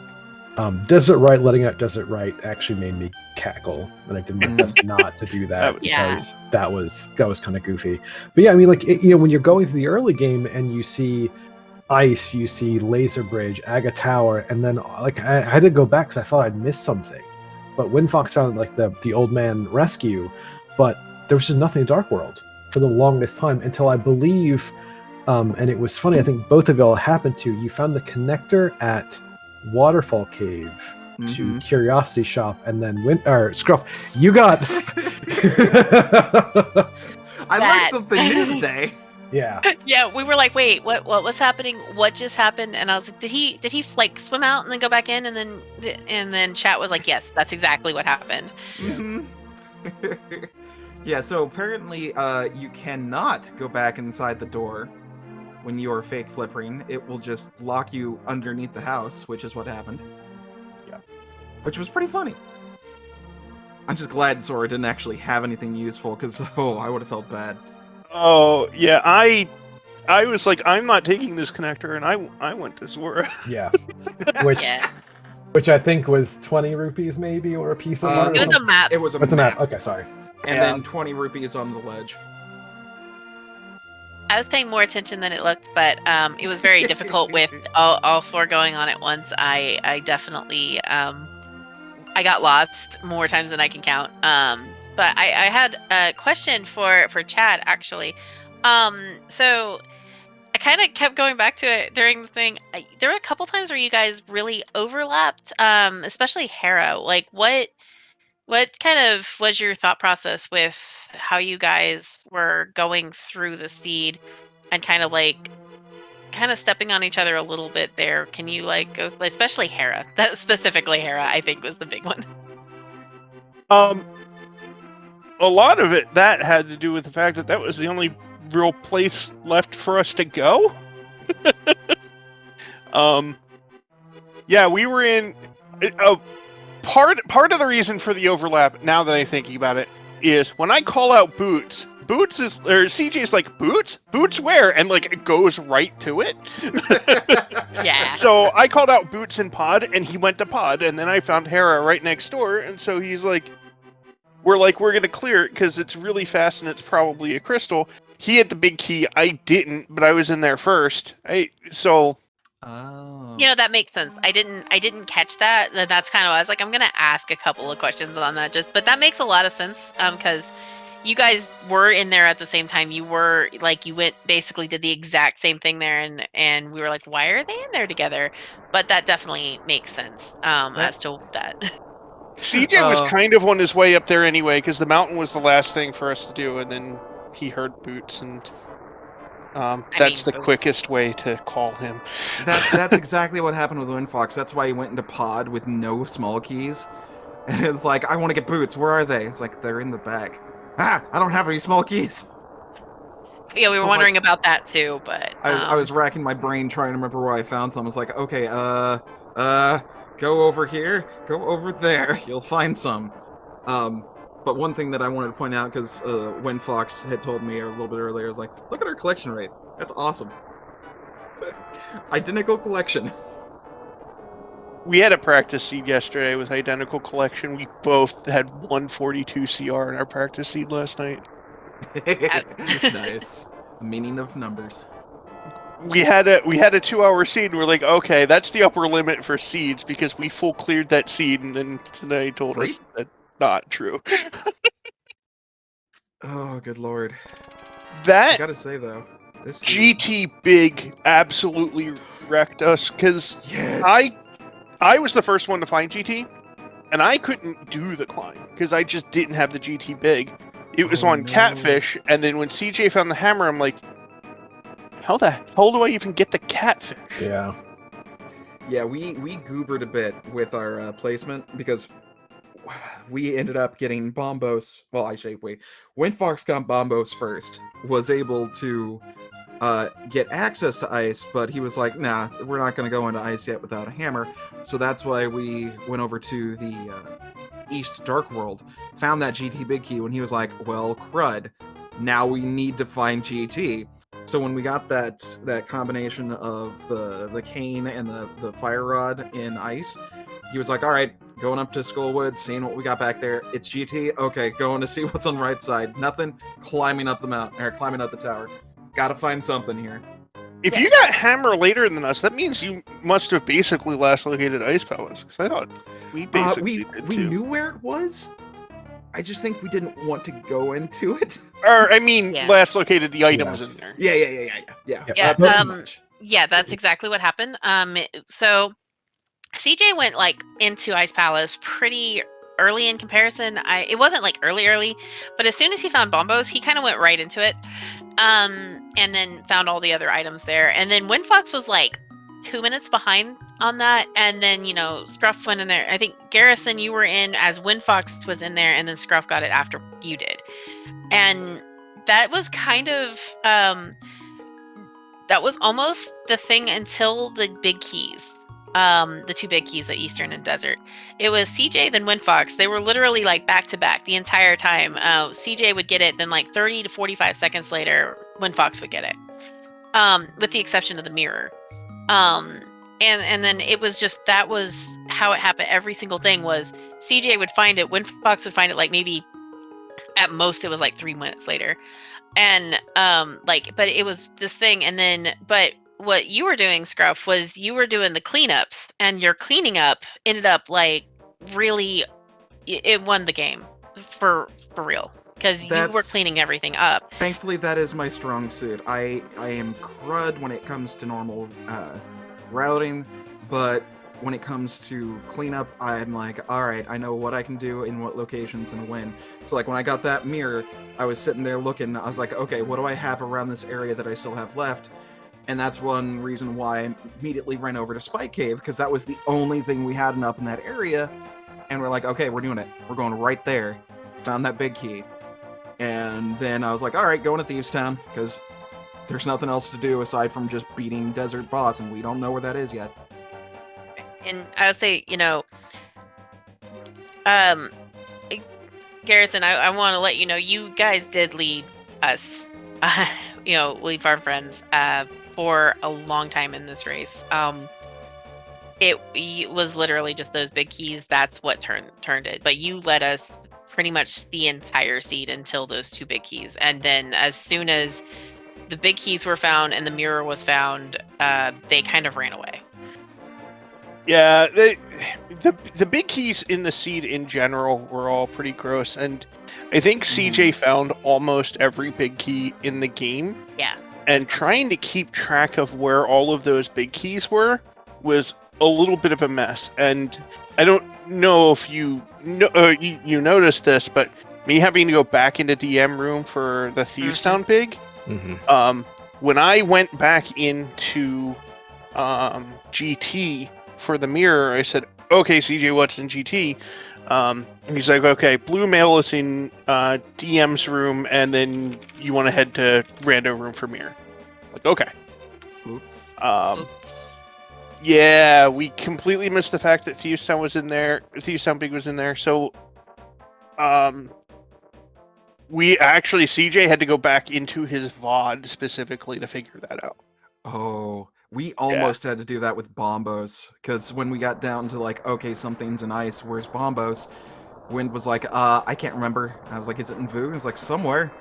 Desert Right, letting out Desert Right actually made me cackle, and I did my best not to do that because that was kind of goofy. But yeah, I mean, like you know, when you're going through the early game and you see ice, you see Laser Bridge, Aga Tower, and then like I had to go back because I thought I'd missed something. But Windfox found like the old man rescue, but there was just nothing in Dark World for the longest time until I believe, and it was funny. I think both of y'all happened to. You found the connector at Waterfall Cave to Curiosity Shop, and then Scruff, you got. I learned something new today. Yeah. Yeah, we were like, wait, what's happening? What just happened? And I was like, did he like swim out and then go back in? And then chat was like, yes, that's exactly what happened. Yeah. Yeah, so apparently you cannot go back inside the door when you're fake flippering. It will just lock you underneath the house, which is what happened. Yeah. Which was pretty funny. I'm just glad Sora didn't actually have anything useful, because, I would have felt bad. Oh, yeah, I was like, I'm not taking this connector, and I went to Zora. Yeah. Which I think was 20 rupees maybe, or a piece of art. It was a map. It was a What's the map. map? Okay, sorry. And then 20 rupees on the ledge. I was paying more attention than it looked, but it was very difficult with all four going on at once. I definitely I got lost more times than I can count. But I had a question for Chad, actually. So I kind of kept going back to it during the thing. There were a couple times where you guys really overlapped, especially Hera. Like, what kind of was your thought process with how you guys were going through the seed and kind of stepping on each other a little bit there? Can you like go, especially Hera? That specifically Hera, I think, was the big one. A lot of it that had to do with the fact that was the only real place left for us to go. Yeah, we were in. Part of the reason for the overlap, now that I'm thinking about it, is when I call out Boots CJ's like, Boots? Boots where? And like it goes right to it. Yeah. So I called out Boots in Pod, and he went to Pod, and then I found Hera right next door, and so he's like, we're gonna clear it because it's really fast and it's probably a crystal. He had the big key, I didn't, but I was in there first. Oh. That makes sense. I didn't catch that. That's kind of why I was like, I'm gonna ask a couple of questions on that, but that makes a lot of sense. Because you guys were in there at the same time. You were like, you basically did the exact same thing there, and we were like, why are they in there together? But that definitely makes sense as to that. CJ was kind of on his way up there anyway, because the mountain was the last thing for us to do, and then he heard Boots, and that's the quickest way to call him. That's exactly what happened with Windfox. That's why he went into Pod with no small keys. And it's like, I want to get Boots. Where are they? It's like, they're in the back. I don't have any small keys. Yeah, we were wondering about that too, but I was racking my brain trying to remember where I found some. I was like, okay, go over here, go over there, you'll find some. But one thing that I wanted to point out, because when Fox had told me a little bit earlier, I was like, look at our collection rate. That's awesome. Identical collection. We had a practice seed yesterday with identical collection. We both had 142 CR in our practice seed last night. Nice. The meaning of numbers. We had a 2-hour seed, and we're like, okay, that's the upper limit for seeds, because we full cleared that seed, and then today told us that's not true. Oh, good lord. That I gotta say though, this GT Big absolutely wrecked us, because yes. I was the first one to find GT, and I couldn't do the climb because I just didn't have the GT Big. It was on Catfish, and then when CJ found the hammer, I'm like, how the hell do I even get the Catfish? Yeah. Yeah, we goobered a bit with our placement, because we ended up getting Bombos. Well, when Fox got Bombos first, was able to get access to ice, but he was like, nah, we're not going to go into ice yet without a hammer. So that's why we went over to the East Dark World, found that GT Big Key, when he was like, well, crud, now we need to find GT. So when we got that combination of the cane and the fire rod in ice, he was like, all right, going up to Skullwood, seeing what we got back there. It's GT. Okay, going to see what's on the right side. Nothing. Climbing up the mountain, or climbing up the tower. Gotta find something here. If you got Hammer later than us, that means you must have basically last located Ice Palace. Because I thought we basically did we too. knew where it was. I just think we didn't want to go into it. Or I mean, Yeah. last located the items in there. Yeah. Yeah, Pretty much. Yeah, that's exactly what happened. So CJ went like into Ice Palace pretty early in comparison. It wasn't like early, but as soon as he found Bombos, he kind of went right into it. And then found all the other items there. And then Windfox was like 2 minutes behind on that. And then, Scruff went in there. I think Garrison, you were in as Windfox was in there, and then Scruff got it after you did. And that was kind of that was almost the thing until the big keys. The two big keys, the Eastern and Desert. It was CJ, then Windfox. They were literally like back to back the entire time. CJ would get it, then like 30 to 45 seconds later, Windfox would get it. With the exception of the mirror. And then it was just, that was how it happened. Every single thing was CJ would find it, Windfox would find it like maybe at most it was like 3 minutes later. And but it was this thing, and then but what you were doing, Scruff, was you were doing the cleanups, and your cleaning up ended up like really, it won the game for real, because you were cleaning everything up. Thankfully, that is my strong suit. I am crud when it comes to normal routing, but when it comes to cleanup, I'm like, all right, I know what I can do in what locations and when. So like when I got that mirror, I was sitting there looking, I was like, okay, what do I have around this area that I still have left? And that's one reason why I immediately ran over to Spike Cave, because that was the only thing we had up in that area. And we're like, okay, we're doing it. We're going right there. Found that big key. And then I was like, all right, going to Thieves Town, because there's nothing else to do aside from just beating Desert Boss, and we don't know where that is yet. And I would say, Garrison, I want to let you know, you guys did lead us, lead Farm Friends, for a long time in this race. It was literally just those big keys. That's what turned it. But you led us pretty much the entire seed until those two big keys. And then as soon as the big keys were found and the mirror was found, they kind of ran away. Yeah, the big keys in the seed in general were all pretty gross, and I think CJ found almost every big key in the game. Yeah. And trying to keep track of where all of those big keys were was a little bit of a mess. And I don't know if you noticed this, but me having to go back into DM room for the Thieves Town big, when I went back into GT for the mirror, I said, okay, CJ, what's in GT? And he's like, okay, blue mail is in DM's room, and then you want to head to rando room for mirror. Like, okay. Oops. Oops. Yeah, we completely missed the fact that Thieves Town was in there. Thieves Town Big was in there. So, we actually, CJ had to go back into his VOD specifically to figure that out. Oh, we almost had to do that with Bombos, because when we got down to like, okay, something's in ice, where's Bombos? Wind was like, I can't remember. I was like, is it in Vu? He's like, somewhere.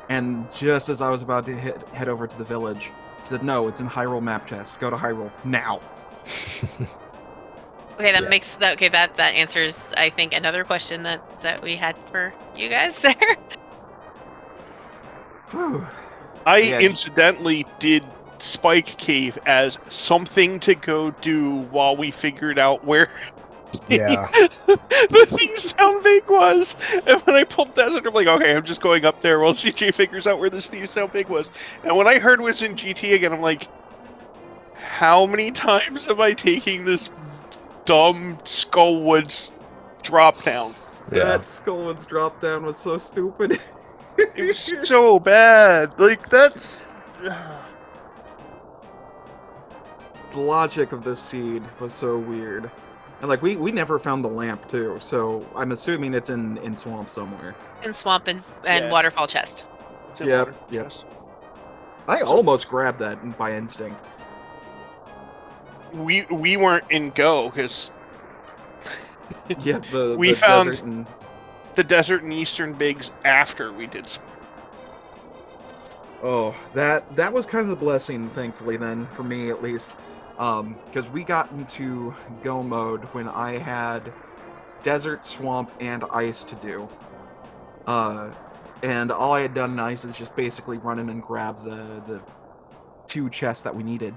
And just as I was about to head over to the village, he said, no, it's in Hyrule map chest. Go to Hyrule now. Okay, that makes that okay. That answers, I think, another question that we had for you guys there. I incidentally did Spike Cave as something to go do while we figured out where the Thieves Town Big was. And when I pulled Desert, I'm like, okay, I'm just going up there while CJ figures out where this Thieves Town Big was. And when I heard it was in GT again, I'm like, how many times am I taking this dumb Skullwoods drop down? That Skullwoods drop down was so stupid. It was so bad. Like, that's... The logic of this seed was so weird. And like, we never found the lamp too, so I'm assuming it's in Swamp somewhere. In Swamp and Waterfall chest. Yep. I almost grabbed that by instinct. We weren't in Go, because... we found the Desert and Eastern Bigs after we did. Oh, that was kind of the blessing, thankfully, then, for me at least. Because we got into go mode when I had desert, swamp, and ice to do. And all I had done in ice is just basically run in and grab the 2 chests that we needed.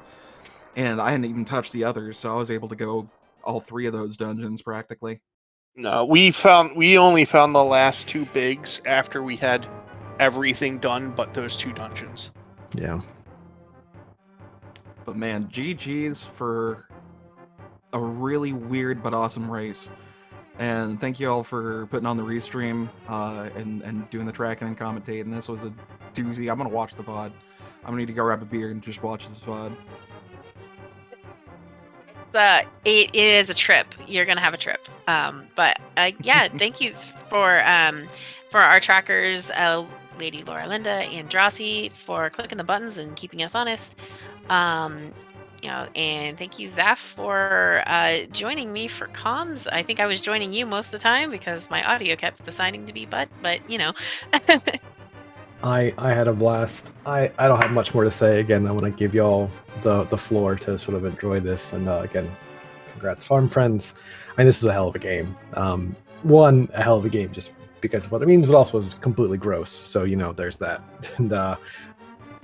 And I hadn't even touched the others, so I was able to go all 3 of those dungeons practically. No, we only found the last 2 bigs after we had everything done but those 2 dungeons. Yeah. But man, GG's for a really weird but awesome race. And thank you all for putting on the restream and doing the tracking and commentating. This was a doozy. I'm gonna watch the VOD. I'm gonna need to go grab a beer and just watch this VOD. It is a trip. You're gonna have a trip. But yeah, thank you for our trackers, Lady Laura Linda and Drossi, for clicking the buttons and keeping us honest. And thank you, Zaf, for joining me for comms. I think I was joining you most of the time because my audio kept deciding to be but I had a blast. I don't have much more to say. Again, I want to give y'all the floor to sort of enjoy this. And again, congrats, Farm Friends. I mean, this is a hell of a game. One, a hell of a game just because of what it means, but also is completely gross. So, there's that. And I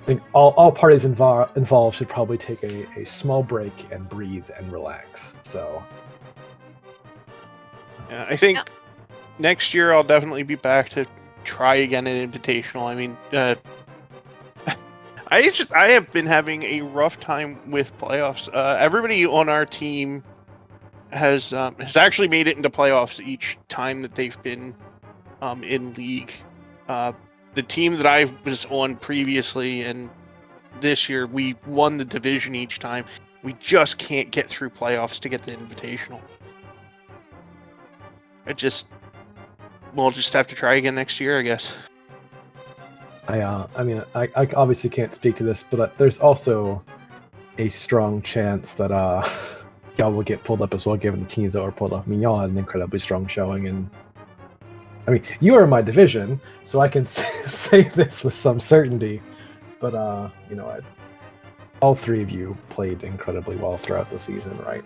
think all parties involved should probably take a small break and breathe and relax. So, yeah, I think next year I'll definitely be back to try again an invitational. I mean, I have been having a rough time with playoffs. Everybody on our team has actually made it into playoffs each time that they've been in league. The team that I was on previously and this year, we won the division each time. We just can't get through playoffs to get the invitational. We'll just have to try again next year, I guess. I mean, I obviously can't speak to this, but there's also a strong chance that y'all will get pulled up as well, given the teams that were pulled up. I mean, y'all had an incredibly strong showing, and I mean, you are in my division, so I can say this with some certainty. But all 3 of you played incredibly well throughout the season, right?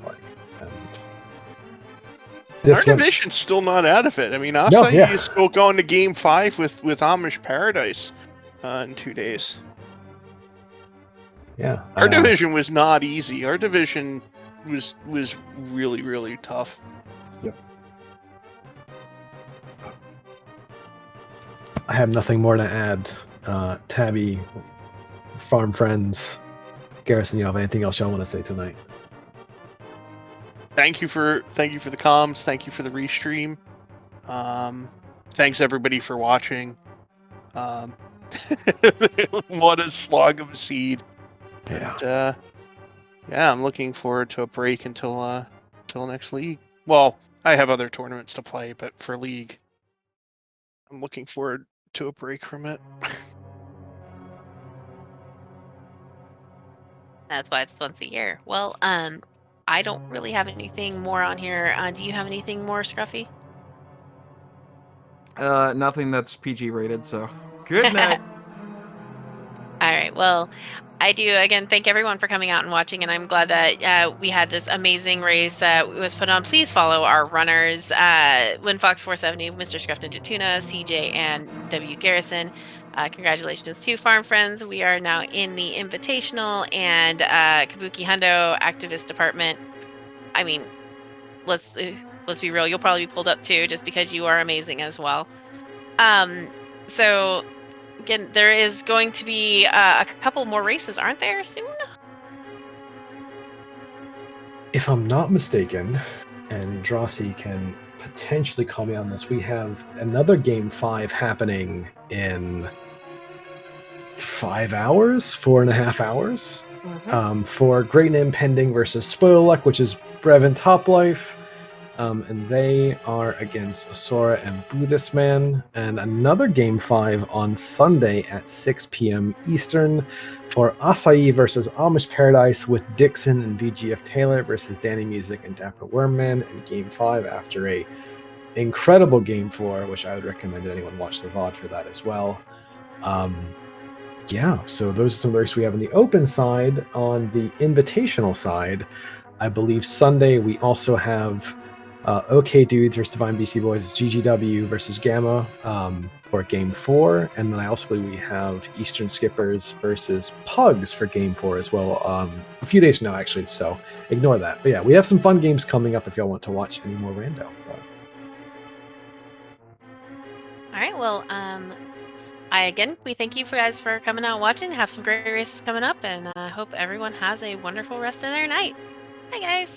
Our division's still not out of it. I mean, Asai is still going to Game 5 with Amish Paradise in 2 days. Yeah. Our division was not easy. Our division was really, really tough. Yep. I have nothing more to add. Tabby, Farm Friends, Garrison, you have anything else y'all want to say tonight? Thank you for the comms. Thank you for the restream. Thanks everybody for watching. What a slog of a seed. Yeah. And, I'm looking forward to a break until next league. Well, I have other tournaments to play, but for league, I'm looking forward to a break from it. That's why it's once a year. Well, I don't really have anything more on here. Do you have anything more, Scruffy? Nothing that's PG rated, so good night. All right. Well, I do, again, thank everyone for coming out and watching, and I'm glad that we had this amazing race that was put on. Please follow our runners, WinFox470, Mr. Scruff Ninja Tuna, CJ, and W. Garrison. Congratulations to Farm Friends. We are now in the Invitational, and Cabookey Hundo Activist Department. I mean, let's be real. You'll probably be pulled up too, just because you are amazing as well. So again, there is going to be a couple more races, aren't there, soon? If I'm not mistaken, and Drossi can potentially call me on this, we have another Game 5 happening in 5 hours, 4.5 hours, for Great Name Pending versus Spoil Luck, which is Brevin Top Life. And they are against Asura and Buddhist Man. And another Game 5 on Sunday at 6 p.m. Eastern for Acai versus Amish Paradise with Dixon and VGF Taylor versus Danny Music and Dapper Wormman in Game 5 after a incredible Game 4, which I would recommend that anyone watch the VOD for that as well. Yeah, so those are some lyrics we have on the open side. On the invitational side, I believe Sunday we also have OK Dudes versus Divine BC Boys, GGW versus Gamma for Game 4. And then I also believe we have Eastern Skippers versus Pugs for Game 4 as well. A few days from now, actually, so ignore that. But yeah, we have some fun games coming up if y'all want to watch any more rando. But... All right. Well, we thank you guys for coming out and watching. Have some great races coming up, and I hope everyone has a wonderful rest of their night. Bye, guys.